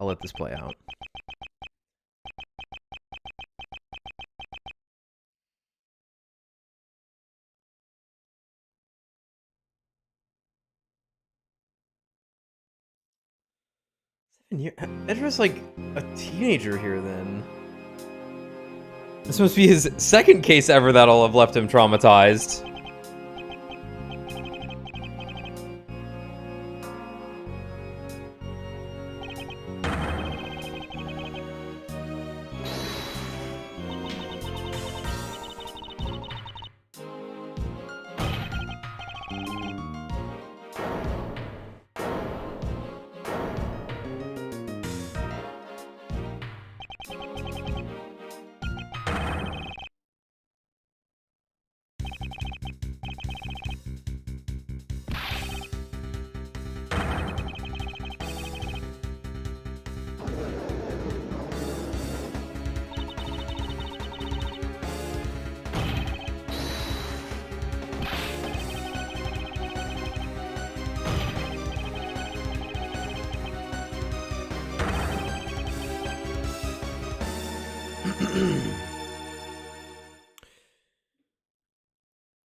I'll let this play out. Edward's like a teenager here then. This must be his second case ever that'll have left him traumatized.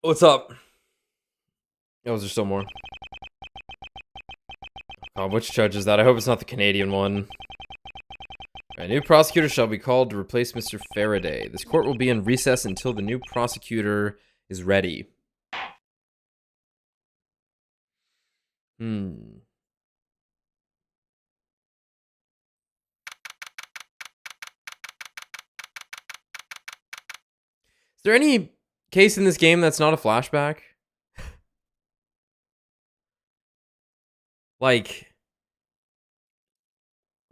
What's up? Oh, is there still more? Oh, which judge is that? I hope it's not the Canadian one. A new prosecutor shall be called to replace Mr. Faraday. This court will be in recess until the new prosecutor is ready. Is there any case in this game that's not a flashback? Like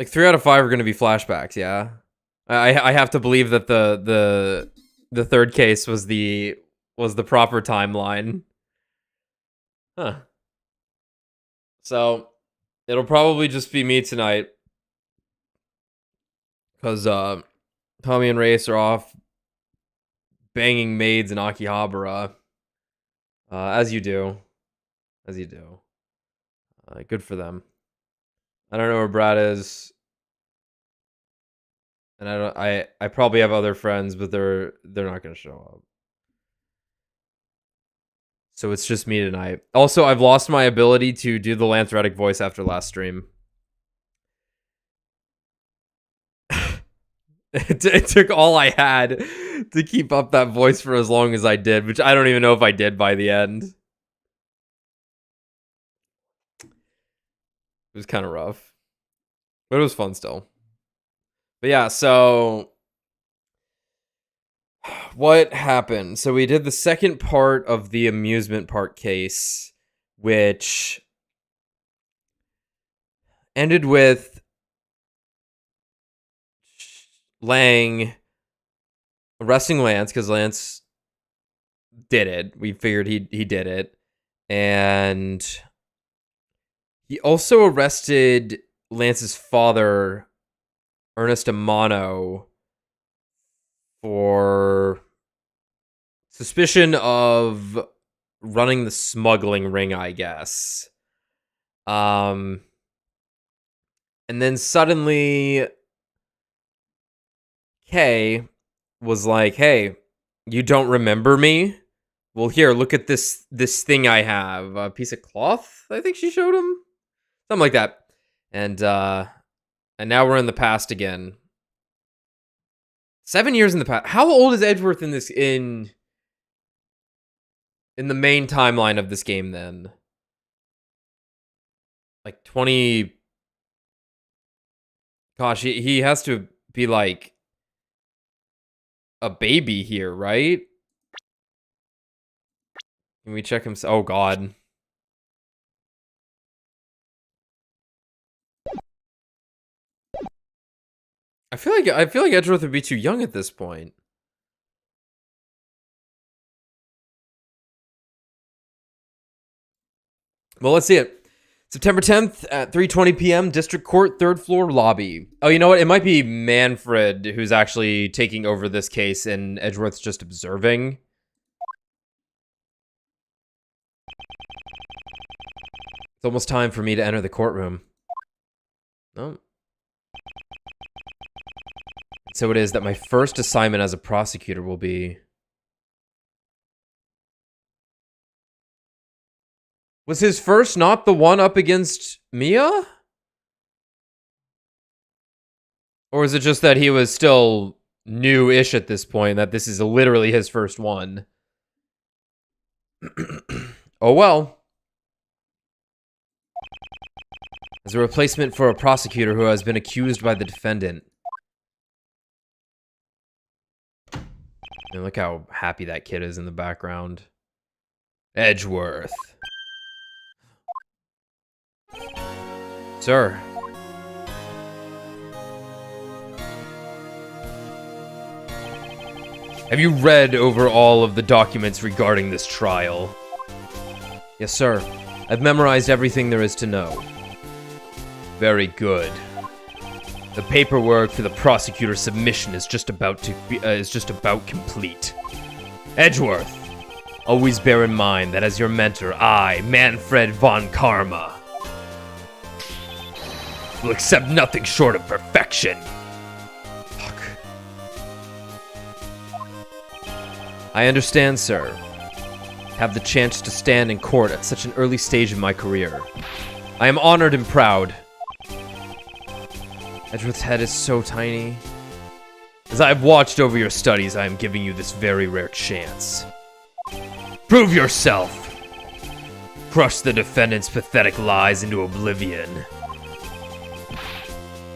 3 out of 5 are going to be flashbacks, yeah? I have to believe that the third case was the proper timeline. Huh. So, it'll probably just be me tonight. Because Tommy and Reyes are off banging maids in Akihabara. As you do. As you do. Good for them. I don't know where Brad is. And I probably have other friends, but they're not gonna show up. So it's just me tonight. Also, I've lost my ability to do the Lance Reddick voice after last stream. It took all I had to keep up that voice for as long as I did, which I don't even know if I did by the end. It was kind of rough. But it was fun still. But yeah, so what happened? So we did the second part of the amusement park case, which ended with Lang arresting Lance because Lance did it. We figured he did it. And he also arrested Lance's father, Ernest Amano, for suspicion of running the smuggling ring, I guess. And then suddenly Kay was like, "Hey, you don't remember me? Well, here, look at this thing I have. A piece of cloth, I think she showed him. Something like that. And now we're in the past again. 7 years in the past. How old is Edgeworth in this in the main timeline of this game then? Like 20. Gosh, he has to be like a baby here, right? Can we check him? Oh god. I feel like Edgeworth would be too young at this point. Well, let's see it. September 10th at 3:20 p.m. District Court, 3rd floor lobby. Oh, you know what? It might be Manfred who's actually taking over this case and Edgeworth's just observing. It's almost time for me to enter the courtroom. Oh. So it is that my first assignment as a prosecutor will be... Was his first not the one up against Mia? Or is it just that he was still new-ish at this point, that this is literally his first one? Oh well. As a replacement for a prosecutor who has been accused by the defendant. And look how happy that kid is in the background. Edgeworth. Sir. Have you read over all of the documents regarding this trial? Yes, sir. I've memorized everything there is to know. Very good. The paperwork for the prosecutor's submission is just about complete. Edgeworth, always bear in mind that as your mentor, I, Manfred von Karma, will accept nothing short of perfection. Fuck. I understand, sir. Have the chance to stand in court at such an early stage in my career. I am honored and proud. Edgeworth's head is so tiny. As I have watched over your studies, I am giving you this very rare chance. Prove yourself! Crush the defendant's pathetic lies into oblivion.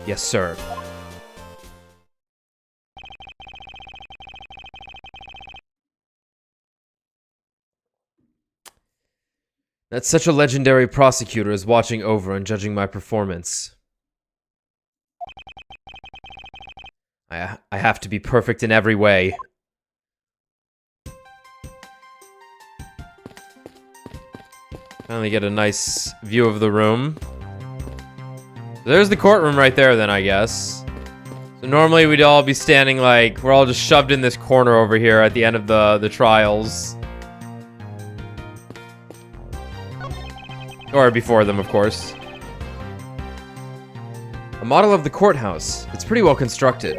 Yes, sir. That such a legendary prosecutor is watching over and judging my performance. I have to be perfect in every way. Finally get a nice view of the room. There's the courtroom right there then, I guess. So normally we'd all be standing like, we're all just shoved in this corner over here at the end of the trials. Or before them, of course. A model of the courthouse. It's pretty well constructed.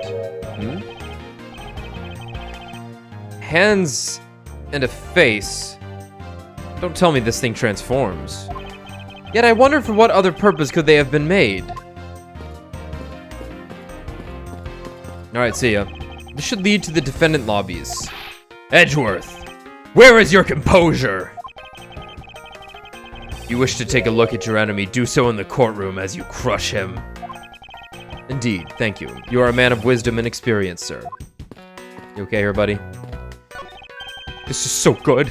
Hands and a face. Don't tell me this thing transforms. Yet I wonder for what other purpose could they have been made. Alright, see ya. This should lead to the defendant lobbies. Edgeworth, where is your composure? You wish to take a look at your enemy, do so in the courtroom as you crush him. Indeed, thank you. You are a man of wisdom and experience, sir. You okay here, buddy? This is so good.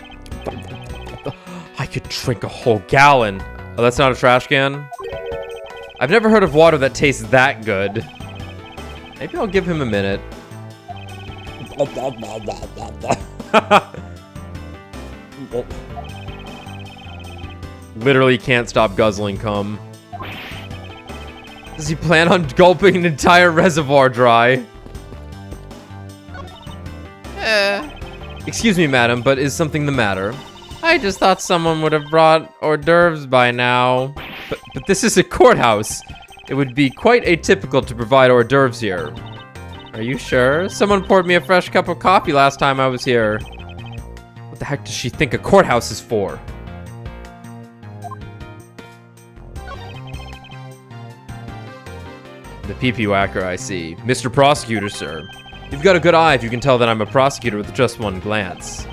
I could drink a whole gallon. Oh, that's not a trash can? I've never heard of water that tastes that good. Maybe I'll give him a minute. Literally can't stop guzzling cum. Does he plan on gulping an entire reservoir dry? Excuse me, madam, but is something the matter? I just thought someone would have brought hors d'oeuvres by now. But this is a courthouse. It would be quite atypical to provide hors d'oeuvres here. Are you sure? Someone poured me a fresh cup of coffee last time I was here. What the heck does she think a courthouse is for? The pee-pee whacker, I see. Mr. Prosecutor, sir. You've got a good eye if you can tell that I'm a prosecutor with just one glance.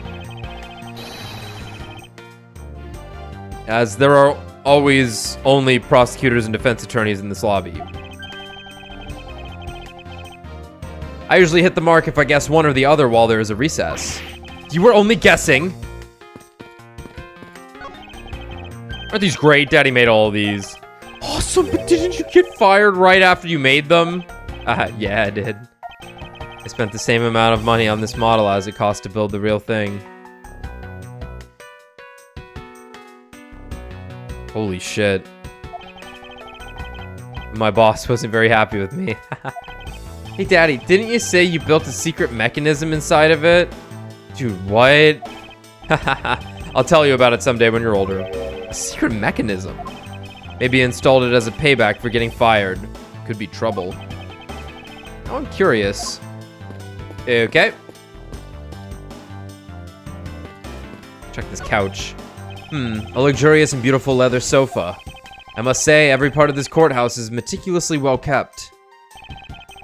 As there are always only prosecutors and defense attorneys in this lobby. I usually hit the mark if I guess one or the other while there is a recess. You were only guessing. Aren't these great? Daddy made all of these. Awesome, but didn't you get fired right after you made them? Yeah, I did. I spent the same amount of money on this model as it cost to build the real thing. Holy shit. My boss wasn't very happy with me. Hey, Daddy, didn't you say you built a secret mechanism inside of it? Dude, what? I'll tell you about it someday when you're older. A secret mechanism? Maybe installed it as a payback for getting fired. Could be trouble. Now I'm curious. Okay. Check this couch. A luxurious and beautiful leather sofa. I must say, every part of this courthouse is meticulously well kept.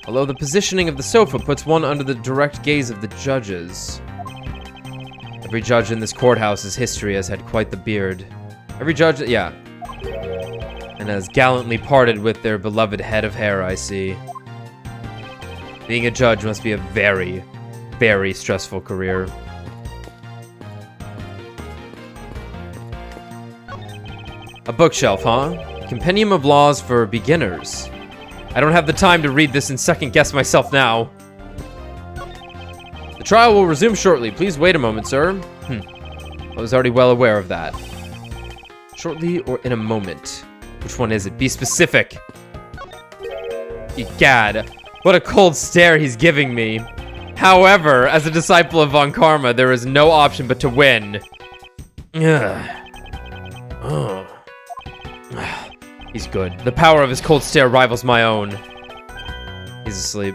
Although the positioning of the sofa puts one under the direct gaze of the judges. Every judge in this courthouse's history has had quite the beard. Every judge, yeah. And has gallantly parted with their beloved head of hair, I see. Being a judge must be a very, very stressful career. A bookshelf, huh? Compendium of laws for beginners. I don't have the time to read this and second guess myself now. The trial will resume shortly. Please wait a moment, sir. I was already well aware of that. Shortly or in a moment? Which one is it? Be specific. Egad, what a cold stare he's giving me. However, as a disciple of Von Karma, there is no option but to win. He's good. The power of his cold stare rivals my own. He's asleep.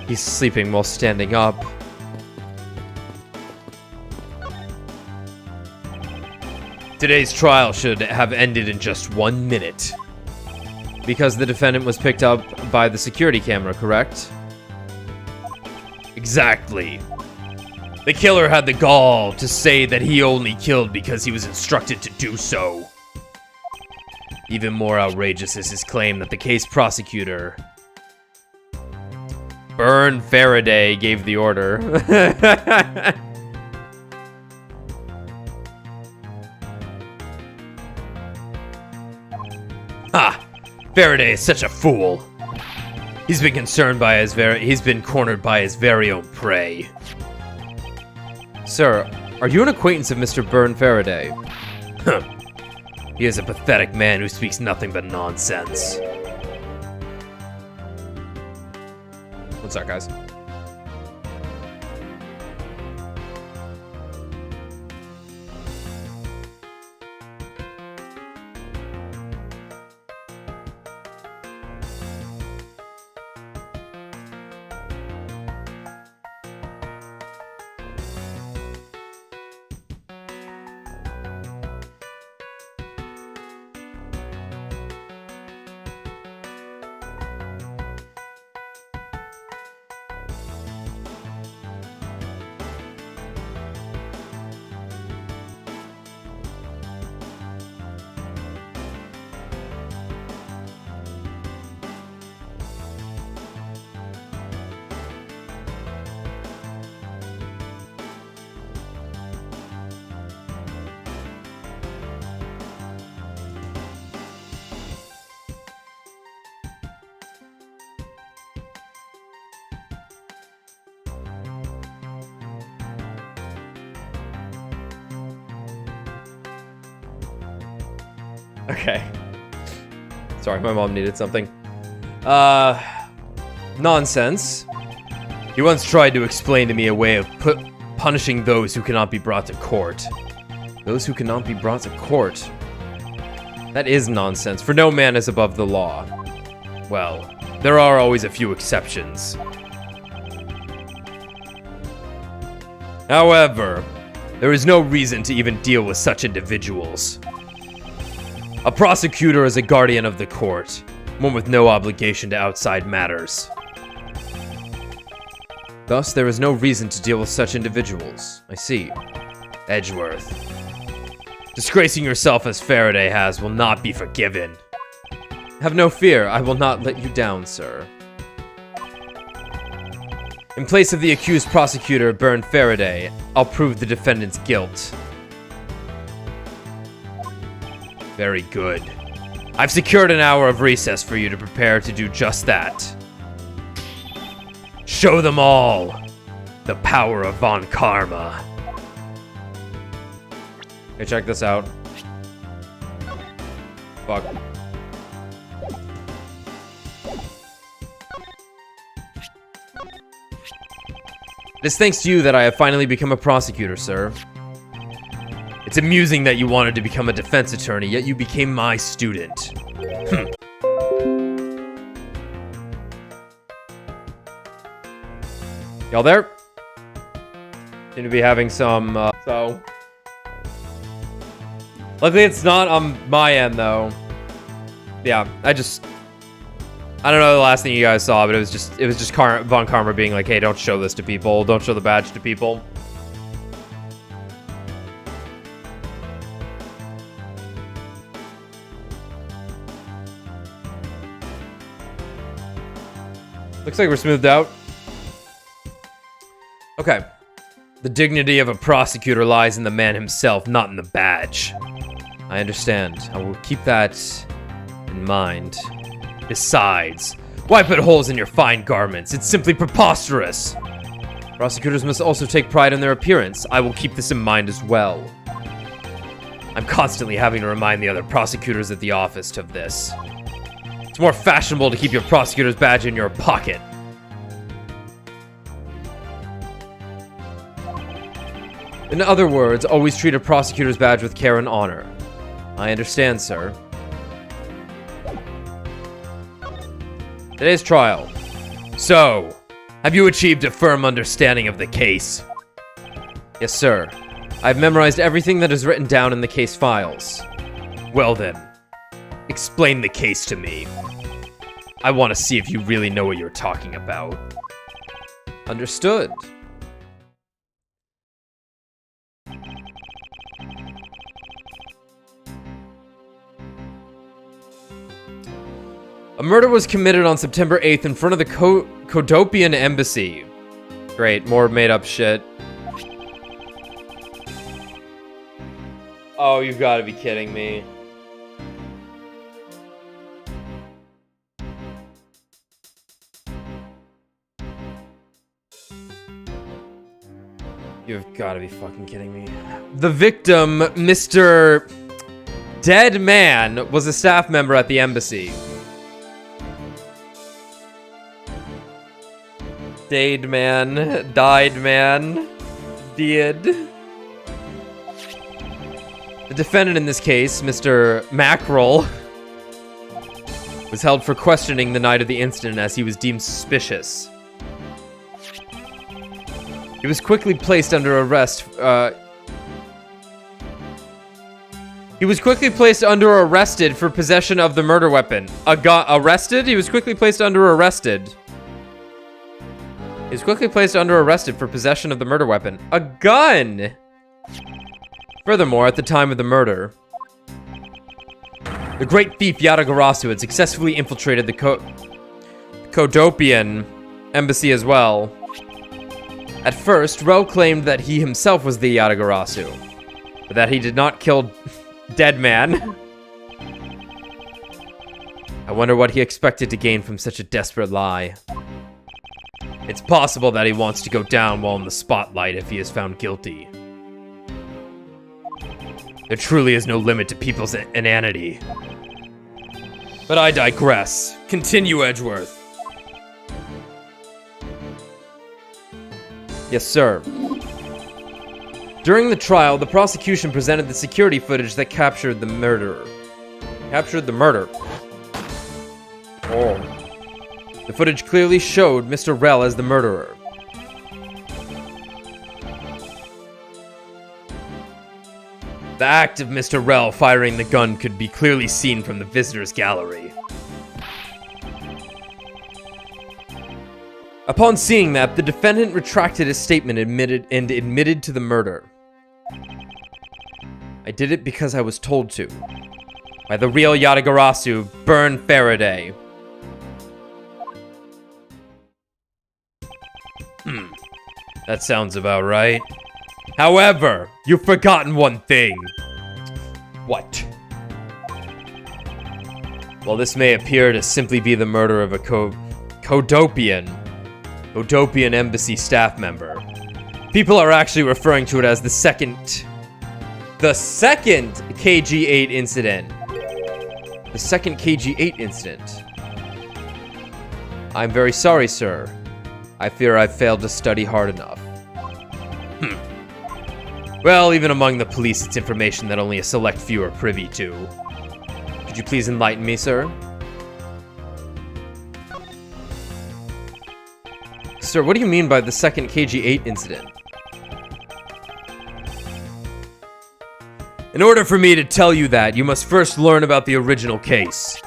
He's sleeping while standing up. Today's trial should have ended in just 1 minute. Because the defendant was picked up by the security camera, correct? Exactly. The killer had the gall to say that he only killed because he was instructed to do so. Even more outrageous is his claim that the case prosecutor, Burn Faraday, gave the order. Ha! Faraday is such a fool. He's been cornered by his very own prey. Sir, are you an acquaintance of Mr. Burn Faraday? Huh. He is a pathetic man who speaks nothing but nonsense. What's up, guys? Okay. Sorry, my mom needed something. Nonsense. He once tried to explain to me a way of punishing those who cannot be brought to court. Those who cannot be brought to court? That is nonsense, for no man is above the law. Well, there are always a few exceptions. However, there is no reason to even deal with such individuals. A prosecutor is a guardian of the court, one with no obligation to outside matters. Thus, there is no reason to deal with such individuals. I see. Edgeworth. Disgracing yourself as Faraday has will not be forgiven. Have no fear, I will not let you down, sir. In place of the accused prosecutor, Burn Faraday, I'll prove the defendant's guilt. Very good. I've secured an hour of recess for you to prepare to do just that. Show them all the power of Von Karma. Hey, check this out. Fuck. It is thanks to you that I have finally become a prosecutor, sir. It's amusing that you wanted to become a defense attorney, yet you became my student. Y'all there? Seem to be having some, so... Luckily it's not on my end, though. Yeah, I don't know the last thing you guys saw, but it was just Von Karma being like, hey, don't show this to people. Don't show the badge to people. Looks like we're smoothed out. Okay. The dignity of a prosecutor lies in the man himself, not in the badge. I understand. I will keep that in mind. Besides, why put holes in your fine garments? It's simply preposterous. Prosecutors must also take pride in their appearance. I will keep this in mind as well. I'm constantly having to remind the other prosecutors at the office of this. It's more fashionable to keep your prosecutor's badge in your pocket. In other words, always treat a prosecutor's badge with care and honor. I understand, sir. Today's trial. So, have you achieved a firm understanding of the case? Yes, sir. I've memorized everything that is written down in the case files. Well then, explain the case to me. I want to see if you really know what you're talking about. Understood. A murder was committed on September 8th in front of the Codopian embassy. Great, more made-up shit. Oh, you've got to be kidding me. You've got to be fucking kidding me. The victim, Mr. Dead Man, was a staff member at the embassy. Died man. Did. The defendant in this case, Mr. Mackerel, was held for questioning the night of the incident as he was deemed suspicious. He was quickly placed under arrest. He was quickly placed under arrested for possession of the murder weapon. Arrested? He was quickly placed under arrested. He was quickly placed under arrested for possession of the murder weapon. A gun! Furthermore, at the time of the murder, the great thief Yatagarasu had successfully infiltrated the Codopian embassy as well. At first, Rel claimed that he himself was the Yatagarasu, but that he did not kill Dead Man. I wonder what he expected to gain from such a desperate lie. It's possible that he wants to go down while in the spotlight if he is found guilty. There truly is no limit to people's inanity. But I digress. Continue, Edgeworth. Yes, sir. During the trial, the prosecution presented the security footage that captured the murderer. Oh. The footage clearly showed Mr. Rel as the murderer. The act of Mr. Rel firing the gun could be clearly seen from the visitors' gallery. Upon seeing that, the defendant retracted his statement and admitted to the murder. I did it because I was told to. By the real Yatagarasu, Burn Faraday. That sounds about right. However, you've forgotten one thing. What? While this may appear to simply be the murder of a Codopian embassy staff member, people are actually referring to it as the second KG-8 incident. The second KG-8 incident. I'm very sorry, sir. I fear I've failed to study hard enough. Well, even among the police, it's information that only a select few are privy to. Could you please enlighten me, sir? Sir, what do you mean by the second KG-8 incident? In order for me to tell you that, you must first learn about the original case.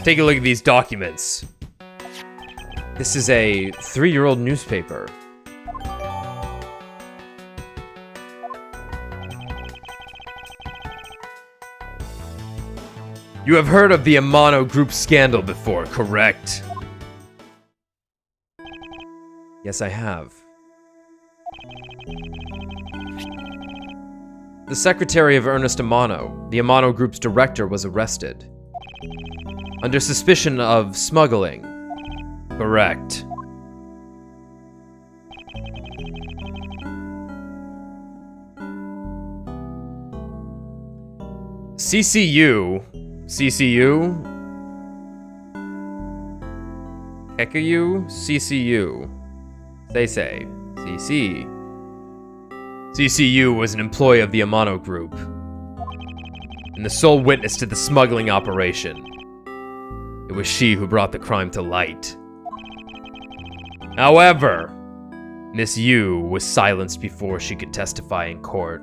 Take a look at these documents. This is a 3-year-old newspaper. You have heard of the Amano Group scandal before, correct? Yes, I have. The secretary of Ernest Amano, the Amano Group's director, was arrested. Under suspicion of smuggling. Correct. CCU? Hekayu? CCU. Say. CC. CCU was an employee of the Amano Group, and the sole witness to the smuggling operation. It was she who brought the crime to light. However, Miss Yu was silenced before she could testify in court.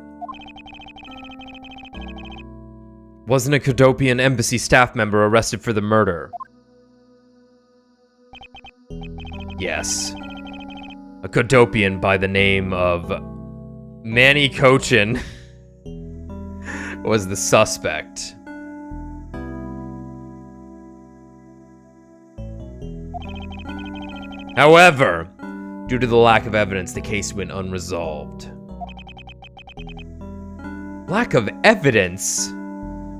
Wasn't a Kodopian embassy staff member arrested for the murder? Yes. A Kodopian by the name of Manny Cochin was the suspect. However, due to the lack of evidence, the case went unresolved. Lack of evidence?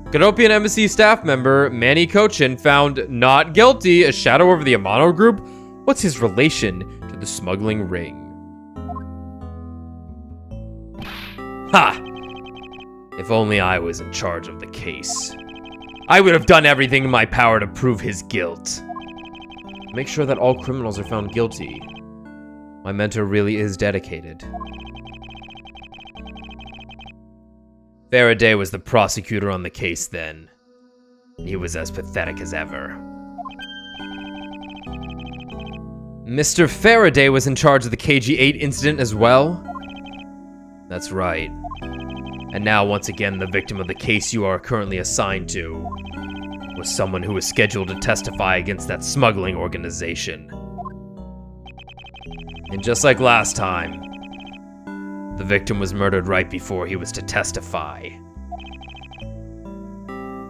Kodopian embassy staff member Manny Cochin found not guilty, a shadow over the Amano Group? What's his relation to the smuggling ring? Ha! If only I was in charge of the case. I would have done everything in my power to prove his guilt. Make sure that all criminals are found guilty. My mentor really is dedicated. Faraday was the prosecutor on the case then. He was as pathetic as ever. Mr. Faraday was in charge of the KG-8 incident as well? That's right. And now, once again, the victim of the case you are currently assigned to was someone who was scheduled to testify against that smuggling organization. And just like last time, the victim was murdered right before he was to testify.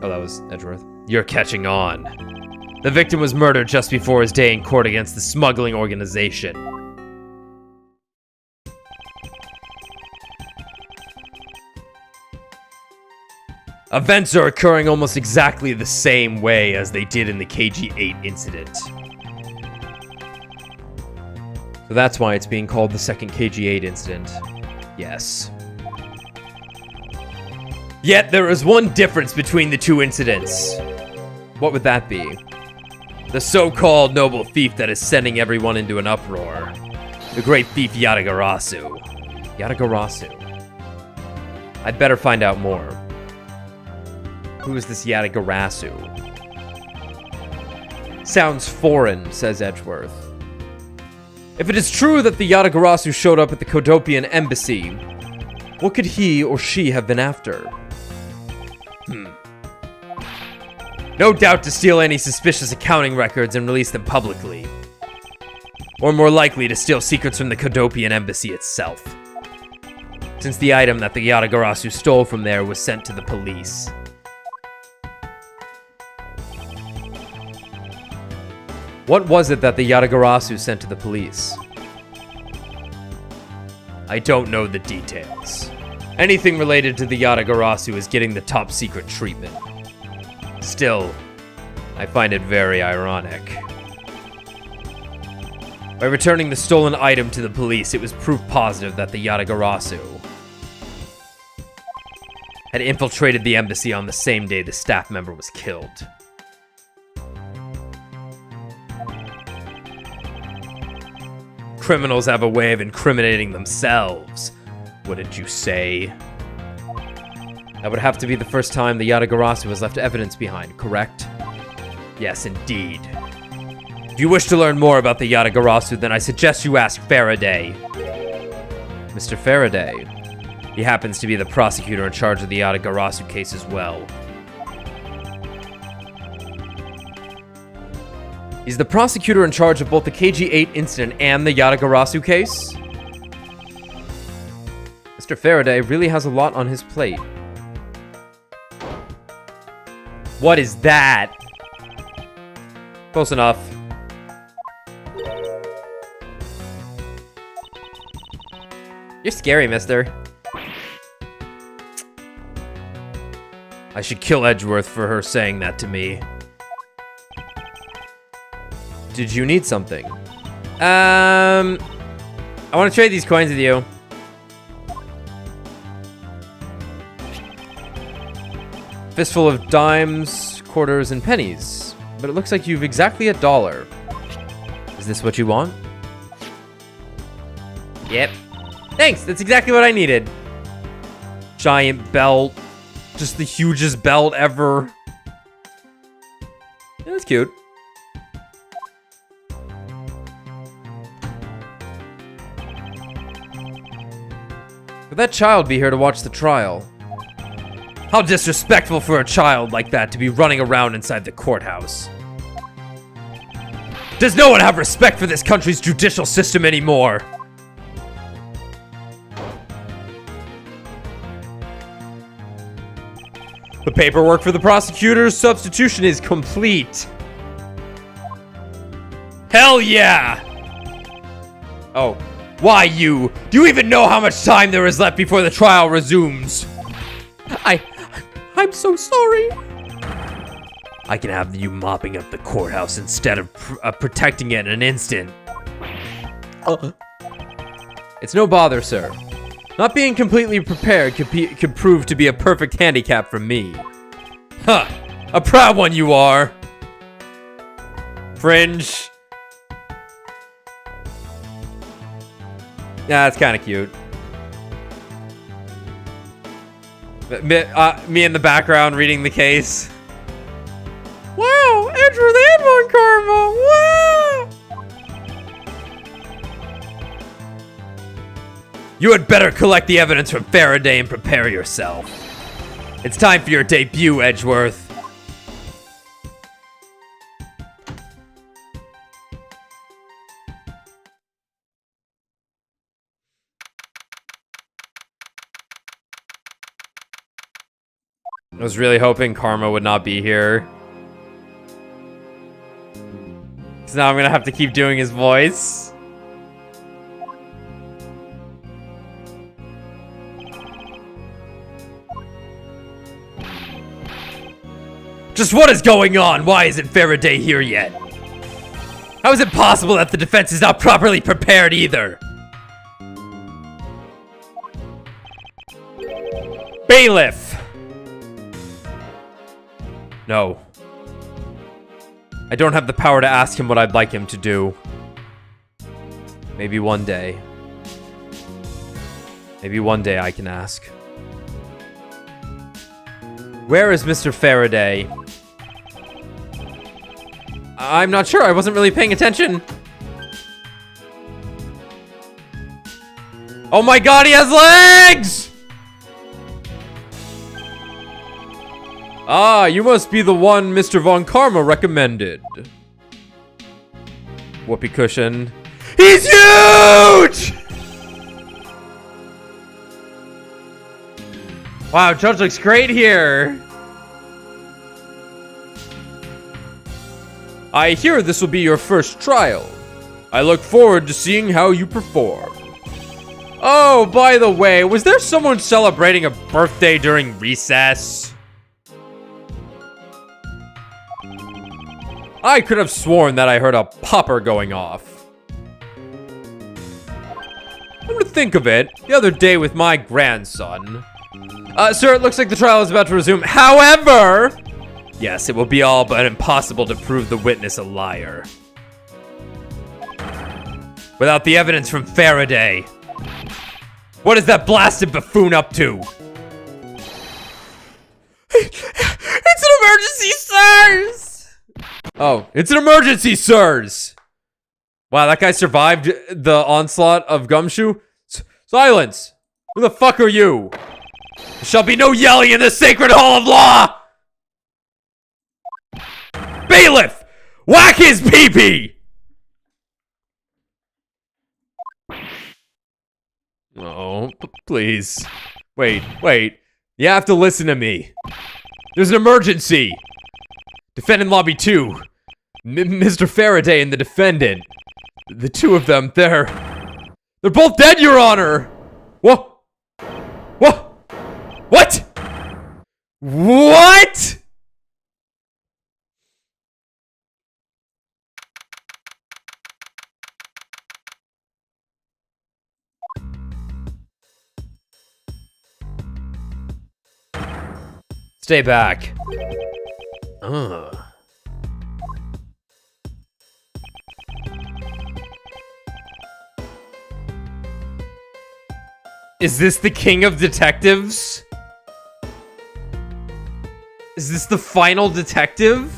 Oh, that was Edgeworth. You're catching on. The victim was murdered just before his day in court against the smuggling organization. Events are occurring almost exactly the same way as they did in the KG-8 incident. So that's why it's being called the second KG-8 incident. Yes. Yet there is one difference between the two incidents. What would that be? The so-called noble thief that is sending everyone into an uproar. The great thief Yatagarasu. Yatagarasu. I'd better find out more. Who is this Yatagarasu? Sounds foreign, says Edgeworth. If it is true that the Yatagarasu showed up at the Kodopian embassy, what could he or she have been after? No doubt to steal any suspicious accounting records and release them publicly. Or more likely to steal secrets from the Kodopian embassy itself, since the item that the Yatagarasu stole from there was sent to the police. What was it that the Yatagarasu sent to the police? I don't know the details. Anything related to the Yatagarasu is getting the top secret treatment. Still, I find it very ironic. By returning the stolen item to the police, it was proof positive that the Yatagarasu had infiltrated the embassy on the same day the staff member was killed. Criminals have a way of incriminating themselves, wouldn't you say? That would have to be the first time the Yatagarasu has left evidence behind, correct? Yes, indeed. you wish to learn more about the Yatagarasu, then I suggest you ask Faraday. Mr. Faraday. He happens to be the prosecutor in charge of the Yatagarasu case as well. He's the prosecutor in charge of both the KG-8 incident and the Yatagarasu case? Mr. Faraday really has a lot on his plate. What is that? Close enough. You're scary, mister. I should kill Edgeworth for her saying that to me. Did you need something? I want to trade these coins with you. Fistful of dimes, quarters, and pennies. But it looks like you've exactly $1. Is this what you want? Yep. Thanks, that's exactly what I needed. Giant belt. Just the hugest belt ever. Yeah, that's cute. Would that child be here to watch the trial? How disrespectful for a child like that to be running around inside the courthouse. Does no one have respect for this country's judicial system anymore? The paperwork for the prosecutor's substitution is complete. Hell yeah! Oh, why you? Do you even know how much time there is left before the trial resumes? I'm so sorry. I can have you mopping up the courthouse instead of protecting it in an instant. It's no bother, sir. Not being completely prepared could prove to be a perfect handicap for me. Huh, a proud one you are. Fringe. Yeah, that's kind of cute. Me in the background reading the case. Wow, Edgeworth and Von Karma. Wow. You had better collect the evidence from Faraday and prepare yourself. It's time for your debut, Edgeworth. I was really hoping Karma would not be here. So now I'm gonna have to keep doing his voice. Just what is going on? Why isn't Faraday here yet? How is it possible that the defense is not properly prepared either? Bailiff! No. I don't have the power to ask him what I'd like him to do. Maybe one day. Maybe one day I can ask. Where is Mr. Faraday? I'm not sure. I wasn't really paying attention. Oh my god, he has legs! Ah, you must be the one Mr. Von Karma recommended. Whoopee cushion. He's huge! Wow, Judge looks great here. I hear this will be your first trial. I look forward to seeing how you perform. Oh, by the way, was there someone celebrating a birthday during recess? I could have sworn that I heard a popper going off. Come to think of it, the other day with my grandson. Sir, it looks like the trial is about to resume. However, yes, it will be all but impossible to prove the witness a liar. Without the evidence from Faraday. What is that blasted buffoon up to? It's an emergency, sirs! Oh, it's an emergency, sirs! Wow, that guy survived the onslaught of Gumshoe? Silence! Who the fuck are you? There shall be no yelling in the sacred hall of law! Bailiff! Whack his pee-pee! Oh, please. Wait. You have to listen to me. There's an emergency! Defendant Lobby 2. Mr. Faraday and the defendant. The two of them, they're both dead, Your Honor! What? What? Stay back. Is this the king of detectives? Is this the final detective?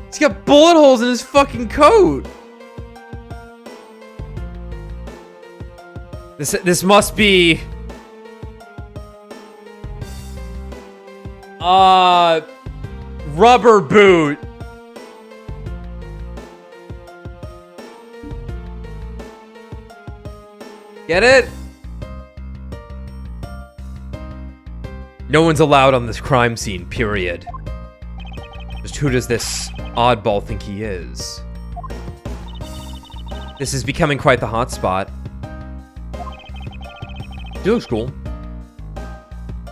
He's got bullet holes in his fucking coat. This must be... rubber boot. Get it? No one's allowed on this crime scene, period. Just who does this oddball think he is? This is becoming quite the hotspot. She looks cool.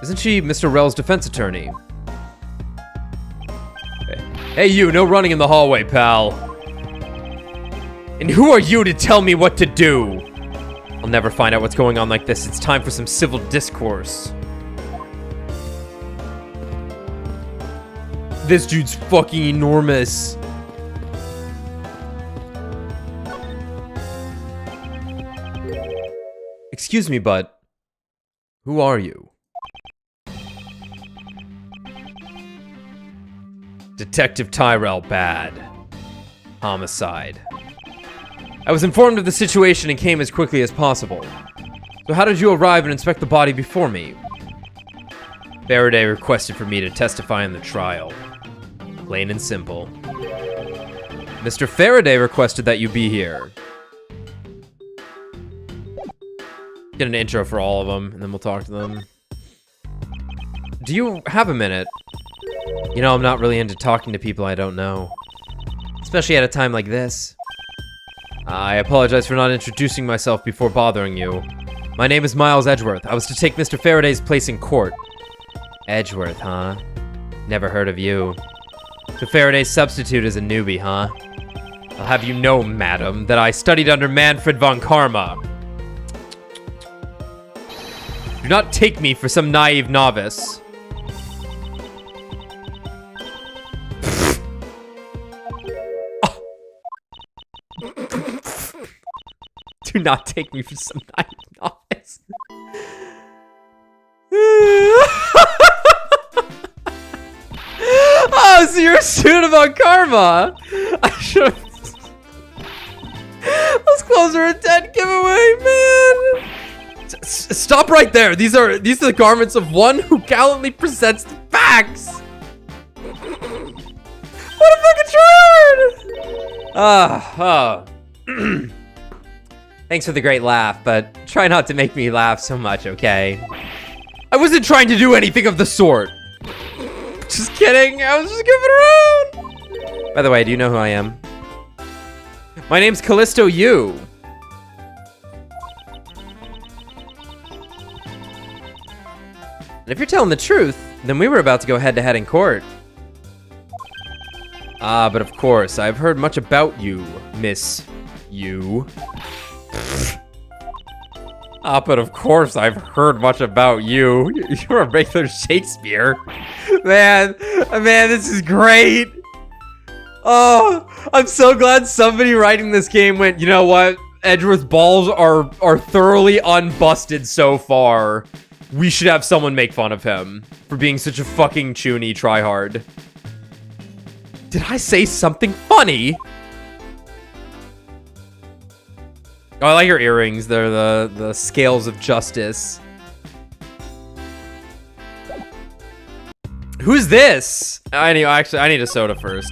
Isn't she Mr. Rel's defense attorney? Hey you, no running in the hallway, pal. And who are you to tell me what to do? I'll never find out what's going on like this. It's time for some civil discourse. This dude's fucking enormous. Excuse me, bud. Who are you? Detective Tyrell Bad. Homicide. I was informed of the situation and came as quickly as possible. So how did you arrive and inspect the body before me? Faraday requested for me to testify in the trial. Plain and simple. Mr. Faraday requested that you be here. Get an intro for all of them, and then we'll talk to them. Do you have a minute? You know, I'm not really into talking to people I don't know. Especially at a time like this. I apologize for not introducing myself before bothering you. My name is Miles Edgeworth. I was to take Mr. Faraday's place in court. Edgeworth, huh? Never heard of you. So Faraday's substitute is a newbie, huh? I'll have you know, madam, that I studied under Manfred von Karma. Do not take me for some naive novice. Do not take me for some naive novice. Oh, so you're a student about karma. I should have... Those clothes are a dead giveaway, man. Stop right there. These are the garments of one who gallantly presents the facts. What a fucking tryhard. Thanks for the great laugh, but try not to make me laugh so much, okay? I wasn't trying to do anything of the sort. Just kidding. I was just goofing around. By the way, do you know who I am? My name's Callisto Yu. And if you're telling the truth, then we were about to go head-to-head in court. Ah, but of course, I've heard much about you, Miss Yu. Ah, but of course I've heard much about you. You're a regular Shakespeare. Man, this is great. Oh, I'm so glad somebody writing this game went, you know what? Edgeworth's balls are thoroughly unbusted so far. We should have someone make fun of him for being such a fucking chuny tryhard. Did I say something funny? Oh, I like your earrings. They're the scales of justice. Who's this? I need a soda first.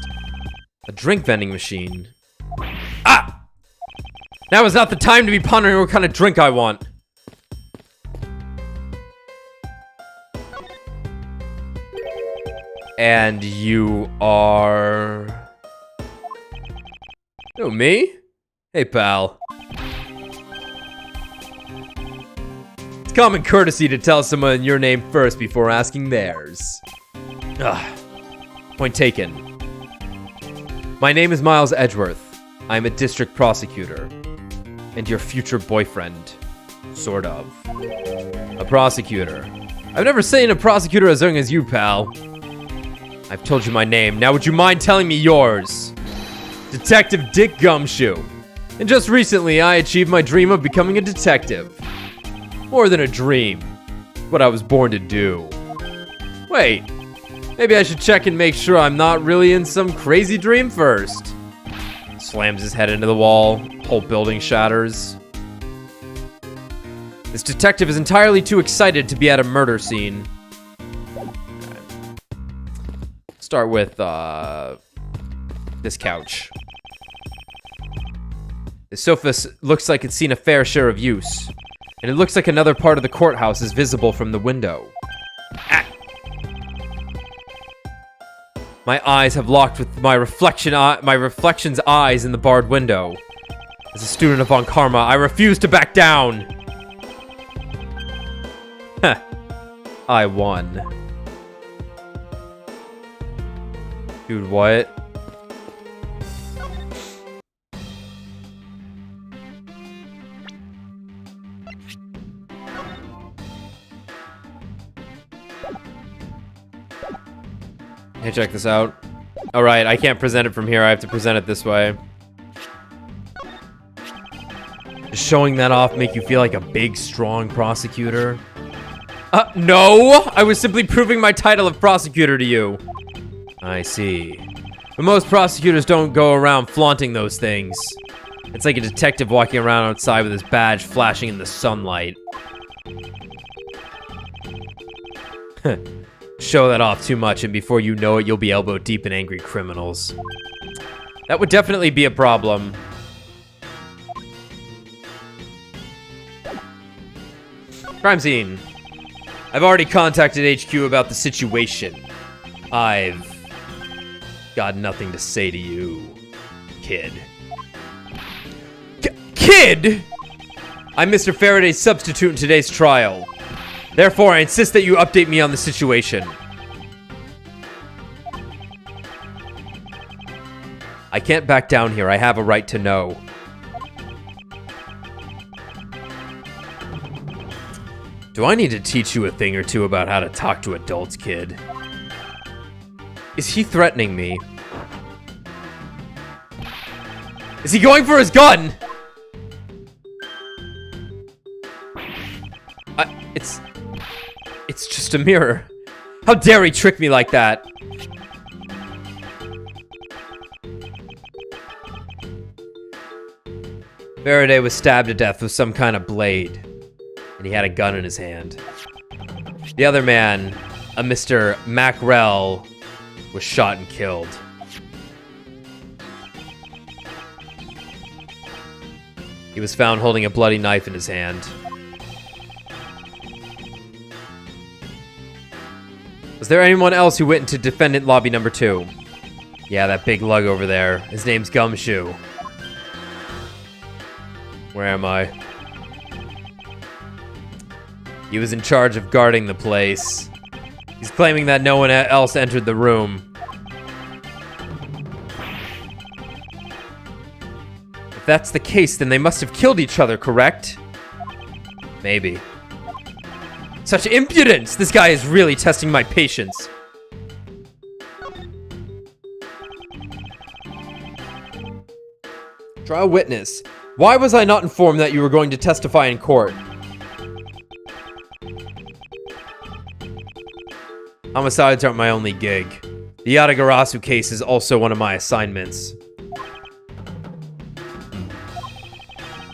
A drink vending machine. Ah! Now is not the time to be pondering what kind of drink I want. And you are... Oh, me? Hey, pal. It's common courtesy to tell someone your name first before asking theirs. Ugh. Point taken. My name is Miles Edgeworth. I'm a district prosecutor. And your future boyfriend. Sort of. A prosecutor. I've never seen a prosecutor as young as you, pal. I've told you my name. Now would you mind telling me yours? Detective Dick Gumshoe. And just recently, I achieved my dream of becoming a detective. More than a dream. What I was born to do. Wait. Maybe I should check and make sure I'm not really in some crazy dream first. Slams his head into the wall. Whole building shatters. This detective is entirely too excited to be at a murder scene. Start with this couch. The sofa looks like it's seen a fair share of use, and it looks like another part of the courthouse is visible from the window. Ah. My eyes have locked with my reflection's eyes in the barred window. As a student of Von Karma, I refuse to back down. Heh. I won. Dude, what? Hey, check this out. Alright, I can't present it from here. I have to present it this way. Does showing that off make you feel like a big, strong prosecutor? No! I was simply proving my title of prosecutor to you. I see. But most prosecutors don't go around flaunting those things. It's like a detective walking around outside with his badge flashing in the sunlight. Show that off too much, and before you know it, you'll be elbow deep in angry criminals. That would definitely be a problem. Crime scene. I've already contacted HQ about the situation. I've got nothing to say to you, kid. Kid? I'm Mr. Faraday's substitute in today's trial. Therefore, I insist that you update me on the situation. I can't back down here. I have a right to know. Do I need to teach you a thing or two about how to talk to adults, kid? Is he threatening me? Is he going for his gun? It's just a mirror. How dare he trick me like that? Faraday was stabbed to death with some kind of blade, and he had a gun in his hand. The other man, a Mr. Macrell, was shot and killed. He was found holding a bloody knife in his hand. Was there anyone else who went into defendant lobby number 2? Yeah, that big lug over there. His name's Gumshoe. Where am I? He was in charge of guarding the place. He's claiming that no one else entered the room. If that's the case, then they must have killed each other, correct? Maybe. Such impudence! This guy is really testing my patience. Trial witness. Why was I not informed that you were going to testify in court? Homicides aren't my only gig. The Yatagarasu case is also one of my assignments.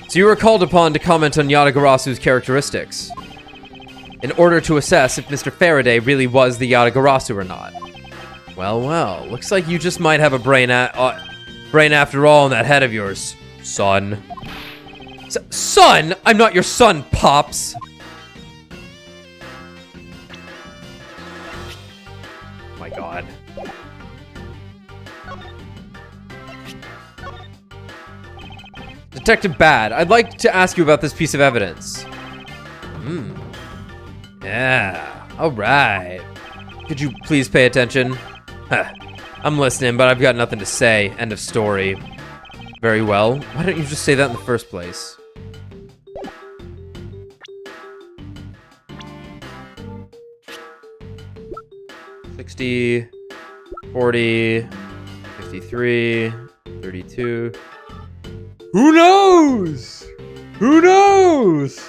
So you were called upon to comment on Yatagarasu's characteristics in order to assess if Mr. Faraday really was the Yatagarasu or not. Well, well, looks like you just might have a brain after all in that head of yours, son. Son? I'm not your son, Pops. Oh my god. Detective Bad, I'd like to ask you about this piece of evidence. Yeah, alright. Could you please pay attention? Huh. I'm listening, but I've got nothing to say. End of story. Very well. Why don't you just say that in the first place? $60, $40, $53, $32. Who knows? Who knows?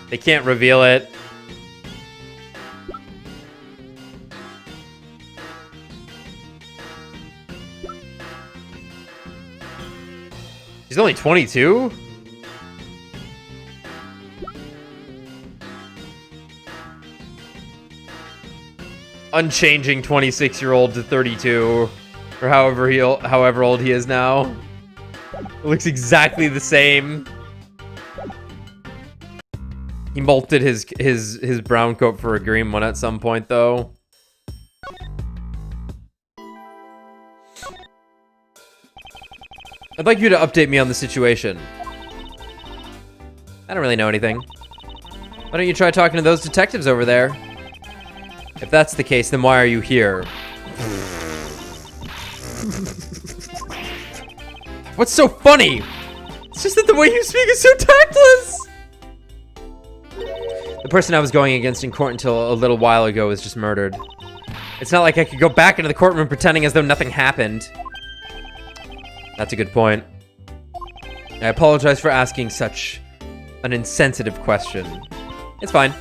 They can't reveal it. He's only 22? Unchanging 26-year-old to 32, or however old he is now. It looks exactly the same. He molted his brown coat for a green one at some point, though. I'd like you to update me on the situation. I don't really know anything. Why don't you try talking to those detectives over there? If that's the case, then why are you here? What's so funny? It's just that the way you speak is so tactless! The person I was going against in court until a little while ago was just murdered. It's not like I could go back into the courtroom pretending as though nothing happened. That's a good point. I apologize for asking such an insensitive question. It's fine.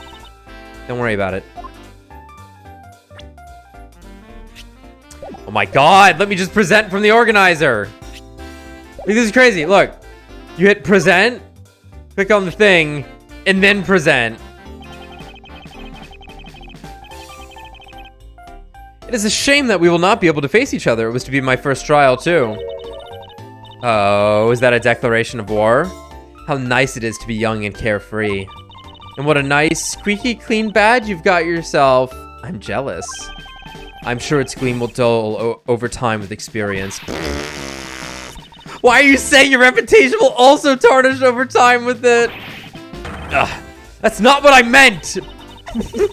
Don't worry about it. Oh my god, let me just present from the organizer. This is crazy. Look, you hit present, click on the thing, and then present. It is a shame that we will not be able to face each other. It was to be my first trial, too. Oh, is that a declaration of war? How nice it is to be young and carefree. And what a nice, squeaky clean badge you've got yourself. I'm jealous. I'm sure its gleam will dull over time with experience. Why are you saying your reputation will also tarnish over time with it? Ugh, that's not what I meant!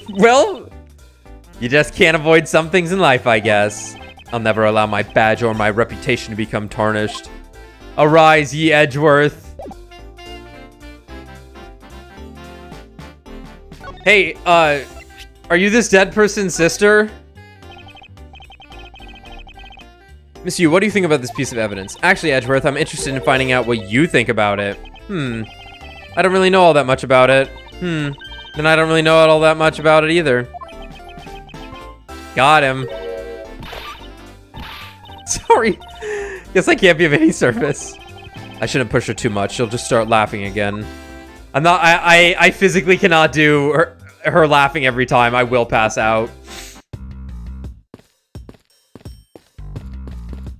Well, you just can't avoid some things in life, I guess. I'll never allow my badge or my reputation to become tarnished. Arise, ye Edgeworth. Hey, are you this dead person's sister? Miss Yu, what do you think about this piece of evidence? Actually, Edgeworth, I'm interested in finding out what you think about it. I don't really know all that much about it. Then I don't really know all that much about it either. Got him. Sorry. Guess I can't be of any service. I shouldn't push her too much. She'll just start laughing again. I physically cannot do her laughing every time. I will pass out.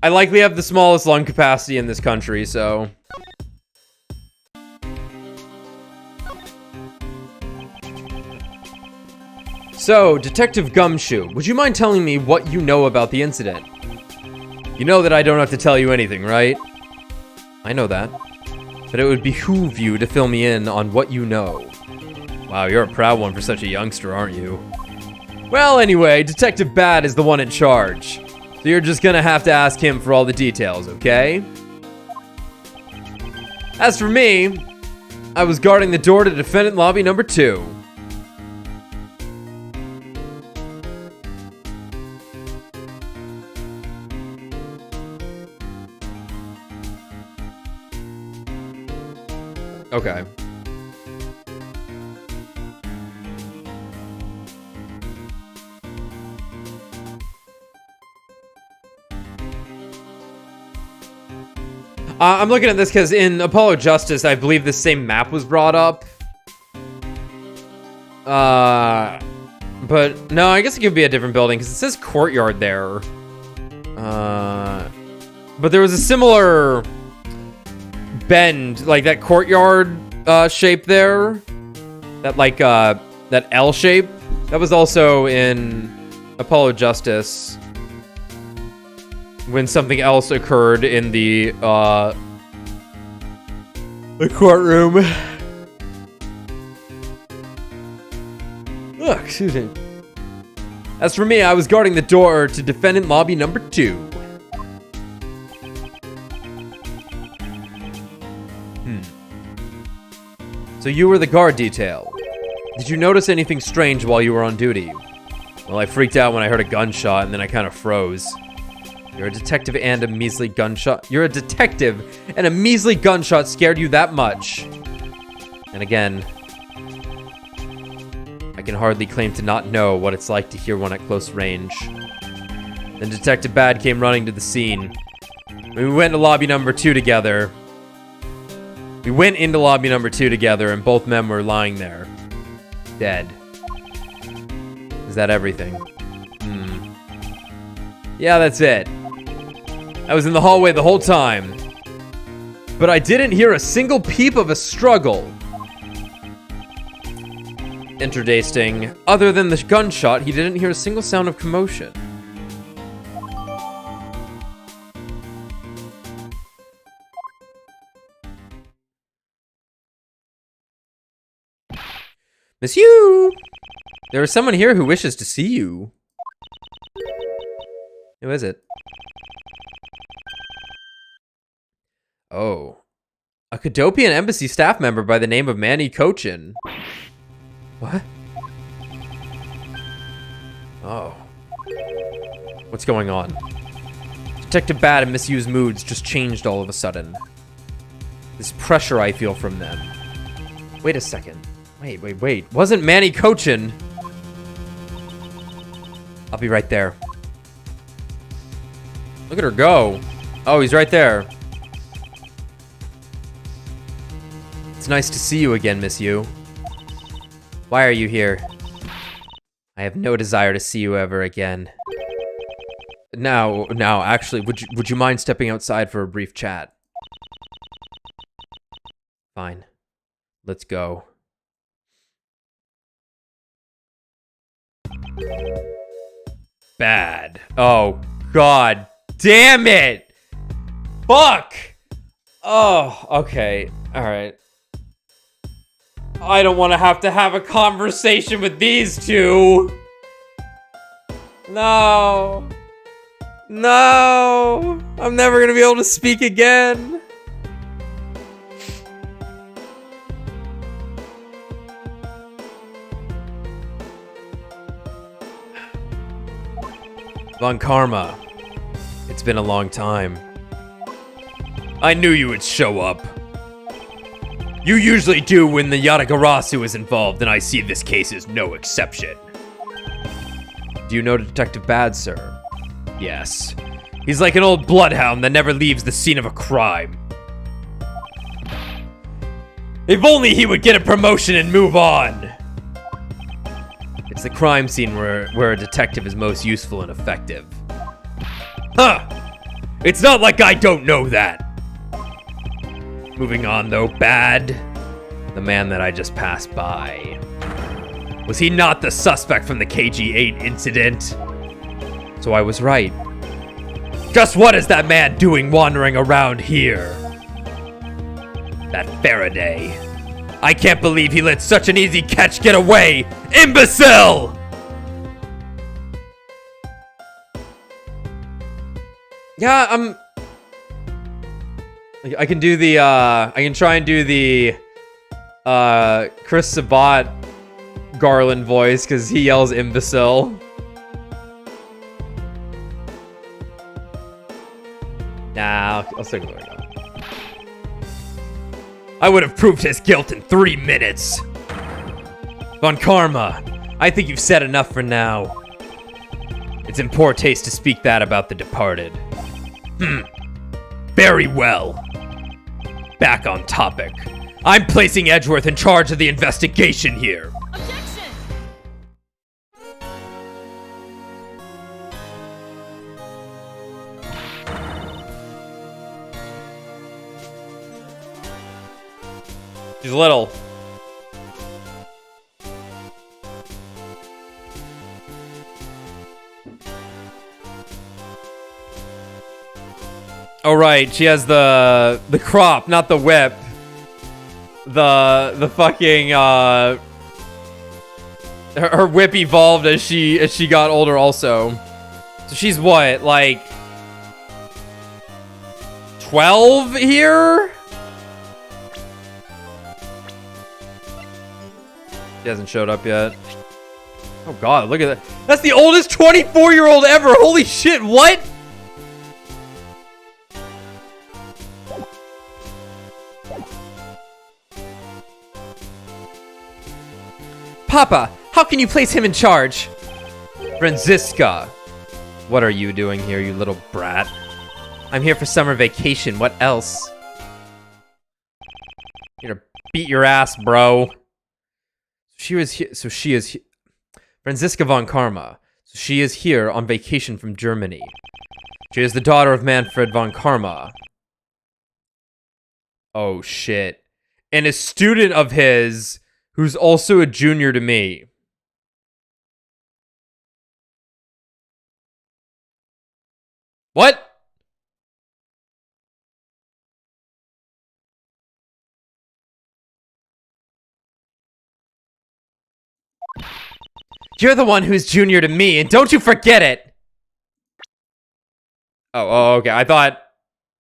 I likely have the smallest lung capacity in this country, so... So, Detective Gumshoe, would you mind telling me what you know about the incident? You know that I don't have to tell you anything, right? I know that. But it would behoove you to fill me in on what you know. Wow, you're a proud one for such a youngster, aren't you? Well, anyway, Detective Bad is the one in charge. So you're just gonna have to ask him for all the details, okay? As for me, I was guarding the door to defendant lobby number 2. Okay. I'm looking at this because in Apollo Justice, I believe the same map was brought up. But no, I guess it could be a different building because it says courtyard there. But there was a similar bend, like that courtyard shape there. That like that L shape. That was also in Apollo Justice. When something else occurred in the courtroom. Ugh, excuse me. As for me, I was guarding the door to defendant lobby number 2. So you were the guard detail. Did you notice anything strange while you were on duty? Well, I freaked out when I heard a gunshot and then I kind of froze. You're a detective and a measly gunshot. You're a detective and a measly gunshot scared you that much. And again, I can hardly claim to not know what it's like to hear one at close range. Then Detective Bad came running to the scene. We went to lobby number 2 together. We went into lobby number 2 together and both men were lying there. Dead. Is that everything? Yeah, that's it. I was in the hallway the whole time. But I didn't hear a single peep of a struggle. Interesting. Other than the gunshot, he didn't hear a single sound of commotion. Miss you! There is someone here who wishes to see you. Who is it? Oh. A Cadopian embassy staff member by the name of Manny Cochin. What? Oh. What's going on? Detective Bad and Miss Yu's moods just changed all of a sudden. This pressure I feel from them. Wait a second. Wait. Wasn't Manny Cochin? I'll be right there. Look at her go. Oh, he's right there. It's nice to see you again, Miss Yu. Why are you here? I have no desire to see you ever again. Now, actually, would you mind stepping outside for a brief chat? Fine. Let's go. Bad. Oh, God damn it! Fuck! Oh, okay. Alright. I don't want to have a conversation with these two. No. No. I'm never gonna be able to speak again. Von Karma. It's been a long time. I knew you would show up. You usually do when the Yatagarasu is involved, and I see this case is no exception. Do you know Detective Bad, sir? Yes. He's like an old bloodhound that never leaves the scene of a crime. If only he would get a promotion and move on. It's the crime scene where a detective is most useful and effective. Huh! It's not like I don't know that. Moving on though, Bad. The man that I just passed by. Was he not the suspect from the KG-8 incident? So I was right. Just what is that man doing wandering around here? That Faraday. I can't believe he let such an easy catch get away! Imbecile! Yeah, I can do the, I can try and do the, Chris Sabat Garland voice, because he yells imbecile. Nah, I'll stick with it. I would have proved his guilt in 3 minutes. Von Karma, I think you've said enough for now. It's in poor taste to speak that about the departed. Very well. Back on topic. I'm placing Edgeworth in charge of the investigation here. Objection! She's little. Oh right, she has the crop, not the whip. The fucking her whip evolved as she got older also. So she's what, like 12 here? She hasn't showed up yet. Oh god, look at that. That's the oldest 24-year-old ever. Holy shit, what? Papa, how can you place him in charge? Franziska. What are you doing here, you little brat? I'm here for summer vacation. What else? I'm gonna beat your ass, bro. She is Franziska von Karma. So she is here on vacation from Germany. She is the daughter of Manfred von Karma. Oh shit. And a student of his who's also a junior to me. What? You're the one who's junior to me, and don't you forget it! Oh, okay. I thought...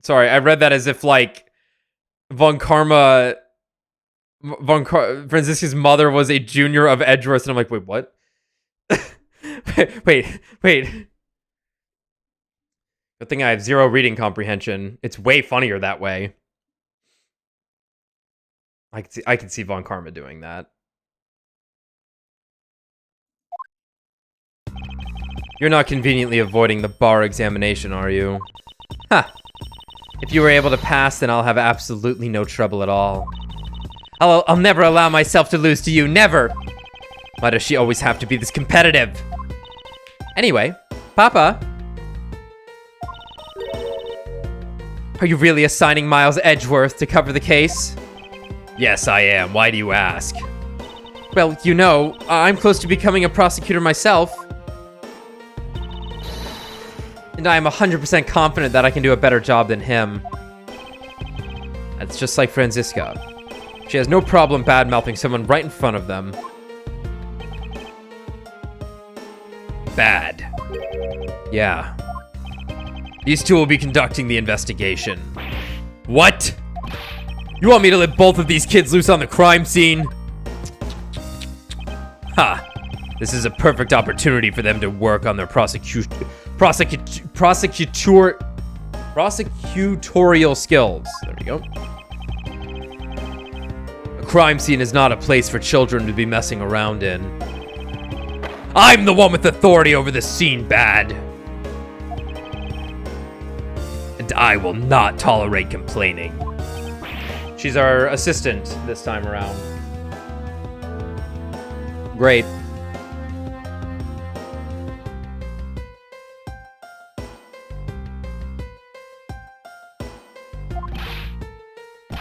Sorry, I read that as if, like, von Karma... Franziska's mother was a junior of Edgeworth, and I'm like, wait, what? wait. Good thing I have 0 reading comprehension. It's way funnier that way. I can see von Karma doing that. You're not conveniently avoiding the bar examination, are you? Ha! If you were able to pass, then I'll have absolutely no trouble at all. I'll never allow myself to lose to you, never! Why does she always have to be this competitive? Anyway, Papa. Are you really assigning Miles Edgeworth to cover the case? Yes, I am. Why do you ask? Well, you know, I'm close to becoming a prosecutor myself. And I am 100% confident that I can do a better job than him. That's just like Franziska. She has no problem bad-mouthing someone right in front of them. Bad. Yeah. These two will be conducting the investigation. What? You want me to let both of these kids loose on the crime scene? Ha! This is a perfect opportunity for them to work on their prosecutorial skills. There we go. A crime scene is not a place for children to be messing around in. I'm the one with authority over the scene, Bad. And I will not tolerate complaining. She's our assistant this time around. Great.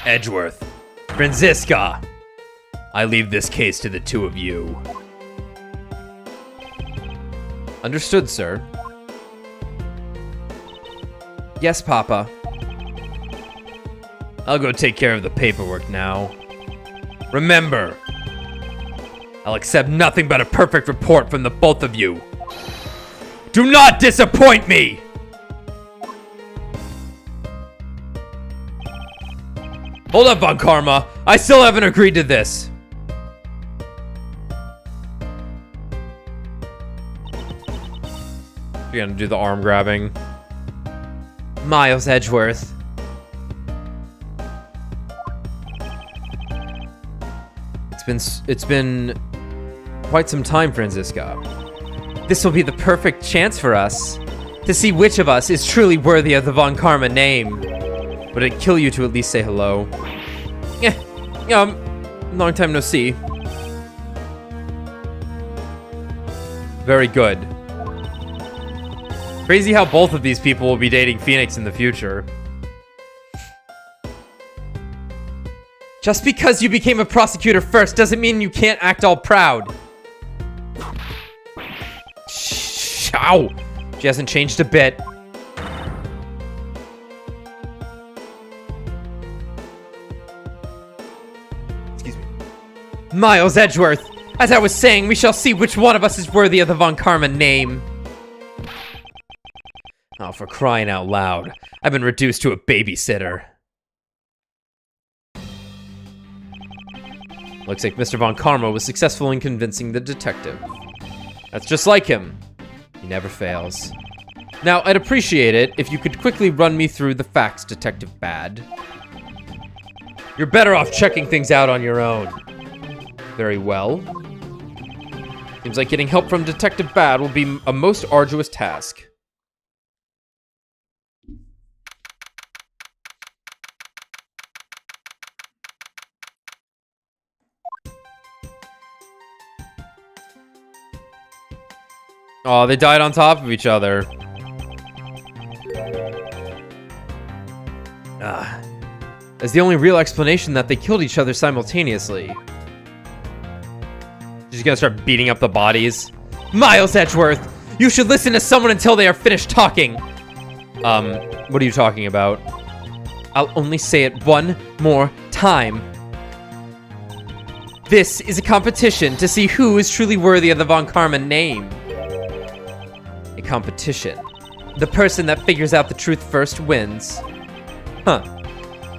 Edgeworth. Franziska. I leave this case to the two of you. Understood, sir. Yes, Papa. I'll go take care of the paperwork now. Remember, I'll accept nothing but a perfect report from the both of you. Do not disappoint me! Hold up, Von Karma. I still haven't agreed to this. You're gonna do the arm grabbing. Miles Edgeworth. It's been quite some time, Franziska. This will be the perfect chance for us to see which of us is truly worthy of the Von Karma name. Would it kill you to at least say hello? Yeah. Long time no see. Very good. Crazy how both of these people will be dating Phoenix in the future. Just because you became a prosecutor first doesn't mean you can't act all proud. Ow! She hasn't changed a bit. Excuse me. Miles Edgeworth! As I was saying, we shall see which one of us is worthy of the Von Karma name. Oh, for crying out loud. I've been reduced to a babysitter. Looks like Mr. Von Karma was successful in convincing the detective. That's just like him. He never fails. Now, I'd appreciate it if you could quickly run me through the facts, Detective Bad. You're better off checking things out on your own. Very well. Seems like getting help from Detective Bad will be a most arduous task. Oh, they died on top of each other. As the only real explanation that they killed each other simultaneously. She's gonna start beating up the bodies. Miles Edgeworth, you should listen to someone until they are finished talking. What are you talking about? I'll only say it one more time. This is a competition to see who is truly worthy of the Von Karma name. A competition. The person that figures out the truth first wins. Huh.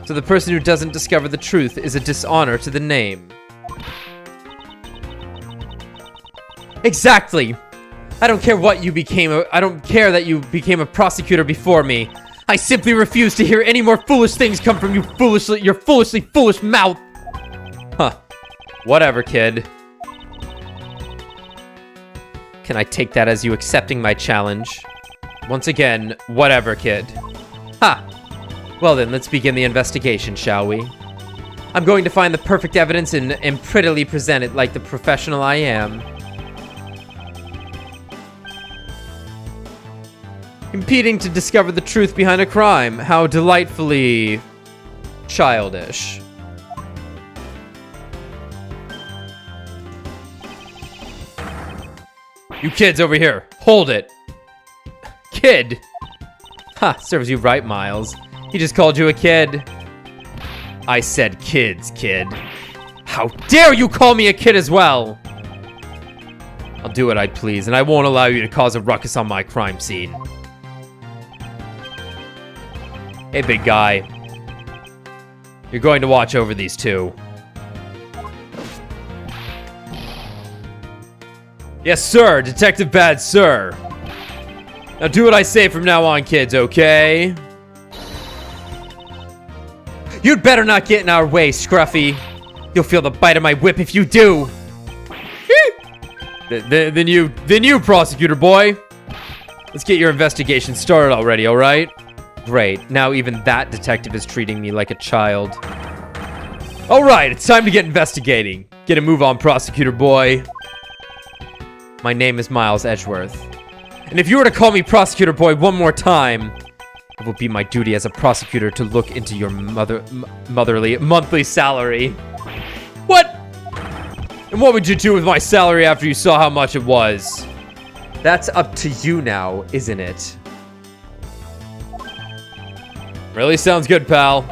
So the person who doesn't discover the truth is a dishonor to the name. Exactly. I don't care what you became. I don't care that you became a prosecutor before me. I simply refuse to hear any more foolish things come from your foolishly foolish mouth. Huh. Whatever, kid. Can I take that as you accepting my challenge? Once again, whatever, kid. Ha! Well then, let's begin the investigation, shall we? I'm going to find the perfect evidence and prettily present it like the professional I am. Competing to discover the truth behind a crime. How delightfully childish. You kids over here, hold it. Kid. Ha, serves you right, Miles. He just called you a kid. I said kids, kid. How dare you call me a kid as well? I'll do what I please, and I won't allow you to cause a ruckus on my crime scene. Hey, big guy. You're going to watch over these two. Yes, sir. Detective Bad, sir. Now do what I say from now on, kids, okay? You'd better not get in our way, Scruffy. You'll feel the bite of my whip if you do. Then you, prosecutor boy. Let's get your investigation started already, all right? Great. Now even that detective is treating me like a child. All right, it's time to get investigating. Get a move on, prosecutor boy. My name is Miles Edgeworth. And if you were to call me prosecutor boy one more time, it will be my duty as a prosecutor to look into your motherly monthly salary. What? And what would you do with my salary after you saw how much it was? That's up to you now, isn't it? Really sounds good, pal.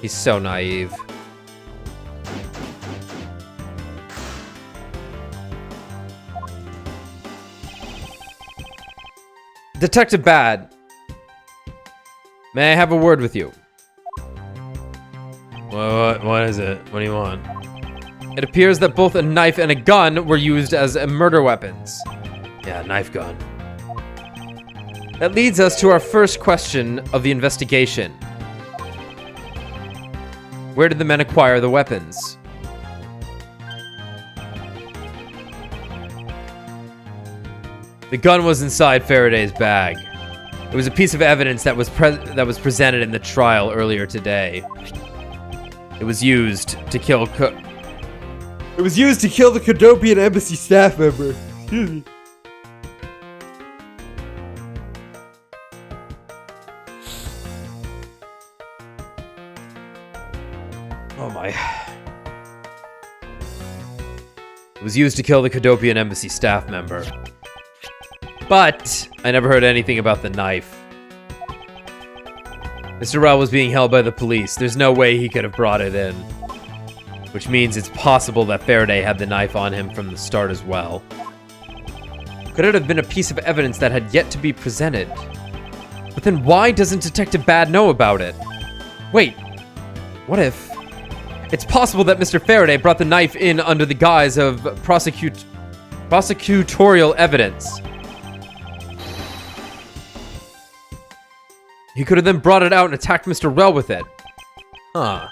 He's so naive. Detective Bad. May I have a word with you? What is it? What do you want? It appears that both a knife and a gun were used as murder weapons. Yeah, knife gun. That leads us to our first question of the investigation. Where did the men acquire the weapons? The gun was inside Faraday's bag. It was a piece of evidence that was presented in the trial earlier today. It was used to kill the Cadopian embassy staff member. Excuse me. Oh my. It was used to kill the Cadopian embassy staff member. But I never heard anything about the knife. Mr. Rell was being held by the police. There's no way he could have brought it in. Which means it's possible that Faraday had the knife on him from the start as well. Could it have been a piece of evidence that had yet to be presented? But then why doesn't Detective Bad know about it? Wait, what if... It's possible that Mr. Faraday brought the knife in under the guise of prosecutorial evidence. He could have then brought it out and attacked Mr. Rell with it. Huh.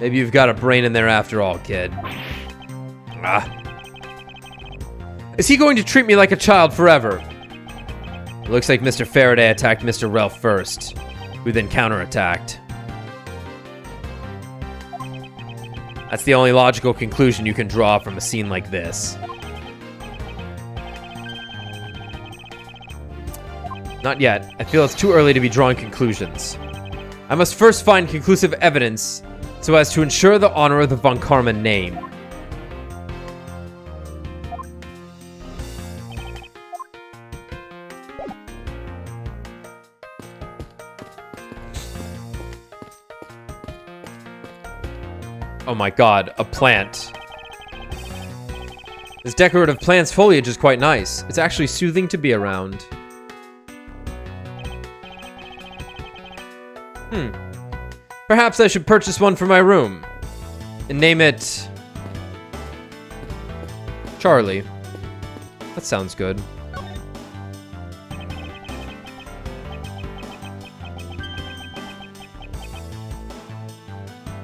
Maybe you've got a brain in there after all, kid. Ah. Is he going to treat me like a child forever? It looks like Mr. Faraday attacked Mr. Rell first, who then counterattacked. That's the only logical conclusion you can draw from a scene like this. Not yet. I feel it's too early to be drawing conclusions. I must first find conclusive evidence so as to ensure the honor of the Von Karman name. Oh my god, a plant. This decorative plant's foliage is quite nice. It's actually soothing to be around. Perhaps I should purchase one for my room. And name it... Charlie. That sounds good.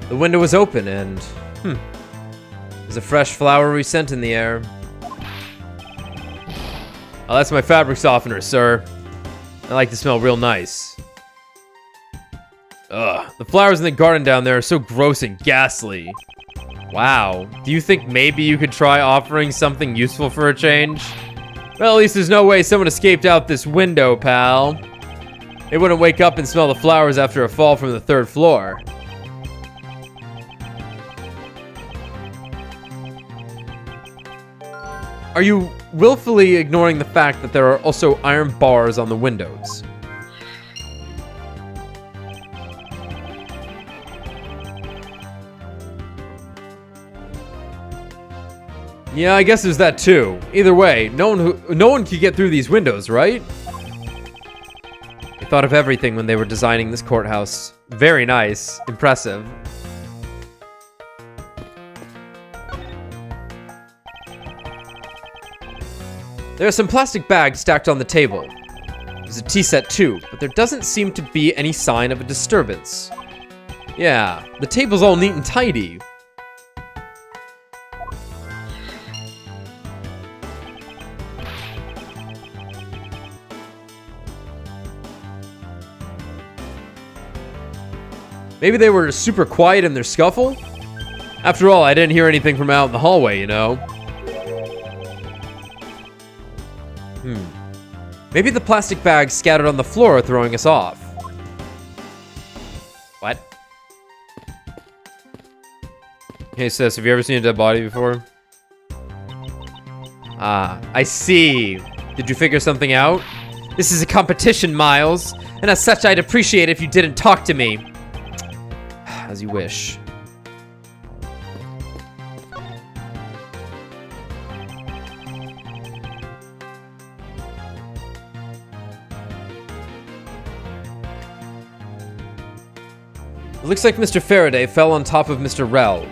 The window was open and... There's a fresh flowery scent in the air. Oh, that's my fabric softener, sir. I like to smell real nice. Ugh, the flowers in the garden down there are so gross and ghastly. Wow, do you think maybe you could try offering something useful for a change? Well, at least there's no way someone escaped out this window, pal. They wouldn't wake up and smell the flowers after a fall from the 3rd floor. Are you willfully ignoring the fact that there are also iron bars on the windows? Yeah, I guess there's that too. Either way, no one could get through these windows, right? They thought of everything when they were designing this courthouse. Very nice. Impressive. There are some plastic bags stacked on the table. There's a tea set too, but there doesn't seem to be any sign of a disturbance. Yeah, the table's all neat and tidy. Maybe they were super quiet in their scuffle? After all, I didn't hear anything from out in the hallway, you know? Maybe the plastic bags scattered on the floor are throwing us off. What? Hey sis, have you ever seen a dead body before? Ah, I see. Did you figure something out? This is a competition, Miles. And as such, I'd appreciate it if you didn't talk to me. As you wish. It looks like Mr. Faraday fell on top of Mr. Rell.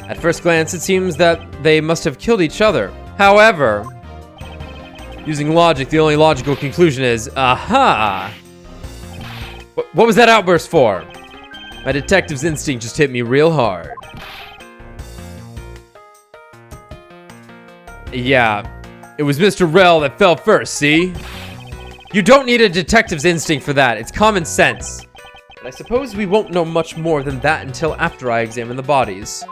At first glance, it seems that they must have killed each other. However, using logic, the only logical conclusion is, aha! What was that outburst for? My detective's instinct just hit me real hard. Yeah, It was Mr. Rell that fell first, see? You don't need a detective's instinct for that. It's common sense. But I suppose we won't know much more than that until after I examine the bodies.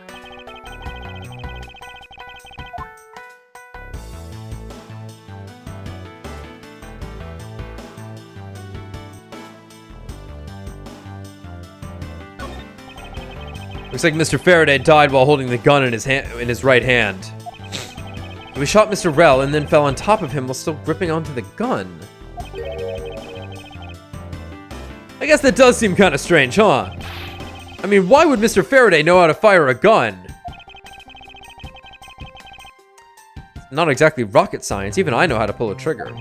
Looks like Mr. Faraday died while holding the gun in his right hand. We shot Mr. Rell and then fell on top of him while still gripping onto the gun. I guess that does seem kind of strange, huh? I mean, why would Mr. Faraday know how to fire a gun? It's not exactly rocket science. Even I know how to pull a trigger.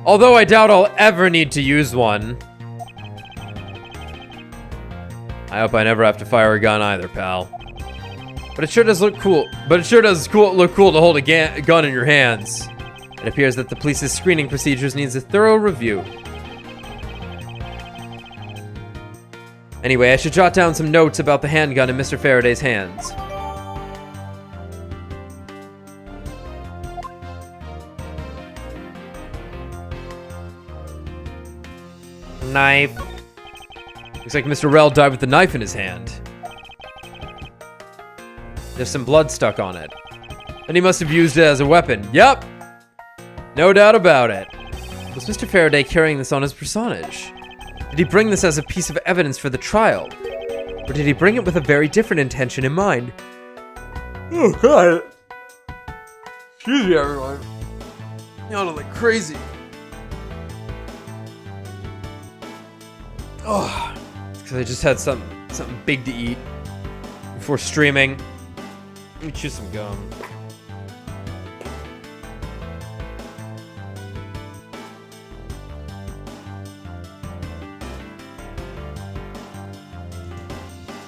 Although I doubt I'll ever need to use one. I hope I never have to fire a gun either, pal. But it sure does look cool. Look cool to hold a gun in your hands. It appears that the police's screening procedures needs a thorough review. Anyway, I should jot down some notes about the handgun in Mr. Faraday's hands. Knife. Looks like Mr. Rell died with the knife in his hand. There's some blood stuck on it. And he must have used it as a weapon. Yep! No doubt about it. Was Mr. Faraday carrying this on his personage? Did he bring this as a piece of evidence for the trial? Or did he bring it with a very different intention in mind? Oh, God. Excuse me, everyone. Yawning like crazy. Oh, it's because I just had something big to eat before streaming. Let me chew some gum.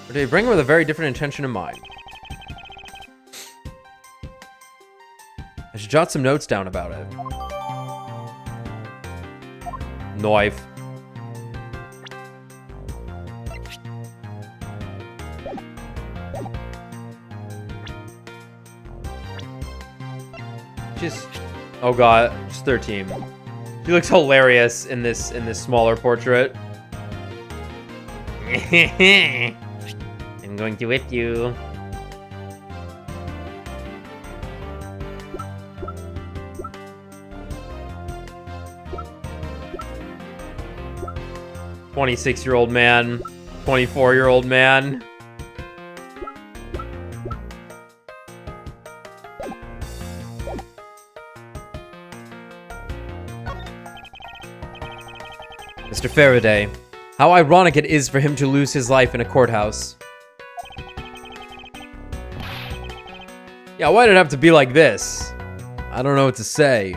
Or did he bring it with a very different intention in mind? I should jot some notes down about it. Knife. Oh god, just 13. She looks hilarious in this smaller portrait. I'm going to whip you. "26-year-old man, 24-year-old man." Mr. Faraday, how ironic it is for him to lose his life in a courthouse. Yeah, why did it have to be like this? I don't know what to say.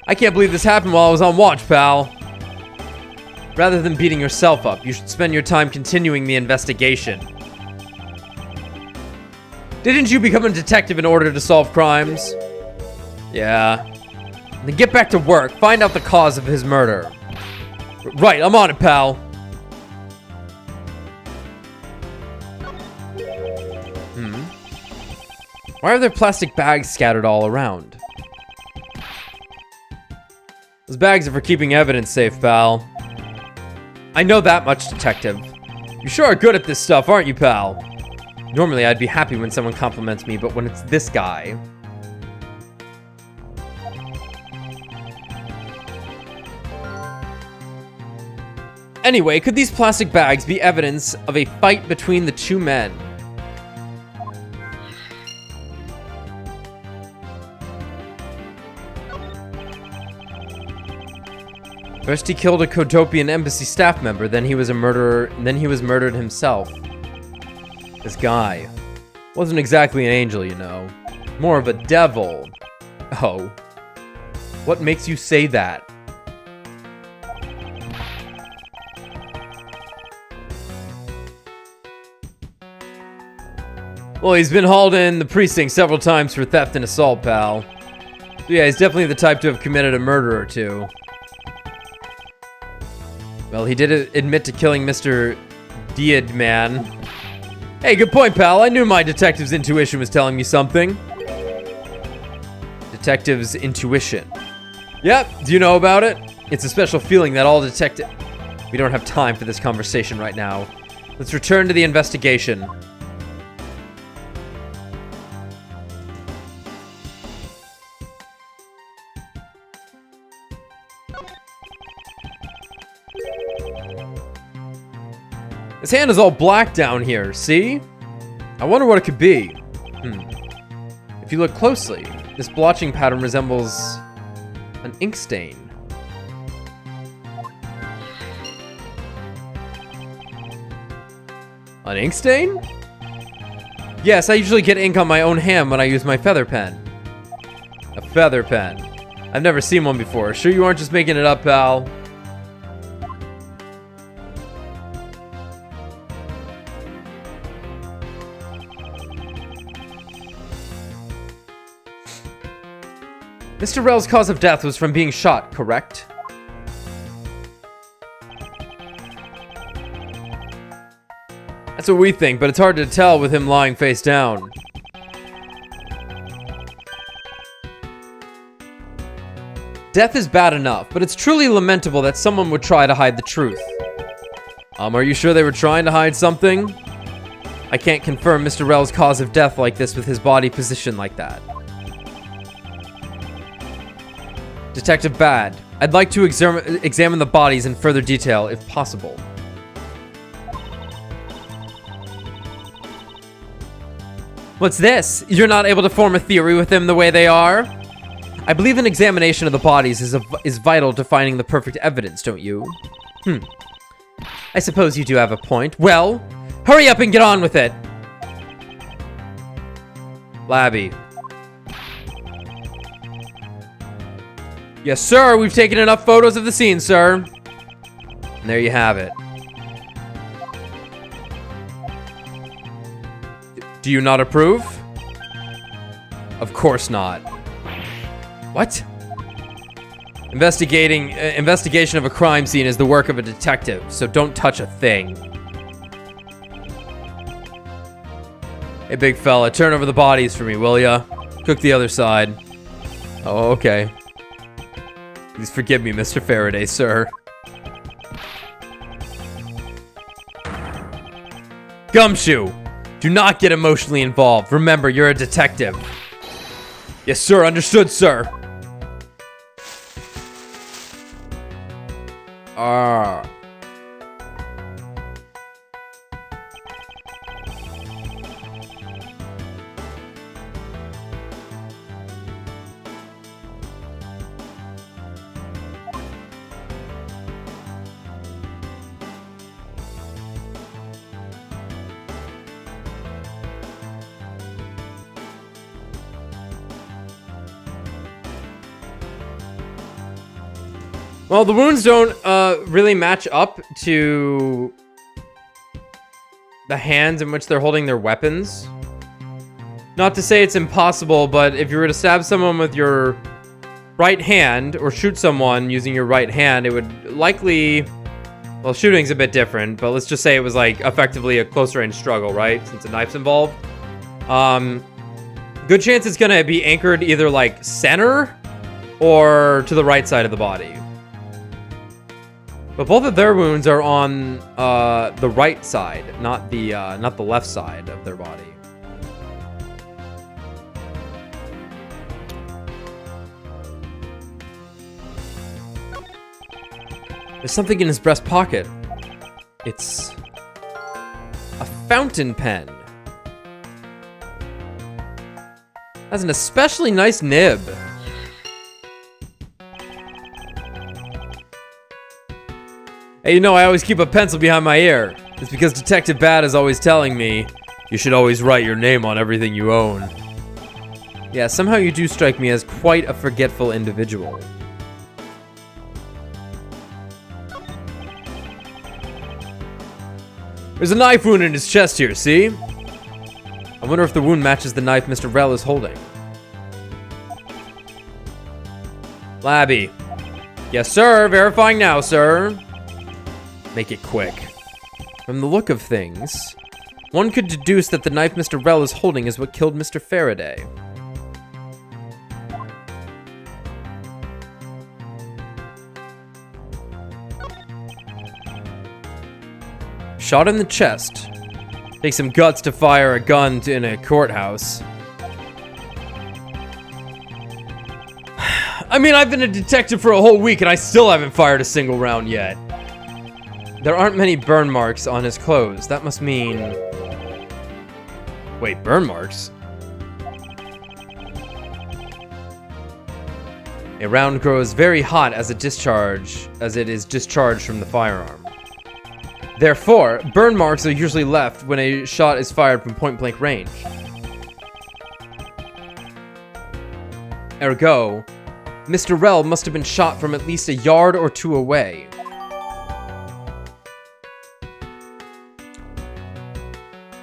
I can't believe this happened while I was on watch, pal. Rather than beating yourself up, you should spend your time continuing the investigation. Didn't you become a detective in order to solve crimes? Yeah. Then get back to work. Find out the cause of his murder. Right, I'm on it, pal. Why are there plastic bags scattered all around? Those bags are for keeping evidence safe, pal. I know that much, detective. You sure are good at this stuff, aren't you, pal? Normally, I'd be happy when someone compliments me, but when it's this guy... Anyway, could these plastic bags be evidence of a fight between the two men? First he killed a Cotopian embassy staff member, then he was a murderer, then he was murdered himself. This guy wasn't exactly an angel, you know. More of a devil. Oh. What makes you say that? Well, he's been hauled in the precinct several times for theft and assault, pal. So yeah, he's definitely the type to have committed a murder or two. Well, he did admit to killing Mr. Diadman. Hey, good point, pal. I knew my detective's intuition was telling me something. detective's intuition. Yep, do you know about it? It's a special feeling that all detective... We don't have time for this conversation right now. Let's return to the investigation. His hand is all black down here, see? I wonder what it could be. If you look closely, this blotching pattern resembles an ink stain. An ink stain? Yes, I usually get ink on my own hand when I use my feather pen. A feather pen. I've never seen one before. Sure you aren't just making it up, pal? Mr. Rel's cause of death was from being shot, correct? That's what we think, but it's hard to tell with him lying face down. Death is bad enough, but it's truly lamentable that someone would try to hide the truth. Are you sure they were trying to hide something? I can't confirm Mr. Rel's cause of death like this with his body positioned like that. Detective Bad, I'd like to examine the bodies in further detail, if possible. What's this? You're not able to form a theory with them the way they are? I believe an examination of the bodies is vital to finding the perfect evidence, don't you? I suppose you do have a point. Well, hurry up and get on with it! Labby. Yes, sir. We've taken enough photos of the scene, sir. And there you have it. Do you not approve? Of course not. What? Investigation of a crime scene is the work of a detective, so don't touch a thing. Hey, big fella, turn over the bodies for me, will ya? Cook the other side. Oh, okay. Please forgive me, Mr. Faraday, sir. Gumshoe! Do not get emotionally involved. Remember, you're a detective. Yes, sir. Understood, sir. Well, the wounds don't really match up to the hands in which they're holding their weapons. Not to say it's impossible, but if you were to stab someone with your right hand or shoot someone using your right hand, it would likely... Well, shooting's a bit different, but let's just say it was like effectively a close range struggle, right? Since a knife's involved. Good chance it's gonna be anchored either like center or to the right side of the body. But both of their wounds are on the right side, not the left side of their body. There's something in his breast pocket. It's a fountain pen. Has an especially nice nib. Hey, you know, I always keep a pencil behind my ear. It's because Detective Bad is always telling me, you should always write your name on everything you own. Yeah, somehow you do strike me as quite a forgetful individual. There's a knife wound in his chest here, see? I wonder if the wound matches the knife Mr. Rel is holding. Labby. Yes, sir. Verifying now, sir. Make it quick. From the look of things, one could deduce that the knife Mr. Rel is holding is what killed Mr. Faraday. Shot in the chest. Takes some guts to fire a gun in a courthouse. I mean, I've been a detective for a whole week and I still haven't fired a single round yet. There aren't many burn marks on his clothes. That must mean... Wait, burn marks? A round grows very hot as it is discharged from the firearm. Therefore, burn marks are usually left when a shot is fired from point-blank range. Ergo, Mr. Rell must have been shot from at least a yard or two away.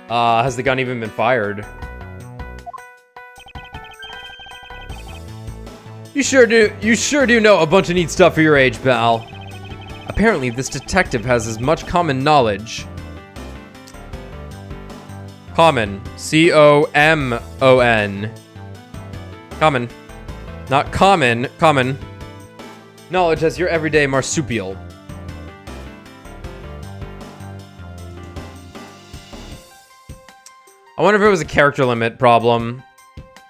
Has the gun even been fired? You sure do know a bunch of neat stuff for your age, pal. Apparently, this detective has as much common knowledge. Common. C-O-M-O-N. Common. Not common. Common. Knowledge as your everyday marsupial. I wonder if it was a character limit problem,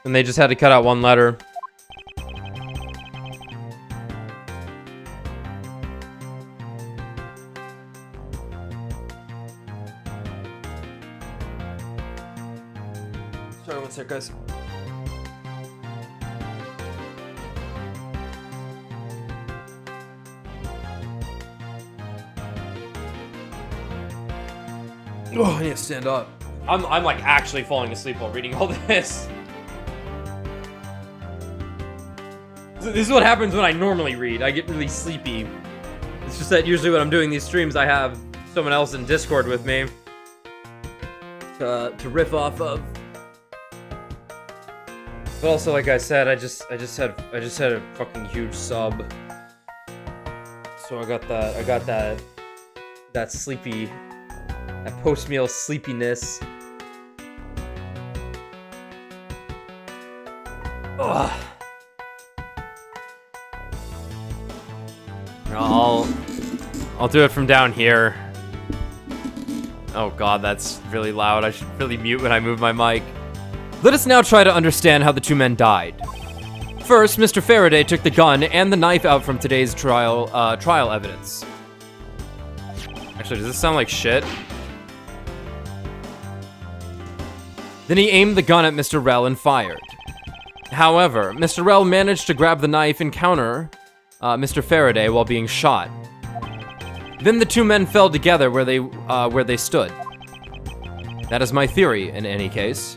and they just had to cut out one letter. Sorry, one sec, guys. Oh, I need to stand up. I'm like actually falling asleep while reading all this. This is what happens when I normally read. I get really sleepy. It's just that usually when I'm doing these streams, I have someone else in Discord with me to riff off of. But also, like I said, I just had a fucking huge sub. So I got that sleepy, that post-meal sleepiness. Ugh. I'll do it from down here. Oh god, that's really loud. I should really mute when I move my mic. Let us now try to understand how the two men died. First, Mr. Faraday took the gun and the knife out from today's trial evidence. Actually, does this sound like shit? Then he aimed the gun at Mr. Rell and fired. However, Mr. Rell managed to grab the knife and counter Mr. Faraday while being shot. Then the two men fell together where they stood. That is my theory, in any case.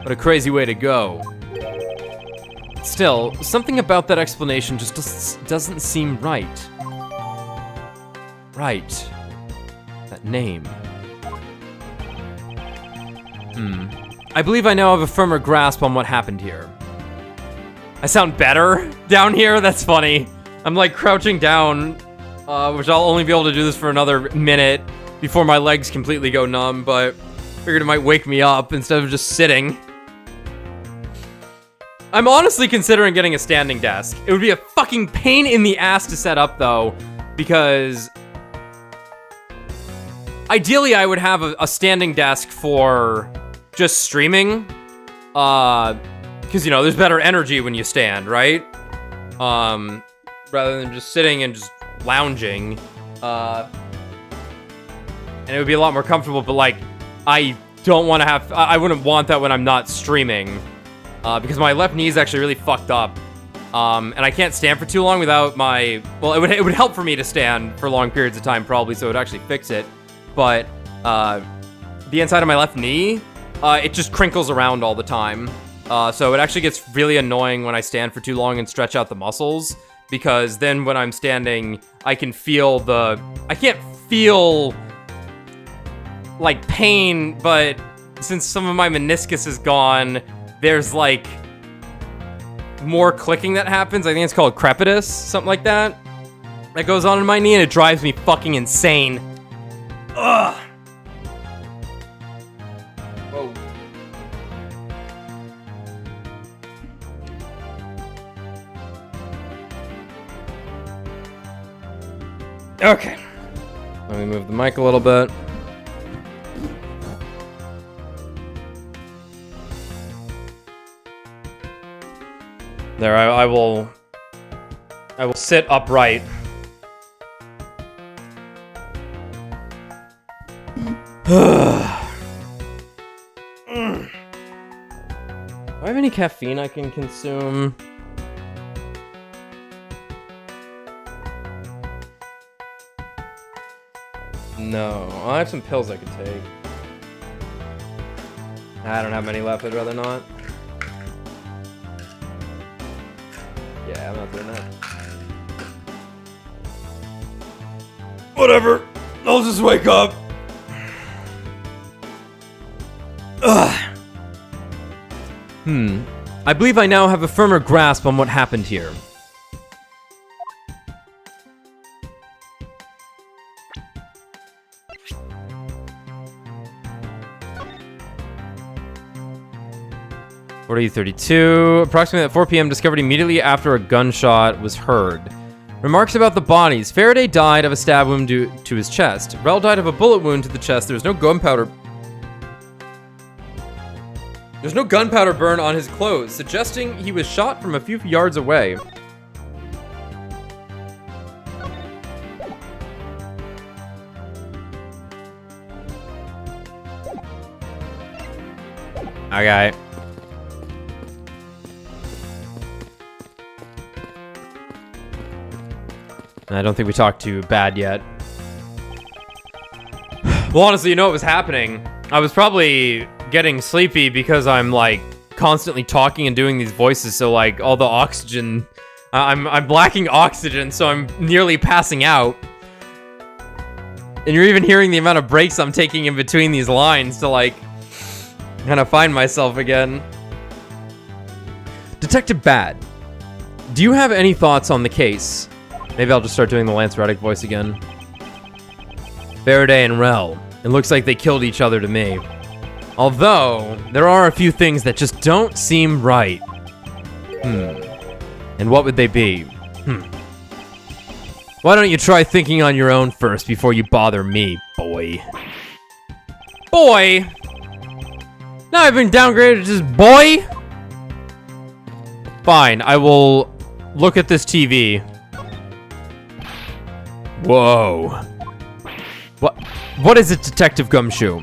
What a crazy way to go. Still, something about that explanation just doesn't seem right. Right. That name. I believe I now have a firmer grasp on what happened here. I sound better down here? That's funny. I'm like crouching down, which I'll only be able to do this for another minute before my legs completely go numb, but figured it might wake me up instead of just sitting. I'm honestly considering getting a standing desk. It would be a fucking pain in the ass to set up though, because ideally I would have a standing desk for just streaming, because, you know, there's better energy when you stand, right? Rather than just sitting and just lounging. And it would be a lot more comfortable, but, like, I don't want to have... I wouldn't want that when I'm not streaming, because my left knee is actually really fucked up. And I can't stand for too long without my... Well, it would help for me to stand for long periods of time, probably, so it would actually fix it. But, the inside of my left knee... it just crinkles around all the time. So it actually gets really annoying when I stand for too long and stretch out the muscles, because then when I'm standing, I can feel I can't feel, like, pain, but since some of my meniscus is gone, there's, like, more clicking that happens. I think it's called crepitus, something like that. That goes on in my knee, and it drives me fucking insane. Ugh! Whoa. Okay. Let me move the mic a little bit. There, I will sit upright. Do I have any caffeine I can consume? No. I have some pills I could take. I don't have many left, I'd rather not. Yeah, I'm not doing that. Whatever. I'll just wake up. Ugh. I believe I now have a firmer grasp on what happened here. (40:32) Approximately at 4 p.m. discovered immediately after a gunshot was heard. Remarks about the bodies. Faraday died of a stab wound to his chest. Rel died of a bullet wound to the chest. There was no gunpowder. There's no gunpowder burn on his clothes, suggesting he was shot from a few yards away. Okay. I don't think we talked to Bad yet. Well, honestly, you know what was happening? I was probably getting sleepy because I'm like constantly talking and doing these voices, so like all the oxygen, I'm lacking oxygen, so I'm nearly passing out. And you're even hearing the amount of breaks I'm taking in between these lines to like kind of find myself again. Detective Bad, do you have any thoughts on the case? Maybe I'll just start doing the Lance Reddick voice again. Faraday and Rel. It looks like they killed each other to me. Although, there are a few things that just don't seem right. And what would they be? Why don't you try thinking on your own first before you bother me, boy? Boy? Now I've been downgraded to just boy? Fine, I will look at this TV. Whoa. What is it, Detective Gumshoe?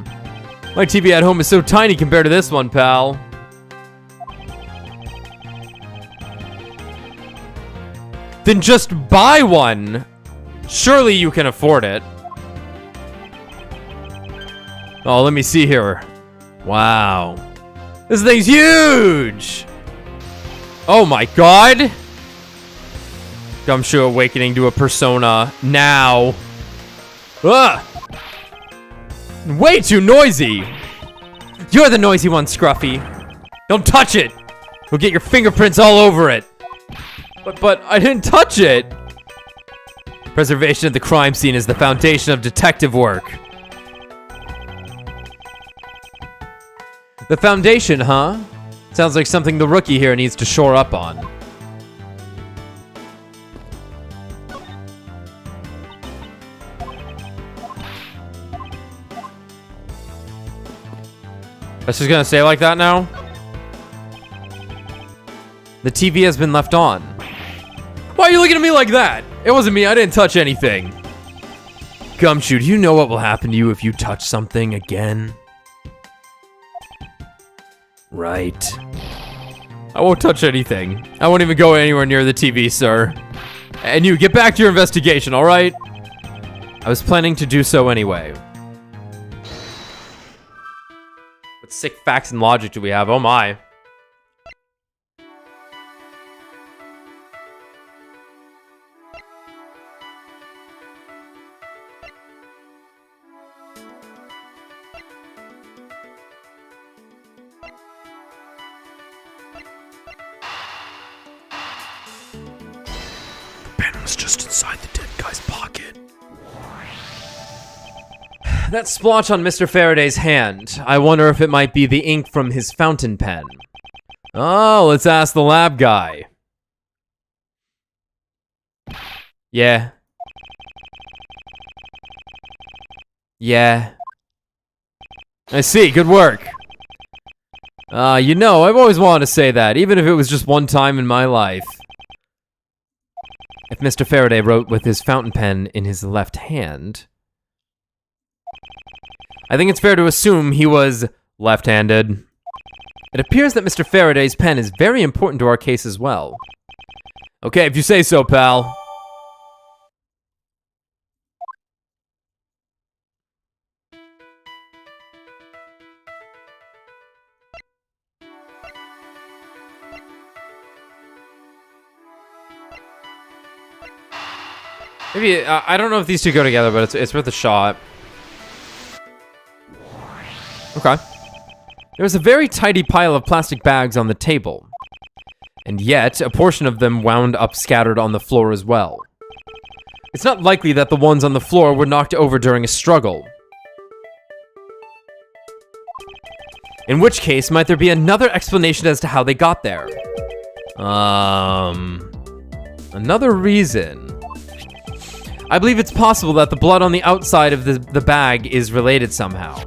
My TV at home is so tiny compared to this one, pal. Then just buy one. Surely you can afford it. Oh, let me see here. Wow. This thing's huge! Oh my god! Gumshoe awakening to a persona now. Ugh! Way too noisy! You're the noisy one, Scruffy. Don't touch it! You'll get your fingerprints all over it. But I didn't touch it! Preservation of the crime scene is the foundation of detective work. The foundation, huh? Sounds like something the rookie here needs to shore up on. That's just gonna say like that now? The TV has been left on. Why are you looking at me like that? It wasn't me, I didn't touch anything. Gumshoe, do you know what will happen to you if you touch something again? Right. I won't touch anything. I won't even go anywhere near the TV, sir. And you, get back to your investigation, alright? I was planning to do so anyway. What sick facts and logic do we have? Oh my. Just inside the dead guy's pocket. That splotch on Mr. Faraday's hand. I wonder if it might be the ink from his fountain pen. Oh, let's ask the lab guy. Yeah. Yeah. I see, good work. You know, I've always wanted to say that, even if it was just one time in my life. If Mr. Faraday wrote with his fountain pen in his left hand, I think it's fair to assume he was left-handed. It appears that Mr. Faraday's pen is very important to our case as well. Okay, if you say so, pal. Maybe, I don't know if these two go together, but it's worth a shot. Okay. There was a very tidy pile of plastic bags on the table. And yet, a portion of them wound up scattered on the floor as well. It's not likely that the ones on the floor were knocked over during a struggle. In which case, might there be another explanation as to how they got there? Another reason. I believe it's possible that the blood on the outside of the bag is related somehow.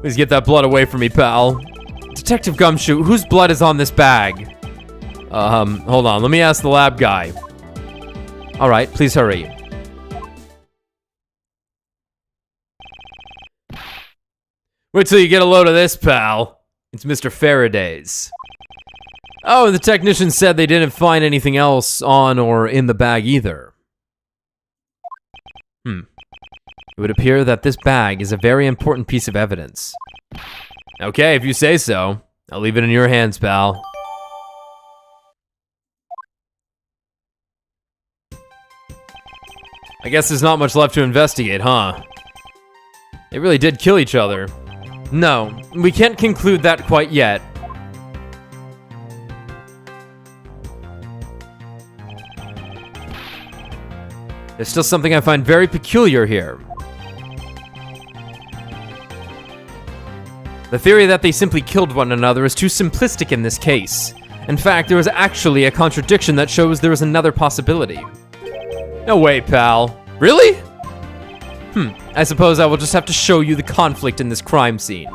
Please get that blood away from me, pal. Detective Gumshoe, whose blood is on this bag? Hold on, let me ask the lab guy. Alright, please hurry. Wait till you get a load of this, pal. It's Mr. Faraday's. Oh, and the technician said they didn't find anything else on or in the bag either. It would appear that this bag is a very important piece of evidence. Okay, if you say so. I'll leave it in your hands, pal. I guess there's not much left to investigate, huh? They really did kill each other. No, we can't conclude that quite yet. There's still something I find very peculiar here. The theory that they simply killed one another is too simplistic in this case. In fact, there was actually a contradiction that shows there was another possibility. No way, pal. Really? I suppose I will just have to show you the conflict in this crime scene.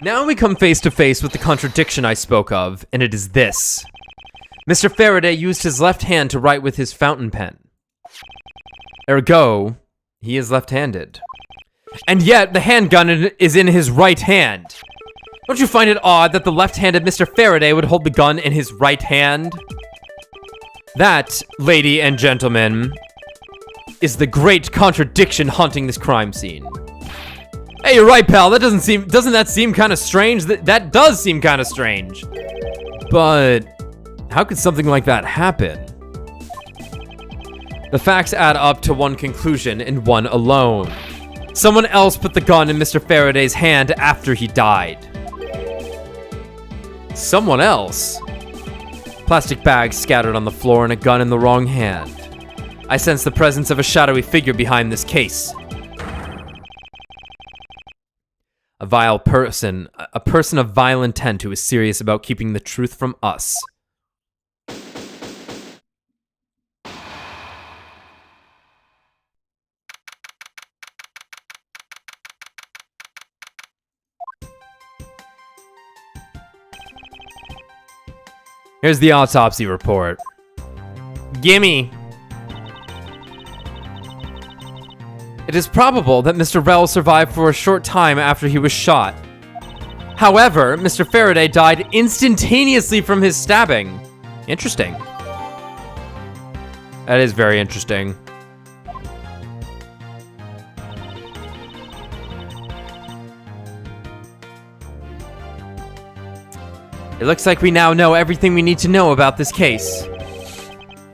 Now we come face to face with the contradiction I spoke of, and it is this. Mr. Faraday used his left hand to write with his fountain pen. Ergo, he is left-handed. And yet, the handgun is in his right hand. Don't you find it odd that the left-handed Mr. Faraday would hold the gun in his right hand? That, lady and gentlemen, is the great contradiction haunting this crime scene. Hey, you're right, pal. Doesn't that seem kind of strange? That does seem kind of strange. But how could something like that happen? The facts add up to one conclusion and one alone. Someone else put the gun in Mr. Faraday's hand after he died. Someone else? Plastic bags scattered on the floor and a gun in the wrong hand. I sense the presence of a shadowy figure behind this case. A vile person, a person of vile intent who is serious about keeping the truth from us. Here's the autopsy report. Gimme! It is probable that Mr. Rell survived for a short time after he was shot. However, Mr. Faraday died instantaneously from his stabbing. Interesting. That is very interesting. It looks like we now know everything we need to know about this case.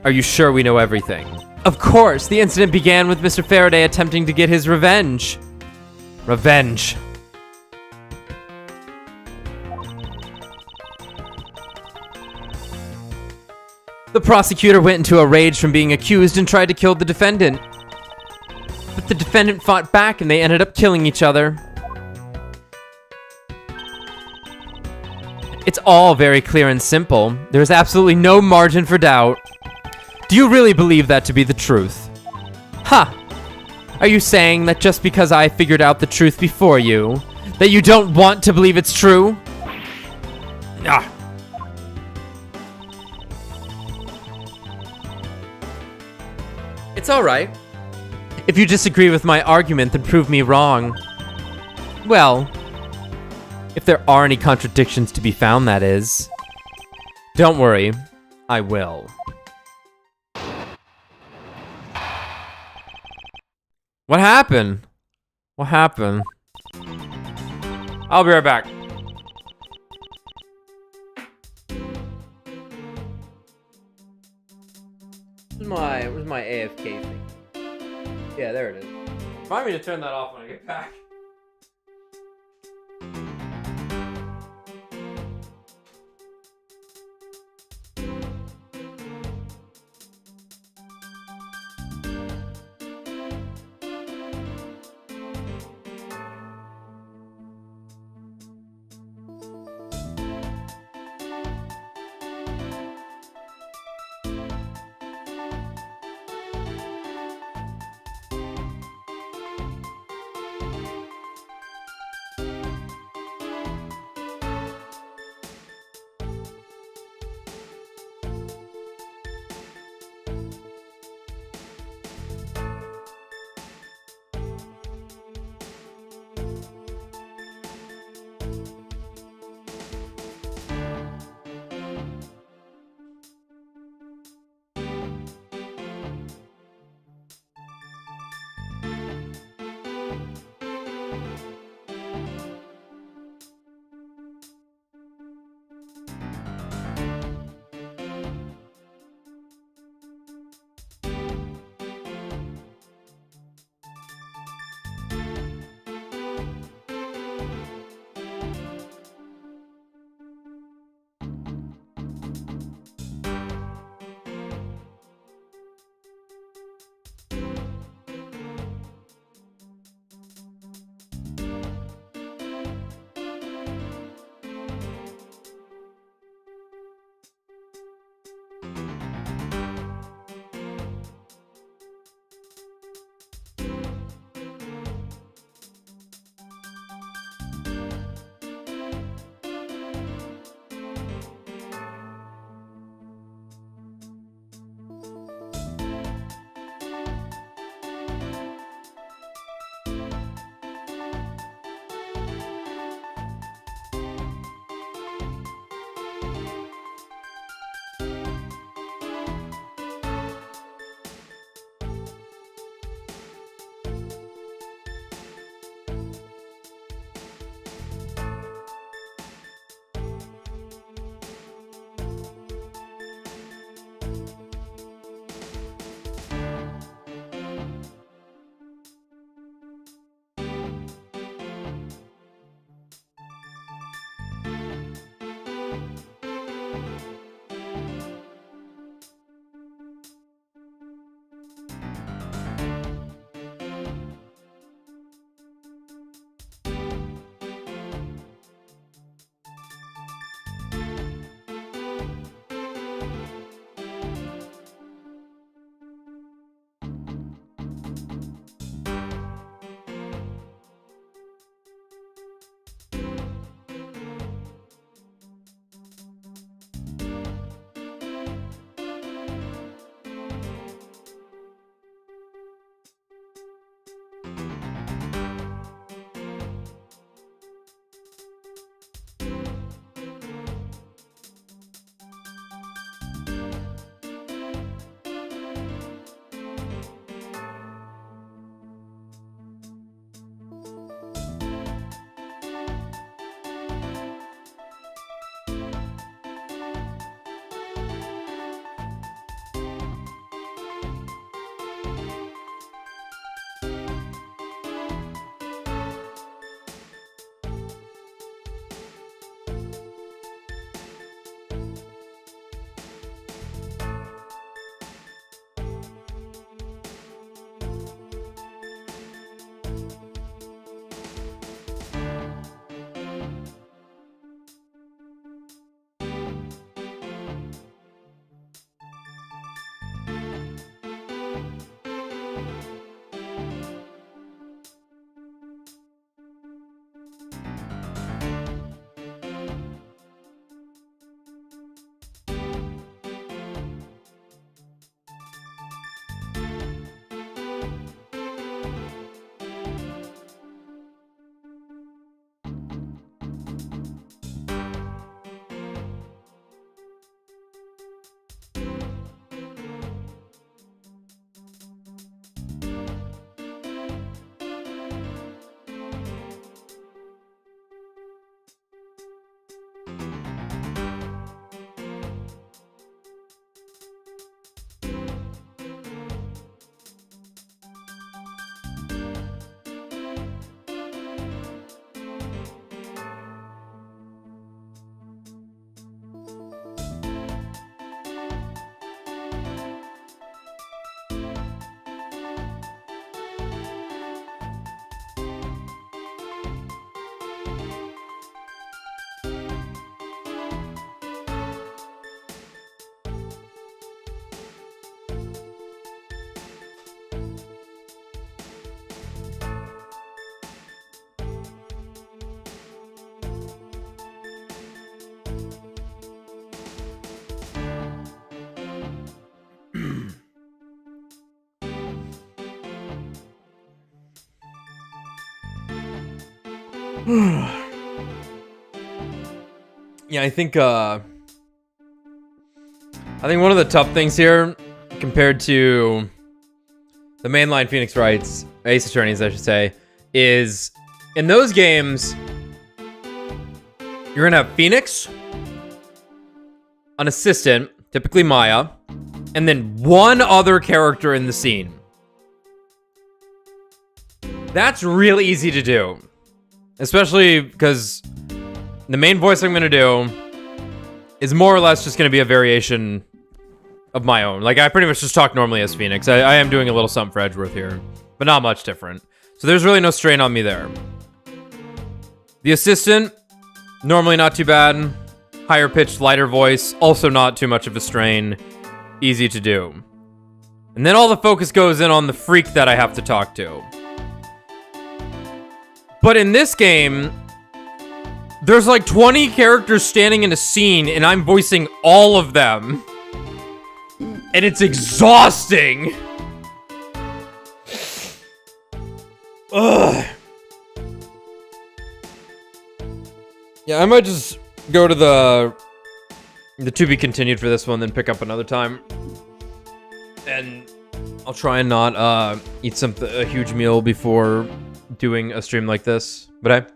Are you sure we know everything? Of course, the incident began with Mr. Faraday attempting to get his revenge. Revenge. The prosecutor went into a rage from being accused and tried to kill the defendant. But the defendant fought back and they ended up killing each other. It's all very clear and simple. There's absolutely no margin for doubt. Do you really believe that to be the truth? Ha! Are you saying that just because I figured out the truth before you, that you don't want to believe it's true? Ah. It's alright. If you disagree with my argument, then prove me wrong. Well, if there are any contradictions to be found, that is. Don't worry, I will. What happened? What happened? I'll be right back. Where's my AFK thing? Yeah, there it is. Remind me to turn that off when I get back. Yeah, I think one of the tough things here, compared to the mainline Phoenix Wrights, Ace Attorneys, I should say, is in those games, you're gonna have Phoenix, an assistant, typically Maya, and then one other character in the scene. That's really easy to do. Especially because the main voice I'm going to do is more or less just going to be a variation of my own. Like, I pretty much just talk normally as Phoenix. I am doing a little something for Edgeworth here, but not much different. So there's really no strain on me there. The assistant, normally not too bad. Higher pitched, lighter voice, also not too much of a strain. Easy to do. And then all the focus goes in on the freak that I have to talk to. But in this game, there's like 20 characters standing in a scene, and I'm voicing all of them. And it's exhausting. Ugh. Yeah, I might just go to the to be continued for this one, then pick up another time. And I'll try and not eat a huge meal before doing a stream like this. But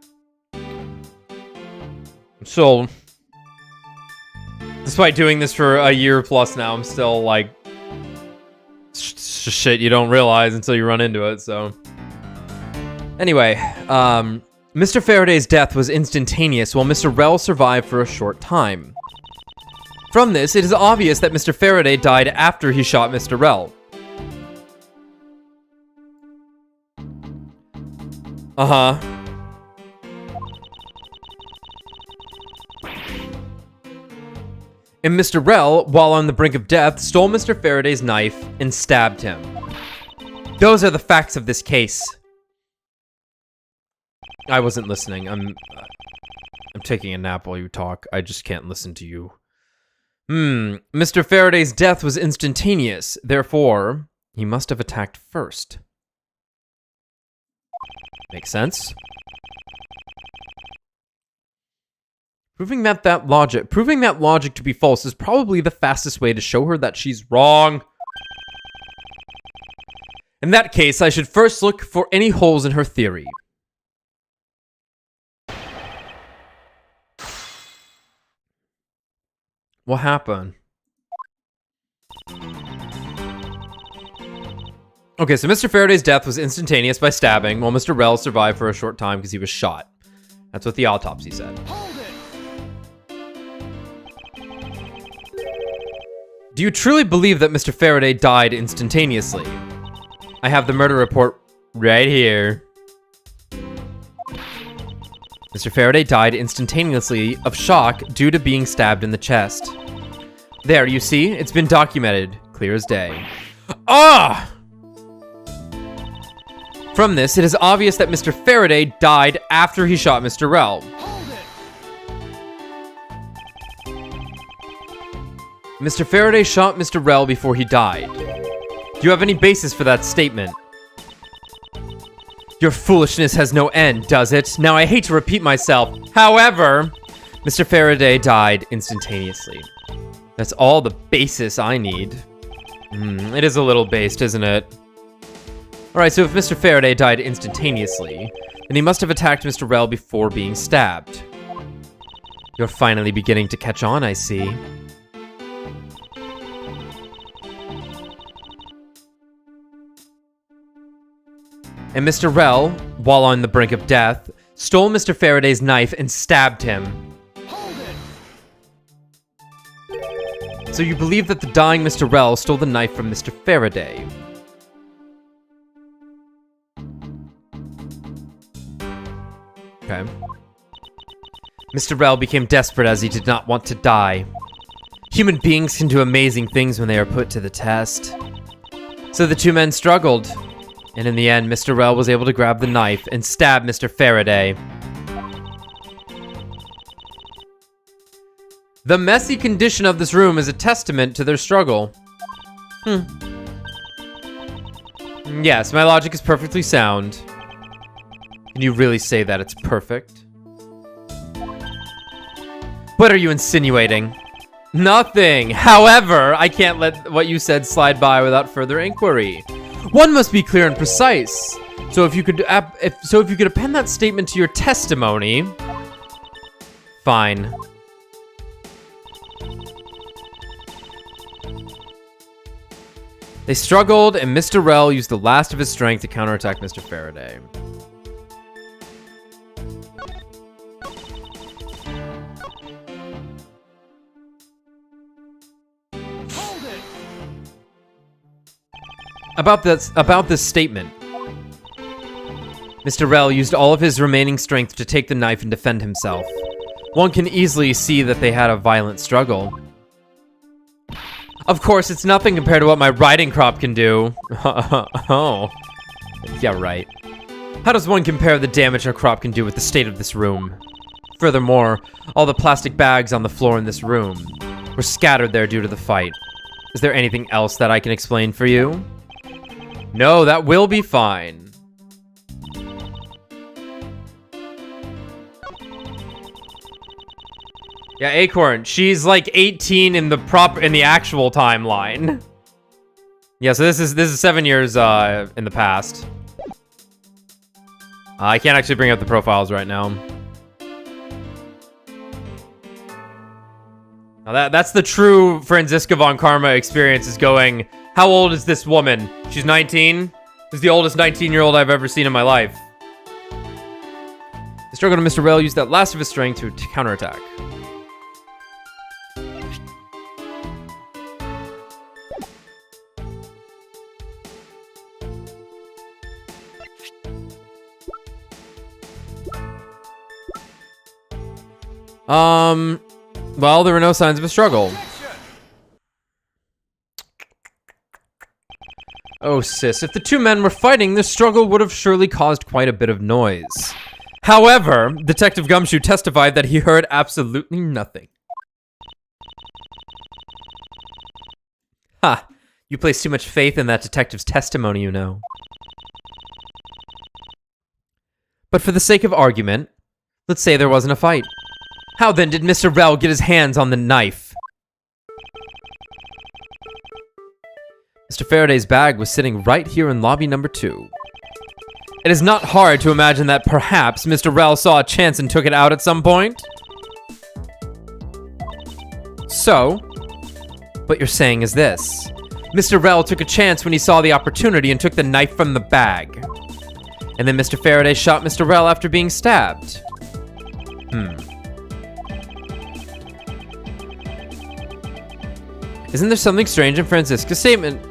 so, despite doing this for a year plus now, I'm still like shit you don't realize until you run into it. So anyway, Mr. Faraday's death was instantaneous, while Mr. Rell survived for a short time. From this, it is obvious that Mr. Faraday died after he shot Mr. Rell. Uh-huh. And Mr. Rell, while on the brink of death, stole Mr. Faraday's knife and stabbed him. Those are the facts of this case. I wasn't listening. I'm taking a nap while you talk. I just can't listen to you. Mr. Faraday's death was instantaneous. Therefore, he must have attacked first. Makes sense. Proving that logic to be false is probably the fastest way to show her that she's wrong. In that case, I should first look for any holes in her theory. What happened? Okay, so Mr. Faraday's death was instantaneous by stabbing, while Mr. Rell survived for a short time because he was shot. That's what the autopsy said. Do you truly believe that Mr. Faraday died instantaneously? I have the murder report right here. Mr. Faraday died instantaneously of shock due to being stabbed in the chest. There, you see? It's been documented. Clear as day. Ah! From this, it is obvious that Mr. Faraday died after he shot Mr. Rell. Mr. Faraday shot Mr. Rell before he died. Do you have any basis for that statement? Your foolishness has no end, does it? Now, I hate to repeat myself. However, Mr. Faraday died instantaneously. That's all the basis I need. It is a little based, isn't it? Alright, so if Mr. Faraday died instantaneously, then he must have attacked Mr. Rel before being stabbed. You're finally beginning to catch on, I see. And Mr. Rel, while on the brink of death, stole Mr. Faraday's knife and stabbed him. Hold it. So you believe that the dying Mr. Rel stole the knife from Mr. Faraday. Okay. Mr. Rel became desperate as he did not want to die. Human beings can do amazing things when they are put to the test. So the two men struggled. And in the end, Mr. Rel was able to grab the knife and stab Mr. Faraday. The messy condition of this room is a testament to their struggle. Yes, my logic is perfectly sound. Can you really say that it's perfect? What are you insinuating? Nothing. However, I can't let what you said slide by without further inquiry. One must be clear and precise. So if you could append that statement to your testimony, fine. They struggled, and Mr. Rel used the last of his strength to counterattack Mr. Faraday. About this statement. Mr. Rel used all of his remaining strength to take the knife and defend himself. One can easily see that they had a violent struggle. Of course, it's nothing compared to what my riding crop can do. Oh. Yeah, right. How does one compare the damage a crop can do with the state of this room? Furthermore, all the plastic bags on the floor in this room were scattered there due to the fight. Is there anything else that I can explain for you? No, that will be fine. Yeah, Acorn, she's like 18 in the actual timeline. Yeah, so this is 7 years in the past. I can't actually bring up the profiles right now. Now that's the true Franziska von Karma experience, is going, how old is this woman? She's 19? This is the oldest 19-year-old I've ever seen in my life. The struggle to Mr. Rel used that last of his strength to counterattack. Well, there were no signs of a struggle. Oh, sis, if the two men were fighting, the struggle would have surely caused quite a bit of noise. However, Detective Gumshoe testified that he heard absolutely nothing. Ha! You place too much faith in that detective's testimony, you know. But for the sake of argument, let's say there wasn't a fight. How then did Mr. Rel get his hands on the knife? Mr. Faraday's bag was sitting right here in lobby number 2. It is not hard to imagine that perhaps Mr. Rel saw a chance and took it out at some point. So, what you're saying is this. Mr. Rel took a chance when he saw the opportunity and took the knife from the bag. And then Mr. Faraday shot Mr. Rel after being stabbed. Isn't there something strange in Franziska's statement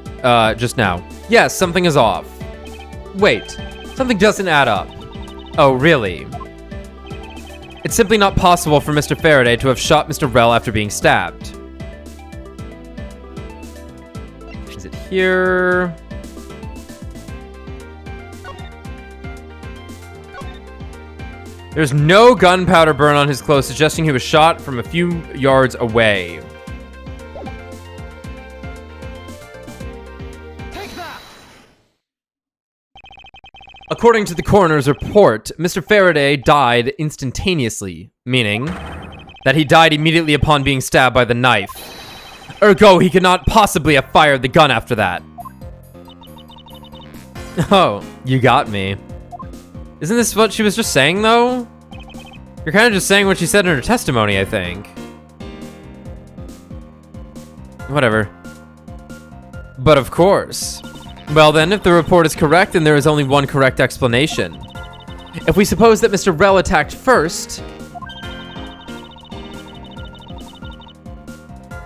just now? Yes, something is off. Wait, something doesn't add up. Oh, really? It's simply not possible for Mr. Faraday to have shot Mr. Rel after being stabbed. Is it here? There's no gunpowder burn on his clothes, suggesting he was shot from a few yards away. A according to the coroner's report, Mr. Faraday died instantaneously, meaning that he died immediately upon being stabbed by the knife. Ergo, he could not possibly have fired the gun after that. Oh, you got me. Isn't this what she was just saying, though? You're kind of just saying what she said in her testimony, I think. Whatever. But of course. Well then, if the report is correct, then there is only one correct explanation. If we suppose that Mr. Rell attacked first,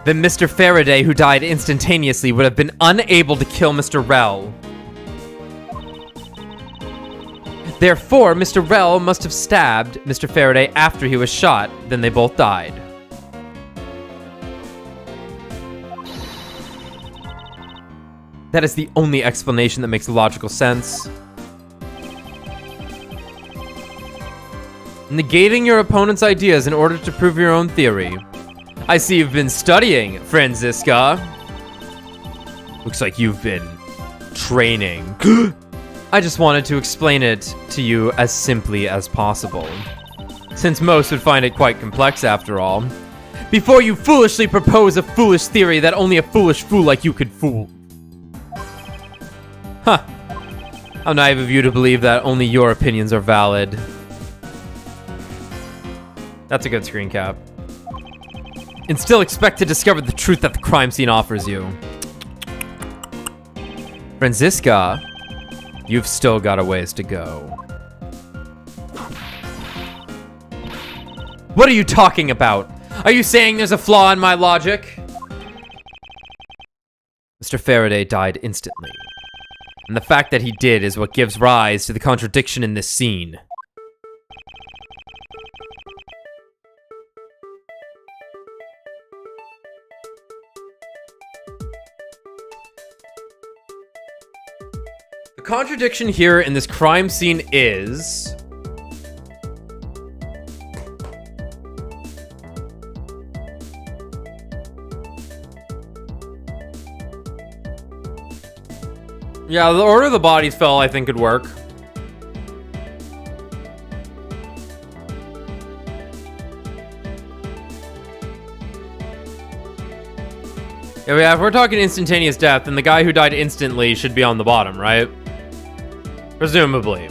then Mr. Faraday, who died instantaneously, would have been unable to kill Mr. Rell. Therefore, Mr. Rell must have stabbed Mr. Faraday after he was shot, then they both died. That is the only explanation that makes logical sense. Negating your opponent's ideas in order to prove your own theory. I see you've been studying, Franziska. Looks like you've been training. I just wanted to explain it to you as simply as possible, since most would find it quite complex after all. Before you foolishly propose a foolish theory that only a foolish fool like you could fool. Huh. How naive of you to believe that only your opinions are valid. That's a good screen cap. And still expect to discover the truth that the crime scene offers you. Franziska, you've still got a ways to go. What are you talking about? Are you saying there's a flaw in my logic? Mr. Faraday died instantly. And the fact that he did is what gives rise to the contradiction in this scene. The contradiction here in this crime scene is... yeah, the order the bodies fell, I think, could work. Yeah, if we're talking instantaneous death, then the guy who died instantly should be on the bottom, right? Presumably.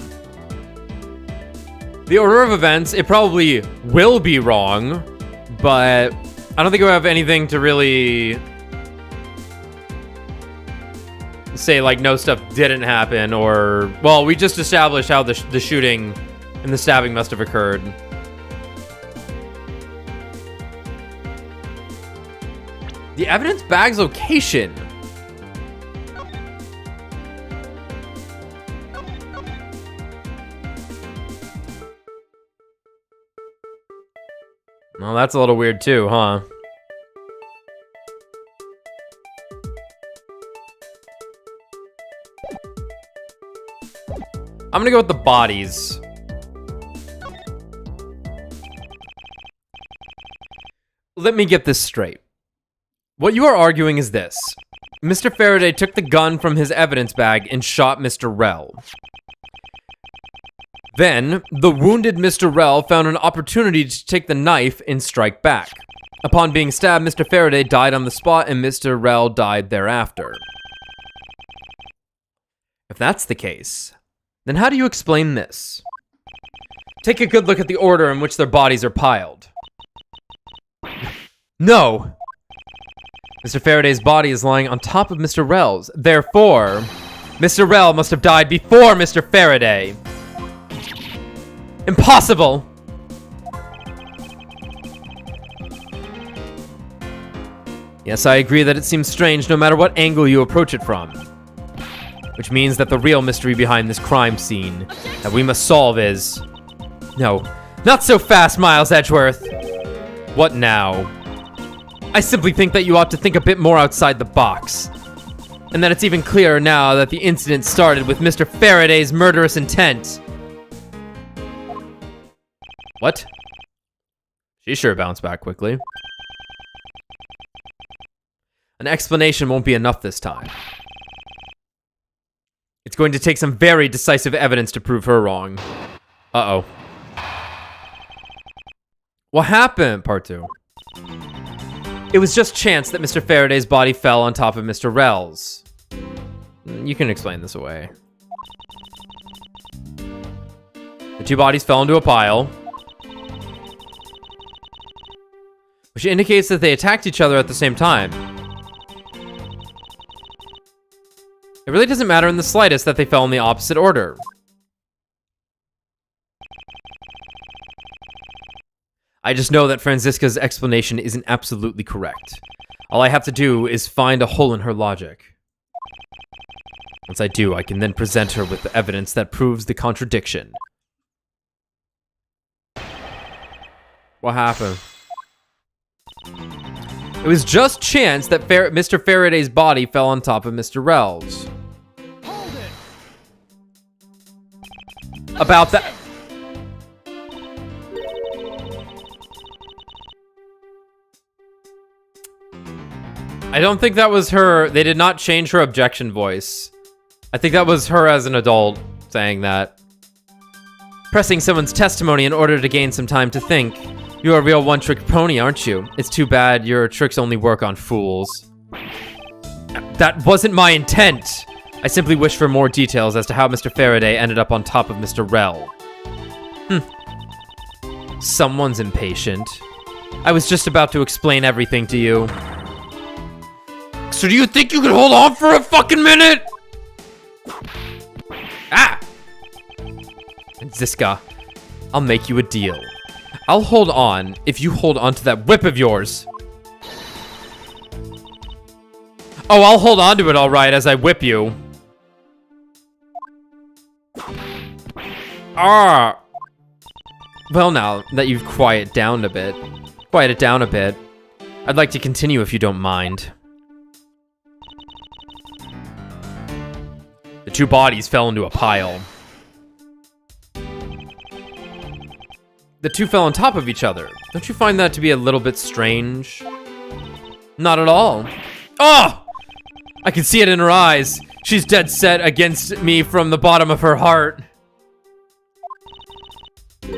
The order of events, it probably will be wrong, but I don't think we have anything to really say, like, no, stuff didn't happen, or... well, we just established how the shooting and the stabbing must have occurred. The evidence bag's location. Well, that's a little weird too, huh? I'm gonna go with the bodies. Let me get this straight. What you are arguing is this. Mr. Faraday took the gun from his evidence bag and shot Mr. Rell. Then, the wounded Mr. Rell found an opportunity to take the knife and strike back. Upon being stabbed, Mr. Faraday died on the spot and Mr. Rell died thereafter. If that's the case, then how do you explain this? Take a good look at the order in which their bodies are piled. No! Mr. Faraday's body is lying on top of Mr. Rell's. Therefore, Mr. Rell must have died before Mr. Faraday. Impossible! Yes, I agree that it seems strange no matter what angle you approach it from. Which means that the real mystery behind this crime scene that we must solve is... no, not so fast, Miles Edgeworth. What now? I simply think that you ought to think a bit more outside the box. And that it's even clearer now that the incident started with Mr. Faraday's murderous intent. What? She sure bounced back quickly. An explanation won't be enough this time. It's going to take some very decisive evidence to prove her wrong. Uh-oh. What happened? Part 2. It was just chance that Mr. Faraday's body fell on top of Mr. Rel's. You can explain this away. The two bodies fell into a pile, which indicates that they attacked each other at the same time. It really doesn't matter in the slightest that they fell in the opposite order. I just know that Franziska's explanation isn't absolutely correct. All I have to do is find a hole in her logic. Once I do, I can then present her with the evidence that proves the contradiction. What happened? It was just chance that Mr. Faraday's body fell on top of Mr. Rel's. Hold it. About that... I don't think that was her. They did not change her objection voice. I think that was her as an adult saying that. Pressing someone's testimony in order to gain some time to think. You're a real one-trick pony, aren't you? It's too bad your tricks only work on fools. That wasn't my intent. I simply wish for more details as to how Mr. Faraday ended up on top of Mr. Rel. Someone's impatient. I was just about to explain everything to you. So do you think you can hold on for a fucking minute? Ah! Ziska, I'll make you a deal. I'll hold on if you hold on to that whip of yours. Oh, I'll hold on to it all right as I whip you. Ah! Well, now that you've quieted down a bit, I'd like to continue if you don't mind. The two bodies fell into a pile. The two fell on top of each other. Don't you find that to be a little bit strange? Not at all. Oh! I can see it in her eyes. She's dead set against me from the bottom of her heart.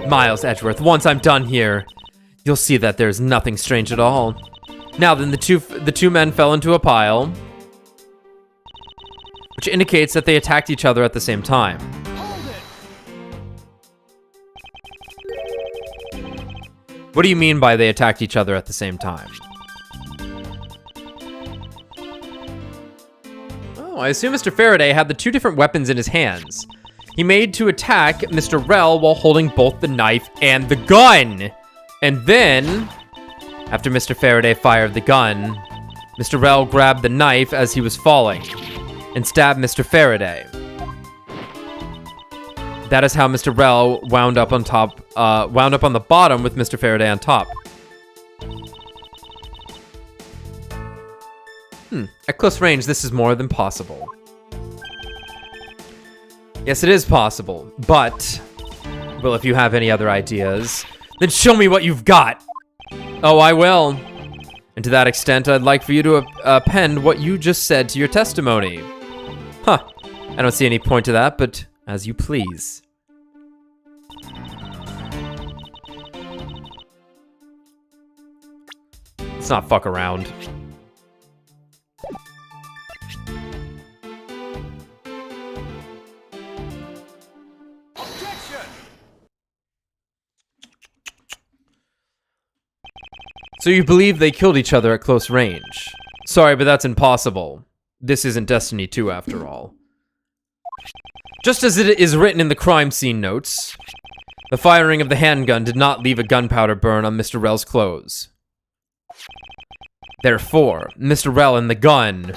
Miles Edgeworth, once I'm done here, you'll see that there's nothing strange at all. Now then, the two men fell into a pile, which indicates that they attacked each other at the same time. What do you mean by they attacked each other at the same time? Oh, I assume Mr. Faraday had the two different weapons in his hands. He made to attack Mr. Rel while holding both the knife and the gun. And then, after Mr. Faraday fired the gun, Mr. Rel grabbed the knife as he was falling and stabbed Mr. Faraday. That is how Mr. Rel wound up on the bottom with Mr. Faraday on top. At close range, this is more than possible. Yes, it is possible, but... Well, if you have any other ideas, then show me what you've got! Oh, I will. And to that extent, I'd like for you to append what you just said to your testimony. Huh. I don't see any point to that, but as you please. Let's not fuck around. So you believe they killed each other at close range? Sorry, but that's impossible. This isn't Destiny 2 after all. Just as it is written in the crime scene notes, the firing of the handgun did not leave a gunpowder burn on Mr. Rel's clothes. Therefore, Mr. Rel and the gun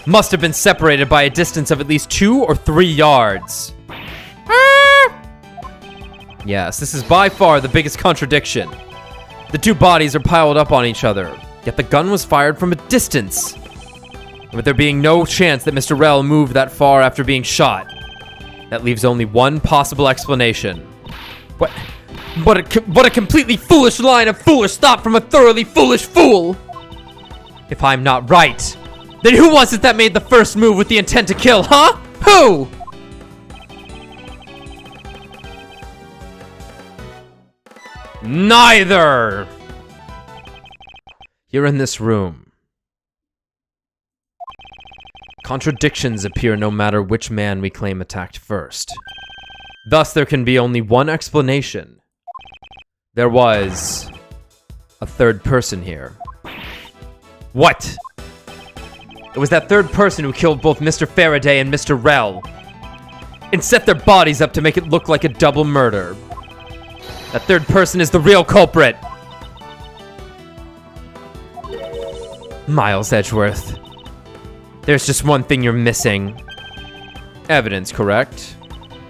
must have been separated by a distance of at least 2 or 3 yards. Yes, this is by far the biggest contradiction. The two bodies are piled up on each other, yet the gun was fired from a distance. With there being no chance that Mr. Rel moved that far after being shot, that leaves only one possible explanation. What a completely foolish line of foolish thought from a thoroughly foolish fool! If I'm not right, then who was it that made the first move with the intent to kill, huh? Who? Neither! You're in this room. Contradictions appear no matter which man we claim attacked first. Thus, there can be only one explanation. There was a third person here. What? It was that third person who killed both Mr. Faraday and Mr. Rell, and set their bodies up to make it look like a double murder. That third person is the real culprit. Miles Edgeworth. There's just one thing you're missing. Evidence, correct?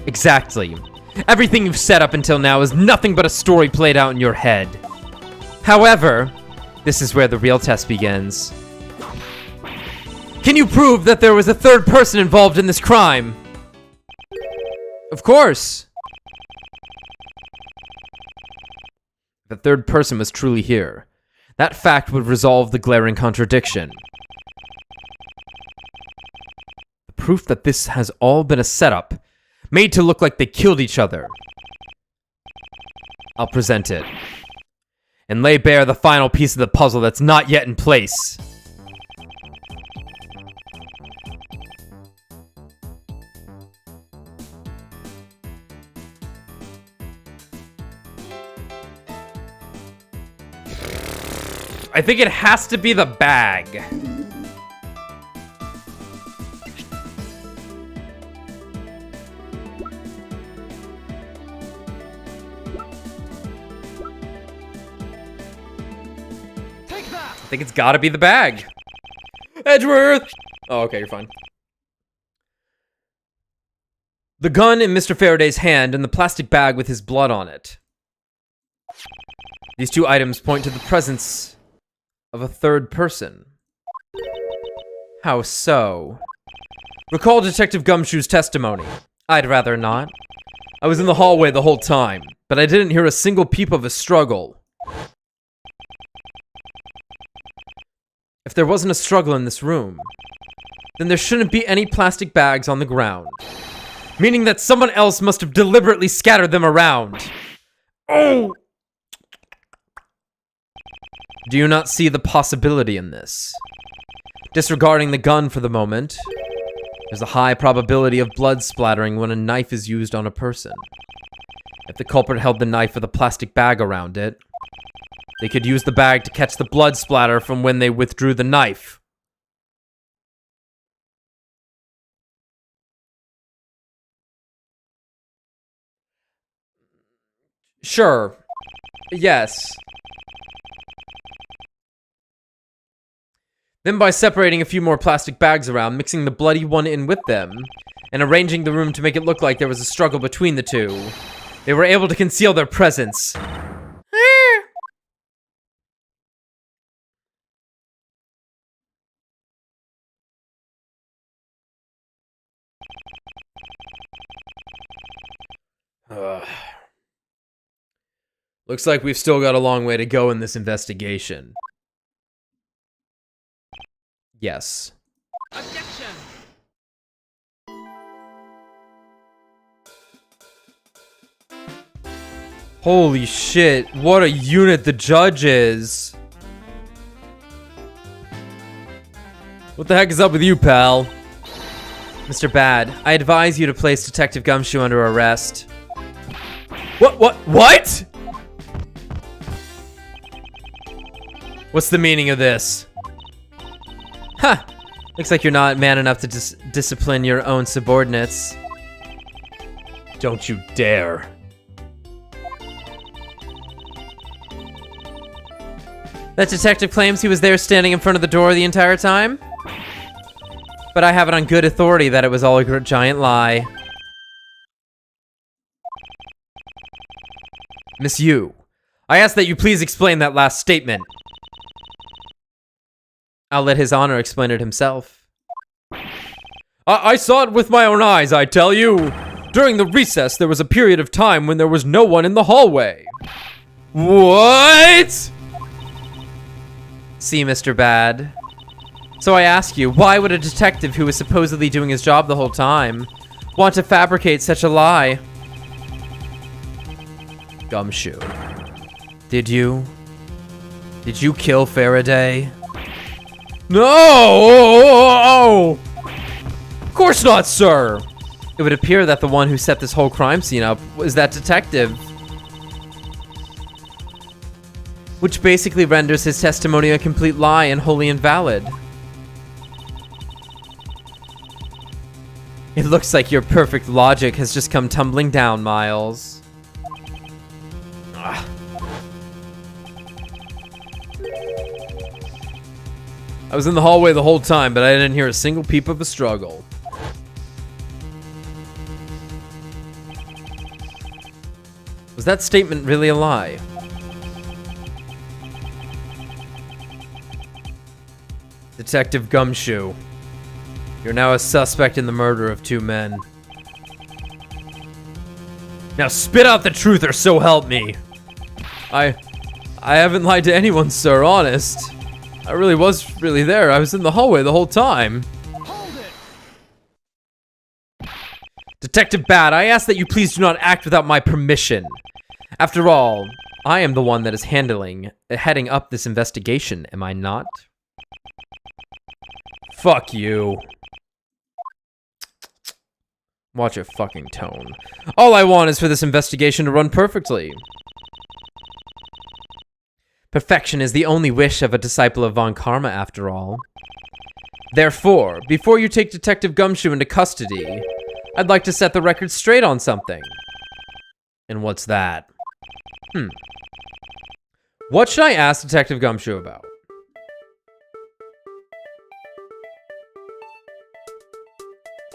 Exactly. Everything you've set up until now is nothing but a story played out in your head. However, this is where the real test begins. Can you prove that there was a third person involved in this crime? Of course. The third person was truly here. That fact would resolve the glaring contradiction. The proof that this has all been a setup, made to look like they killed each other. I'll present it, and lay bare the final piece of the puzzle that's not yet in place. I think it has to be the bag. Take that. I think it's gotta be the bag. Edgeworth! Oh, okay, you're fine. The gun in Mr. Faraday's hand and the plastic bag with his blood on it. These two items point to the presence of a third person. How so? Recall Detective Gumshoe's testimony. I'd rather not. I was in the hallway the whole time, but I didn't hear a single peep of a struggle. If there wasn't a struggle in this room, then there shouldn't be any plastic bags on the ground. Meaning that someone else must have deliberately scattered them around. Oh! Do you not see the possibility in this? Disregarding the gun for the moment, there's a high probability of blood splattering when a knife is used on a person. If the culprit held the knife with a plastic bag around it, they could use the bag to catch the blood splatter from when they withdrew the knife. Sure. Yes. Then by separating a few more plastic bags around, mixing the bloody one in with them, and arranging the room to make it look like there was a struggle between the two, they were able to conceal their presence. Looks like we've still got a long way to go in this investigation. Yes. Objection. Holy shit, what a unit the judge is. What the heck is up with you, pal? Mr. Bad, I advise you to place Detective Gumshoe under arrest. What? What's the meaning of this? Huh. Looks like you're not man enough to discipline your own subordinates. Don't you dare. That detective claims he was there standing in front of the door the entire time? But I have it on good authority that it was all a giant lie. Miss Yu, I ask that you please explain that last statement. I'll let His Honor explain it himself. I saw it with my own eyes, I tell you. During the recess, there was a period of time when there was no one in the hallway. What? See, Mr. Bad. So I ask you, why would a detective who was supposedly doing his job the whole time want to fabricate such a lie? Gumshoe. Did you kill Faraday? No! Of course not, sir! It would appear that the one who set this whole crime scene up was that detective. Which basically renders his testimony a complete lie and wholly invalid. It looks like your perfect logic has just come tumbling down, Miles. Ugh. I was in the hallway the whole time, but I didn't hear a single peep of a struggle. Was that statement really a lie? Detective Gumshoe, you're now a suspect in the murder of 2 men. Now spit out the truth or so help me. I haven't lied to anyone, sir, honest. I really was there. I was in the hallway the whole time. Hold it. Detective Bad, I ask that you please do not act without my permission. After all, I am the one that is heading up this investigation, am I not? Fuck you. Watch your fucking tone. All I want is for this investigation to run perfectly. Perfection is the only wish of a disciple of Von Karma, after all. Therefore, before you take Detective Gumshoe into custody, I'd like to set the record straight on something. And what's that? What should I ask Detective Gumshoe about?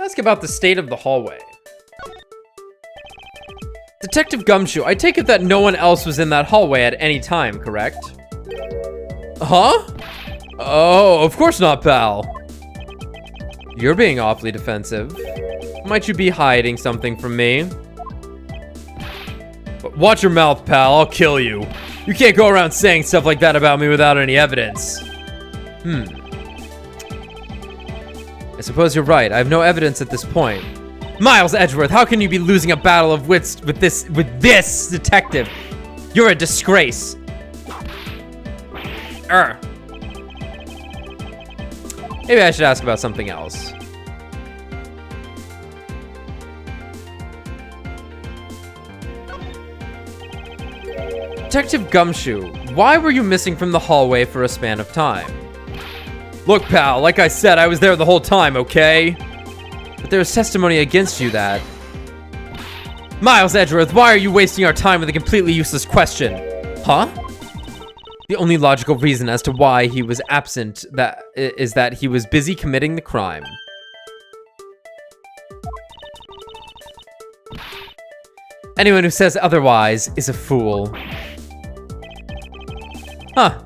Ask about the state of the hallway. Detective Gumshoe, I take it that no one else was in that hallway at any time, correct? Huh? Oh, of course not, pal. You're being awfully defensive. Might you be hiding something from me? Watch your mouth, pal. I'll kill you. You can't go around saying stuff like that about me without any evidence. I suppose you're right. I have no evidence at this point. Miles Edgeworth, how can you be losing a battle of wits with this detective? You're a disgrace. Maybe I should ask about something else. Detective Gumshoe, why were you missing from the hallway for a span of time? Look, pal, like I said, I was there the whole time, okay? But there is testimony against you that... Miles Edgeworth, why are you wasting our time with a completely useless question? Huh? The only logical reason as to why he was absent is that he was busy committing the crime. Anyone who says otherwise is a fool. Huh.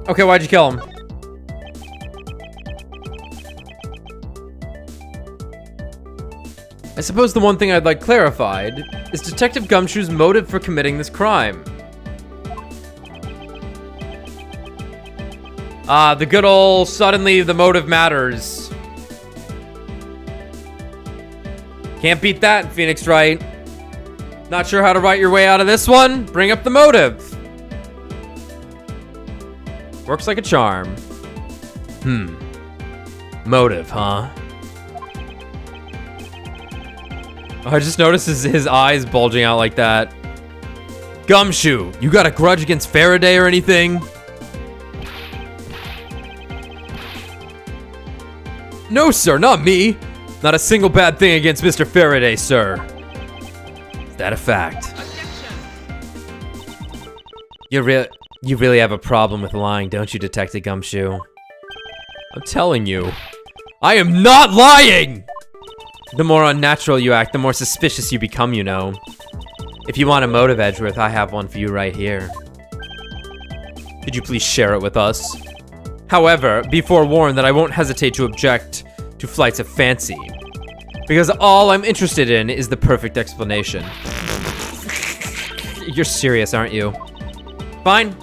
Okay, why'd you kill him? I suppose the one thing I'd like clarified is Detective Gumshoe's motive for committing this crime. Ah, the good old suddenly the motive matters. Can't beat that, Phoenix Wright. Not sure how to write your way out of this one? Bring up the motive. Works like a charm. Motive, huh? Oh, I just noticed his eyes bulging out like that. Gumshoe, you got a grudge against Faraday or anything? No, sir, not me. Not a single bad thing against Mr. Faraday, sir. Is that a fact? You really have a problem with lying, don't you, Detective Gumshoe? I'm telling you, I am not lying! The more unnatural you act, the more suspicious you become, you know. If you want a motive, Edgeworth, I have one for you right here. Could you please share it with us? However, be forewarned that I won't hesitate to object to flights of fancy. Because all I'm interested in is the perfect explanation. You're serious, aren't you? Fine.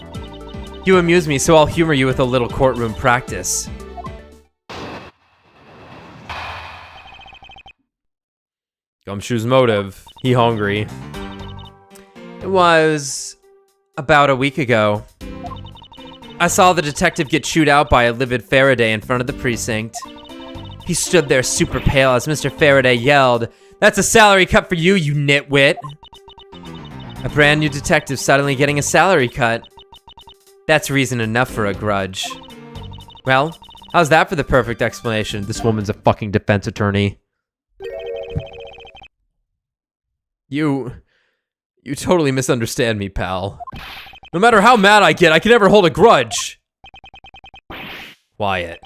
You amuse me, so I'll humor you with a little courtroom practice. Gumshoe's motive. He hungry. It was about a week ago. I saw the detective get chewed out by a livid Faraday in front of the precinct. He stood there super pale as Mr. Faraday yelled, "That's a salary cut for you, you nitwit." A brand new detective suddenly getting a salary cut. That's reason enough for a grudge. Well, how's that for the perfect explanation? This woman's a fucking defense attorney. You totally misunderstand me, pal. No matter how mad I get, I can never hold a grudge. Quiet.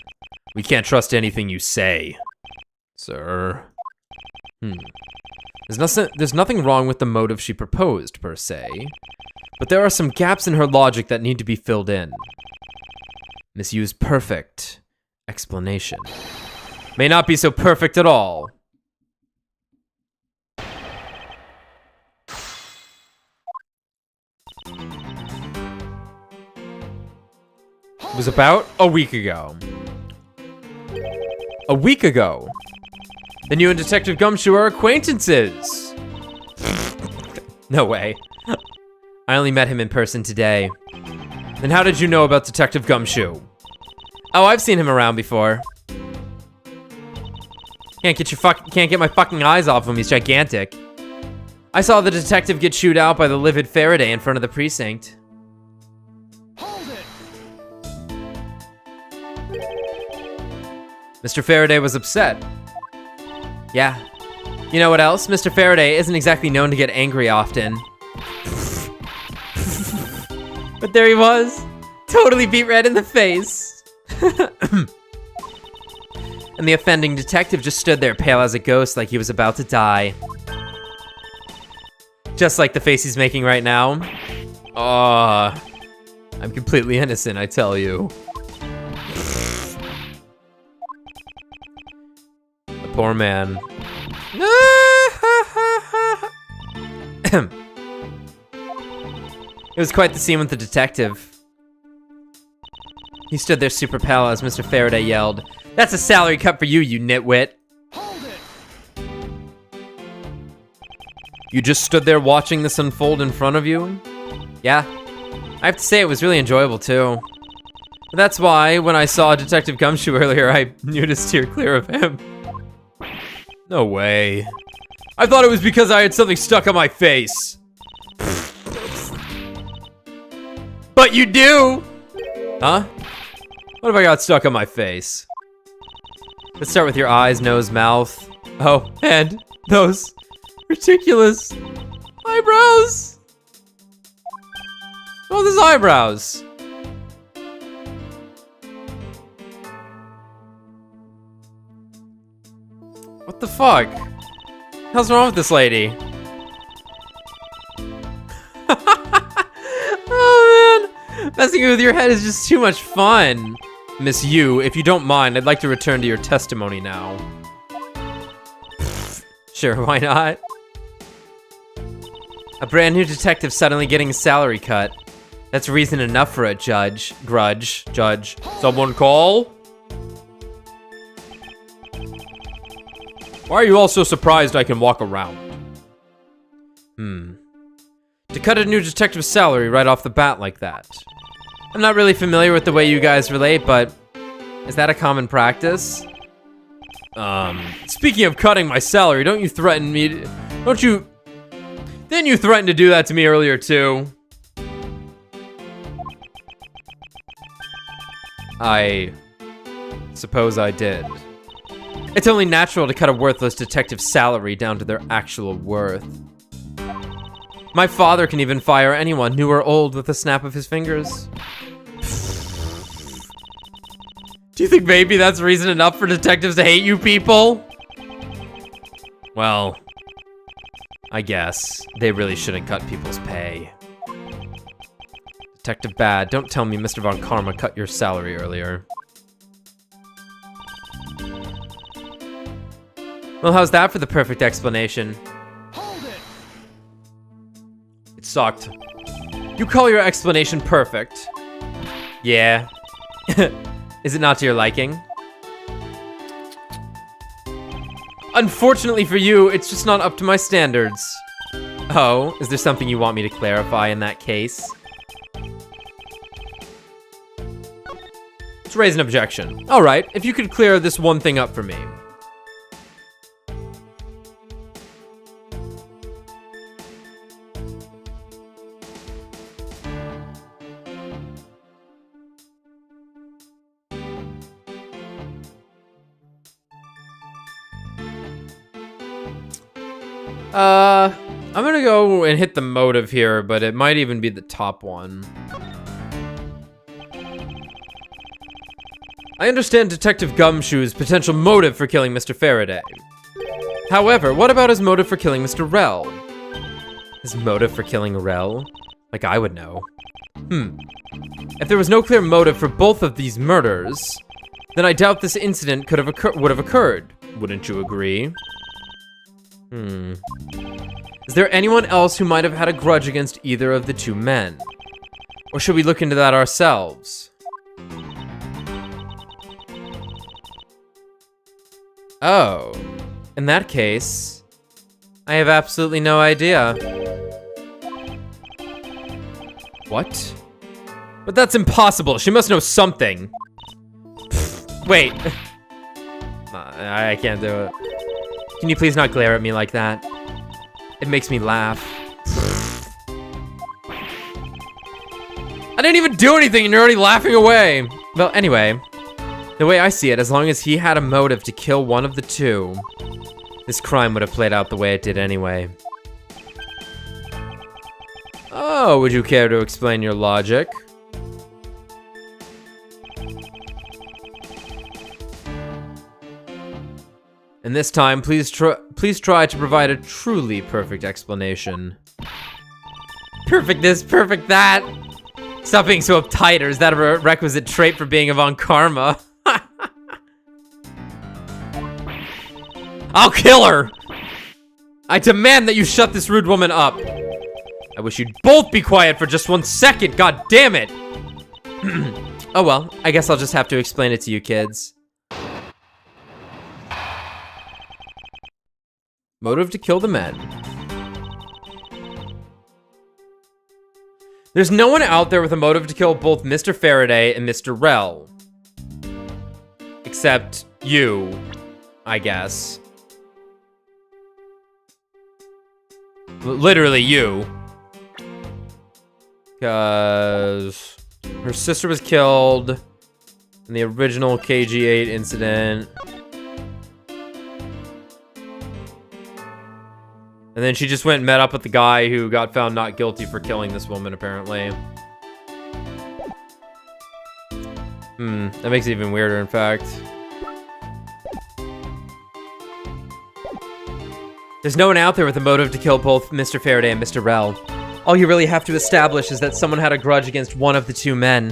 We can't trust anything you say. Sir. There's nothing wrong with the motive she proposed, per se. But there are some gaps in her logic that need to be filled in. Miss Yu's perfect explanation may not be so perfect at all. It was about a week ago. A week ago. Then you and Detective Gumshoe are acquaintances. No way. I only met him in person today. Then how did you know about Detective Gumshoe? Oh, I've seen him around before. Can't get my fucking eyes off him, he's gigantic. I saw the detective get chewed out by the livid Faraday in front of the precinct. Mr. Faraday was upset. Yeah. You know what else? Mr. Faraday isn't exactly known to get angry often. But there he was. Totally beat red in the face. And the offending detective just stood there pale as a ghost like he was about to die. Just like the face he's making right now. I'm completely innocent, I tell you. The poor man. It was quite the scene with the detective. He stood there super pale as Mr. Faraday yelled, "That's a salary cut for you, you nitwit." You just stood there watching this unfold in front of you? Yeah. I have to say it was really enjoyable too. But that's why when I saw Detective Gumshoe earlier, I knew to steer clear of him. No way. I thought it was because I had something stuck on my face. But you do! Huh? What have I got stuck on my face? Let's start with your eyes, nose, mouth. Oh, and those ridiculous eyebrows. Oh, those eyebrows. What the fuck? How's wrong with this lady? Oh man, messing with your head is just too much fun. Miss Yu, if you don't mind, I'd like to return to your testimony now. Sure, why not? A brand new detective suddenly getting a salary cut. That's reason enough for a grudge. Someone call? Why are you all so surprised I can walk around? To cut a new detective's salary right off the bat like that. I'm not really familiar with the way you guys relate, but is that a common practice? Speaking of cutting my salary, don't you threaten me to, Didn't you threaten to do that to me earlier too? I suppose I did. It's only natural to cut a worthless detective's salary down to their actual worth. My father can even fire anyone, new or old, with a snap of his fingers. Do you think maybe that's reason enough for detectives to hate you people? Well, I guess. They really shouldn't cut people's pay. Detective Bad, don't tell me Mr. Von Karma cut your salary earlier. Well, how's that for the perfect explanation? it sucked. You call your explanation perfect? Yeah. Is it not to your liking? Unfortunately for you, it's just not up to my standards. Oh, is there something you want me to clarify in that case? Let's raise an objection. All right, if you could clear this one thing up for me. I'm gonna go and hit the motive here, but it might even be the top one. I understand Detective Gumshoe's potential motive for killing Mr. Faraday. However, what about his motive for killing Mr. Rell? His motive for killing Rell? Like I would know. If there was no clear motive for both of these murders, then I doubt this incident would have occurred. Wouldn't you agree? Is there anyone else who might have had a grudge against either of the two men? Or should we look into that ourselves? Oh, in that case, I have absolutely no idea. What? But that's impossible. She must know something. Wait. I can't do it. Can you please not glare at me like that? It makes me laugh. I didn't even do anything and you're already laughing away. Well, anyway, the way I see it, as long as he had a motive to kill one of the two, this crime would have played out the way it did anyway. Oh, would you care to explain your logic? And this time, please try to provide a truly perfect explanation. Perfect this, perfect that. Stop being so uptight, or is that a requisite trait for being Von Karma? I'll kill her! I demand that you shut this rude woman up. I wish you'd both be quiet for just 1 second, god damn it! Oh well, I guess I'll just have to explain it to you kids. Motive to kill the men. There's no one out there with a motive to kill both Mr. Faraday and Mr. Rell. Except you, I guess. Literally you. Because her sister was killed in the original KG8 incident. And then she just went and met up with the guy who got found not guilty for killing this woman, apparently. That makes it even weirder, in fact. There's no one out there with a motive to kill both Mr. Faraday and Mr. Rell. All you really have to establish is that someone had a grudge against one of the two men.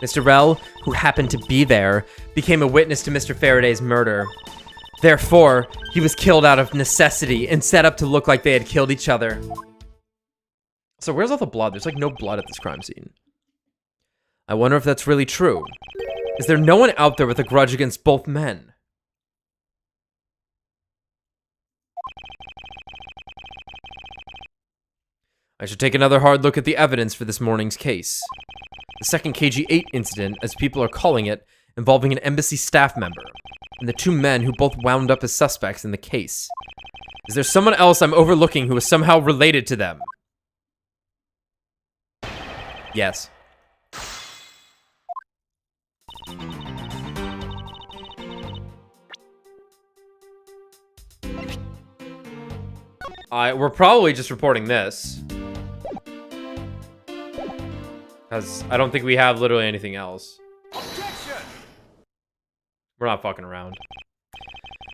Mr. Rell, who happened to be there, became a witness to Mr. Faraday's murder. Therefore, he was killed out of necessity and set up to look like they had killed each other. So where's all the blood? There's like no blood at this crime scene. I wonder if that's really true. Is there no one out there with a grudge against both men? I should take another hard look at the evidence for this morning's case. The second KG8 incident, as people are calling it, involving an embassy staff member, and the two men who both wound up as suspects in the case. Is there someone else I'm overlooking who is somehow related to them? Yes. We're probably just reporting this. Because I don't think we have literally anything else. We're not fucking around.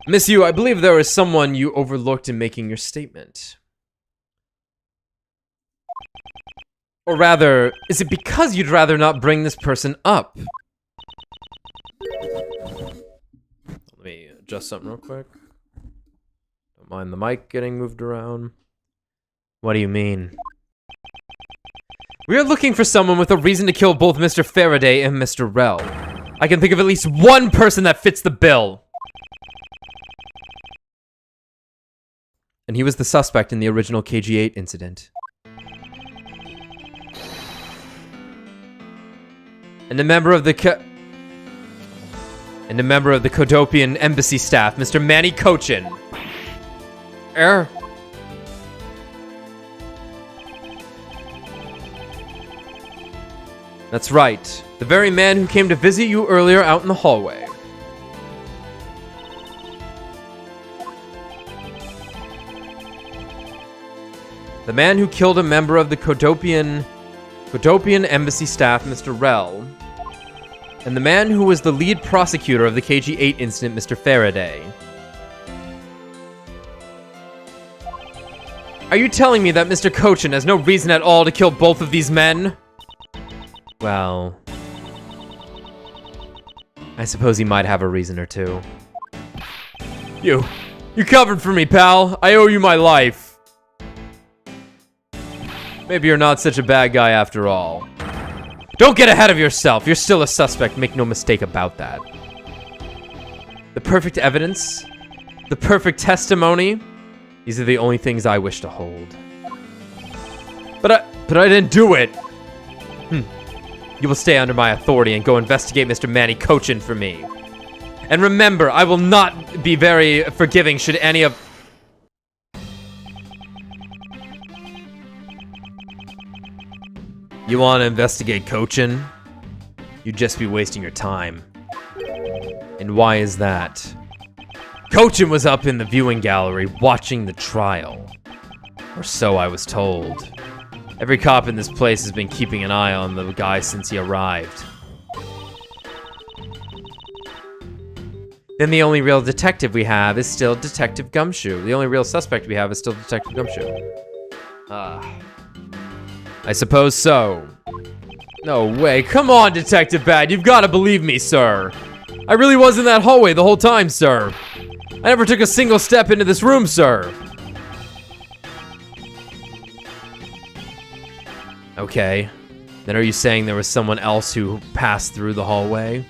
Miss Yu, I believe there is someone you overlooked in making your statement. Or rather, is it because you'd rather not bring this person up? Let me adjust something real quick. Don't mind the mic getting moved around. What do you mean? We are looking for someone with a reason to kill both Mr. Faraday and Mr. Rell. I can think of at least one person that fits the bill. And he was the suspect in the original KG-8 incident. And a member of the Codopian embassy staff, Mr. Manny Cochin. That's right. The very man who came to visit you earlier out in the hallway. The man who killed a member of the Codopian embassy staff, Mr. Rell. And the man who was the lead prosecutor of the KG-8 incident, Mr. Faraday. Are you telling me that Mr. Cochin has no reason at all to kill both of these men? Well, I suppose he might have a reason or two. You covered for me, pal. I owe you my life. Maybe you're not such a bad guy after all. Don't get ahead of yourself. You're still a suspect. Make no mistake about that. The perfect evidence, the perfect testimony, these are the only things I wish to hold. But I didn't do it. You will stay under my authority and go investigate Mr. Manny Cochin for me. And remember, I will not be very forgiving should any of... You want to investigate Cochin? You'd just be wasting your time. And why is that? Cochin was up in the viewing gallery watching the trial. Or so I was told. Every cop in this place has been keeping an eye on the guy since he arrived. Then the only real detective we have is still Detective Gumshoe. The only real suspect we have is still Detective Gumshoe. I suppose so. No way. Come on, Detective Bad. You've got to believe me, sir. I really was in that hallway the whole time, sir. I never took a single step into this room, sir. Okay. Then are you saying there was someone else who passed through the hallway?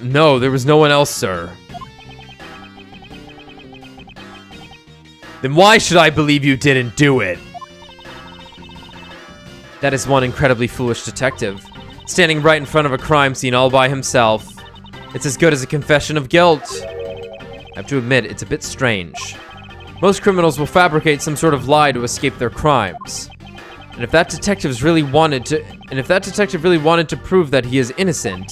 No, there was no one else, sir. Then why should I believe you didn't do it? That is one incredibly foolish detective, standing right in front of a crime scene all by himself. It's as good as a confession of guilt. I have to admit, it's a bit strange. Most criminals will fabricate some sort of lie to escape their crimes. And if that detective really wanted to prove that he is innocent,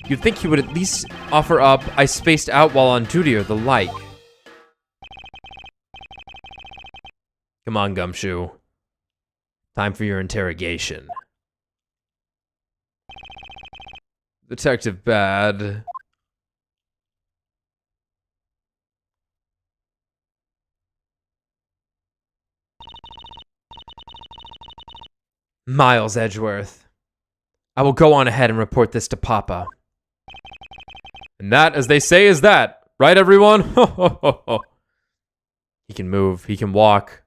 you'd think he would at least offer up, I spaced out while on duty or the like. Come on, Gumshoe. Time for your interrogation. Detective Bad. Miles Edgeworth. I will go on ahead and report this to Papa. And that, as they say, is that. Right, everyone? He can move. He can walk.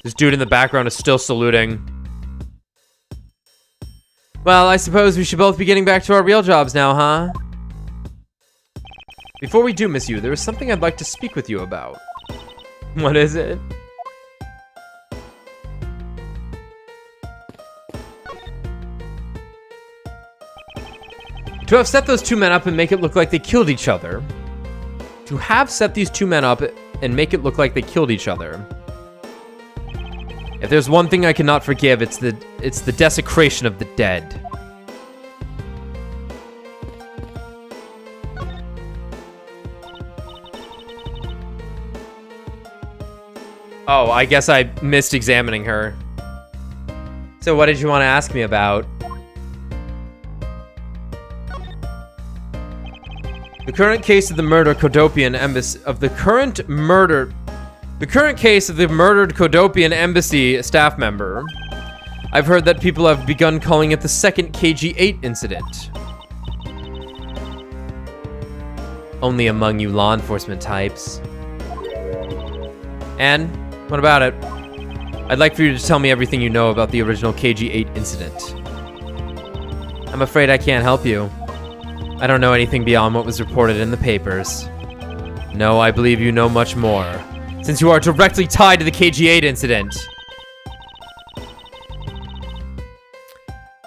This dude in the background is still saluting. Well, I suppose we should both be getting back to our real jobs now, huh? Before we do, Miss Yu, there is something I'd like to speak with you about. What is it? To have set those two men up and make it look like they killed each other. To have set these two men up and make it look like they killed each other. If there's one thing I cannot forgive, it's the desecration of the dead. Oh, I guess I missed examining her. So what did you want to ask me about? The current case of the murdered Codopian embassy embassy staff member. I've heard that people have begun calling it the second KG-8 incident. Only among you law enforcement types. And what about it? I'd like for you to tell me everything you know about the original KG-8 incident. I'm afraid I can't help you. I don't know anything beyond what was reported in the papers. No, I believe you know much more, since you are directly tied to the KG-8 incident.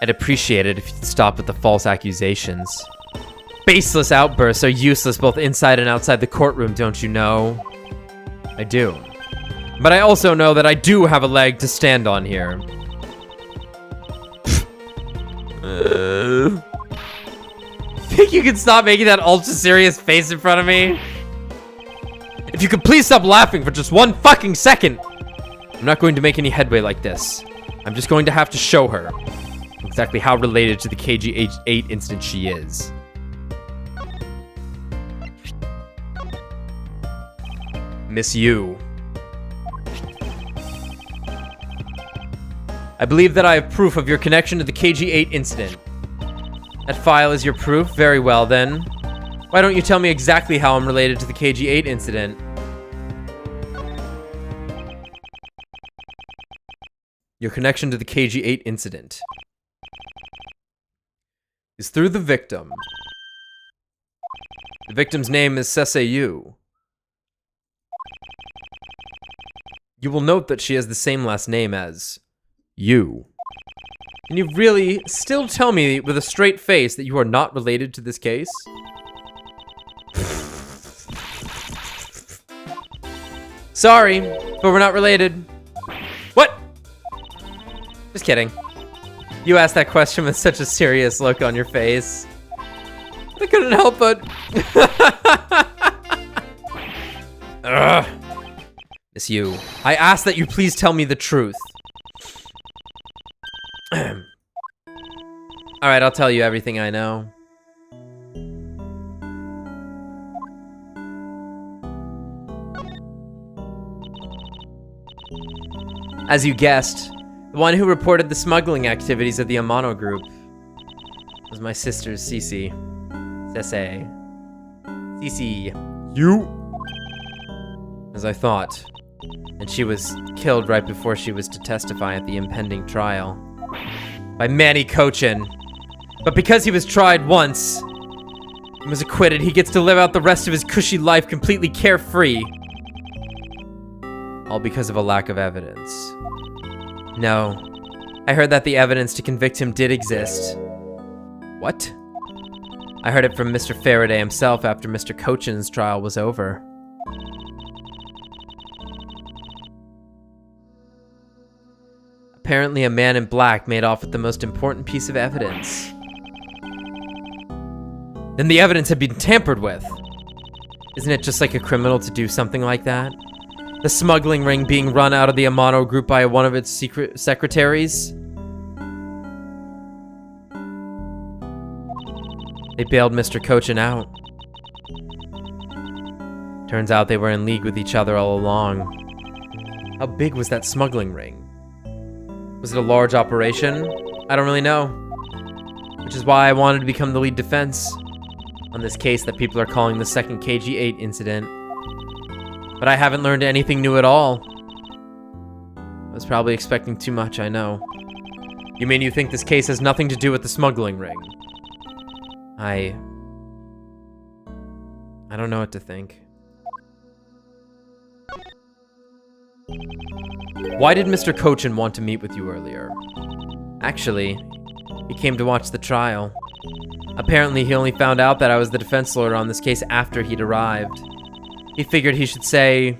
I'd appreciate it if you'd stop with the false accusations. Baseless outbursts are useless both inside and outside the courtroom, don't you know? I do. But I also know that I do have a leg to stand on here. Think you can stop making that ultra serious face in front of me? If you could please stop laughing for just 1 fucking second! I'm not going to make any headway like this. I'm just going to have to show her exactly how related to the KG-8 incident she is. Miss Yu. I believe that I have proof of your connection to the KG-8 incident. That file is your proof? Very well, then. Why don't you tell me exactly how I'm related to the KG-8 incident? Your connection to the KG-8 incident is through the victim. The victim's name is Sessei. You will note that she has the same last name as you. Can you really still tell me with a straight face that you are not related to this case? Sorry, but we're not related. What? Just kidding. You asked that question with such a serious look on your face. I couldn't help but... Ugh. Miss Yu, I ask that you please tell me the truth. Alright, I'll tell you everything I know. As you guessed, the one who reported the smuggling activities of the Amano group was my sister, Cece. Sessei. Cece. You? As I thought. And she was killed right before she was to testify at the impending trial. By Manny Kochin. But because he was tried once and was acquitted, he gets to live out the rest of his cushy life completely carefree. All because of a lack of evidence. No. I heard that the evidence to convict him did exist. What? I heard it from Mr. Faraday himself after Mr. Kochin's trial was over. Apparently a man in black made off with the most important piece of evidence. Then the evidence had been tampered with. Isn't it just like a criminal to do something like that? The smuggling ring being run out of the Amano group by one of its secret secretaries? They bailed Mr. Kochin out. Turns out they were in league with each other all along. How big was that smuggling ring? Was it a large operation? I don't really know. Which is why I wanted to become the lead defense on this case that people are calling the second KG-8 incident. But I haven't learned anything new at all. I was probably expecting too much, I know. You mean you think this case has nothing to do with the smuggling ring? I don't know what to think. Why did Mr. Kochin want to meet with you earlier? Actually, he came to watch the trial. Apparently, he only found out that I was the defense lawyer on this case after he'd arrived. He figured he should say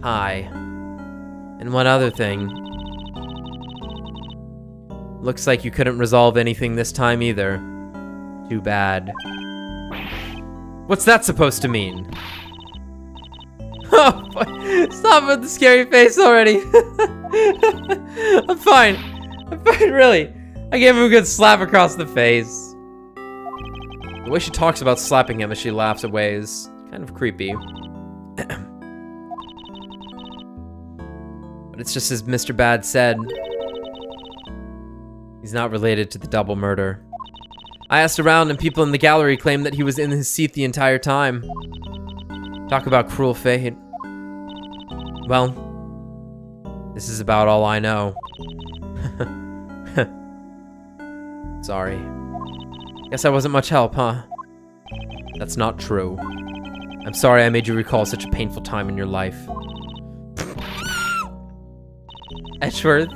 hi. And one other thing. Looks like you couldn't resolve anything this time either. Too bad. What's that supposed to mean? Oh, stop with the scary face already. I'm fine. I'm fine, really. I gave him a good slap across the face. The way she talks about slapping him as she laughs away is kind of creepy. But it's just as Mr. Bad said. He's not related to the double murder. I asked around and people in the gallery claimed that he was in his seat the entire time. Talk about cruel fate. Well, this is about all I know. Sorry. Guess I wasn't much help, huh? That's not true. I'm sorry I made you recall such a painful time in your life. Edgeworth,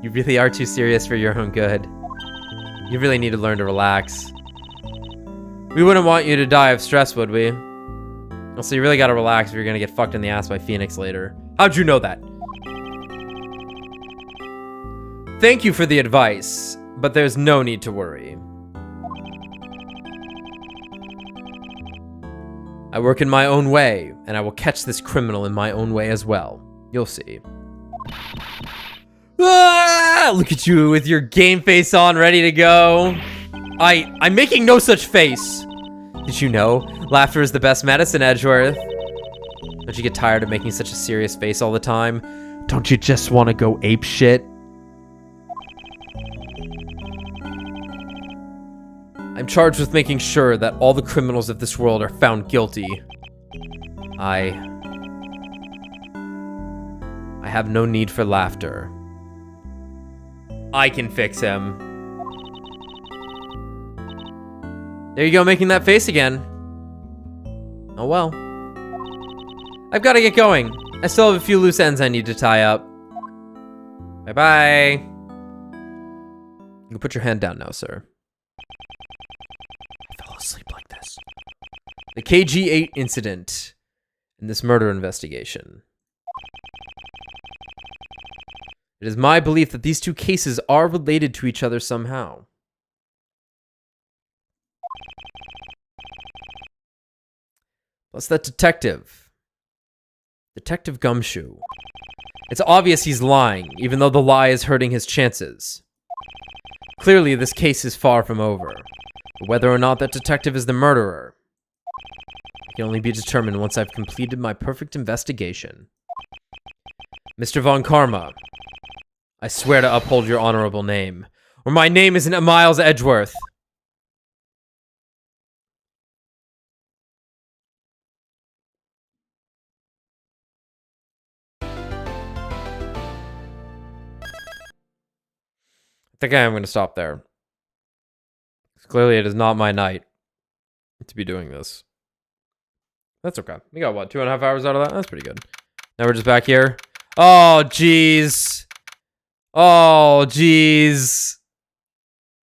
you really are too serious for your own good. You really need to learn to relax. We wouldn't want you to die of stress, would we? Also, you really gotta relax if you're gonna get fucked in the ass by Phoenix later. How'd you know that? Thank you for the advice, but there's no need to worry. I work in my own way, and I will catch this criminal in my own way as well. You'll see. Ah, look at you with your game face on, ready to go. I'm making no such face. Did you know? Laughter is the best medicine, Edgeworth. Don't you get tired of making such a serious face all the time? Don't you just want to go ape shit? I'm charged with making sure that all the criminals of this world are found guilty. I have no need for laughter. I can fix him. There you go, making that face again. Oh well. I've got to get going. I still have a few loose ends I need to tie up. Bye-bye. You can put your hand down now, sir. I fell asleep like this. The KG-8 incident in this murder investigation. It is my belief that these two cases are related to each other somehow. Plus that detective. Detective Gumshoe. It's obvious he's lying, even though the lie is hurting his chances. Clearly, this case is far from over. But whether or not that detective is the murderer can only be determined once I've completed my perfect investigation. Mr. Von Karma, I swear to uphold your honorable name, or my name isn't Miles Edgeworth. I think I am going to stop there. Clearly, it is not my night to be doing this. That's okay. We got, what, 2.5 hours out of that? That's pretty good. Now we're just back here. Oh, jeez. Oh, jeez.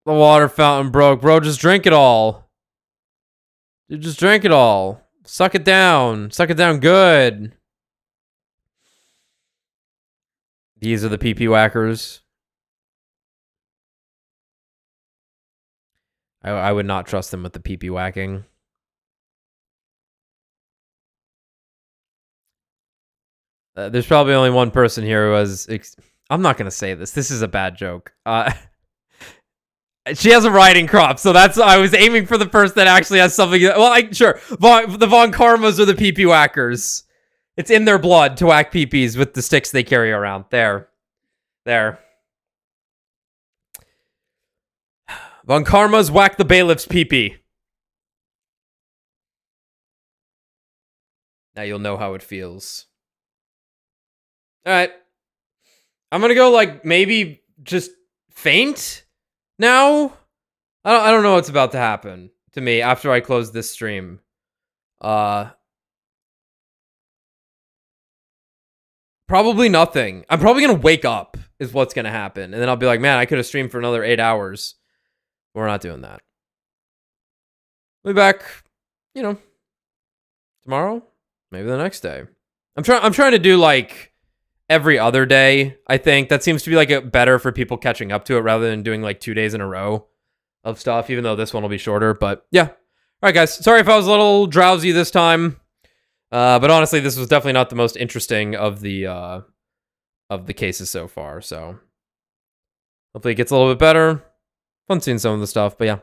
The water fountain broke. Bro, just drink it all. Dude, just drink it all. Suck it down. Suck it down good. These are the pee-pee whackers. I would not trust them with the pee-pee whacking. There's probably only one person here who has... I'm not going to say this. This is a bad joke. She has a riding crop, so that's... I was aiming for the person that actually has something... Well, sure. The Von Karmas are the pee-pee whackers. It's in their blood to whack pee-pees with the sticks they carry around. There. Von Karma's whack the bailiff's pee-pee. Now you'll know how it feels. Alright. I'm gonna go, like, maybe just faint now? I don't know what's about to happen to me after I close this stream. Probably nothing. I'm probably gonna wake up is what's gonna happen. And then I'll be like, man, I could have streamed for another 8 hours. We're not doing that. We'll be back, you know, tomorrow, maybe the next day. I'm trying to do like every other day. I think that seems to be like better for people catching up to it rather than doing like 2 days in a row of stuff, even though this one will be shorter. But yeah. All right, guys. Sorry if I was a little drowsy this time. But honestly, this was definitely not the most interesting of the cases so far. So hopefully it gets a little bit better. Fun seeing some of the stuff, but yeah.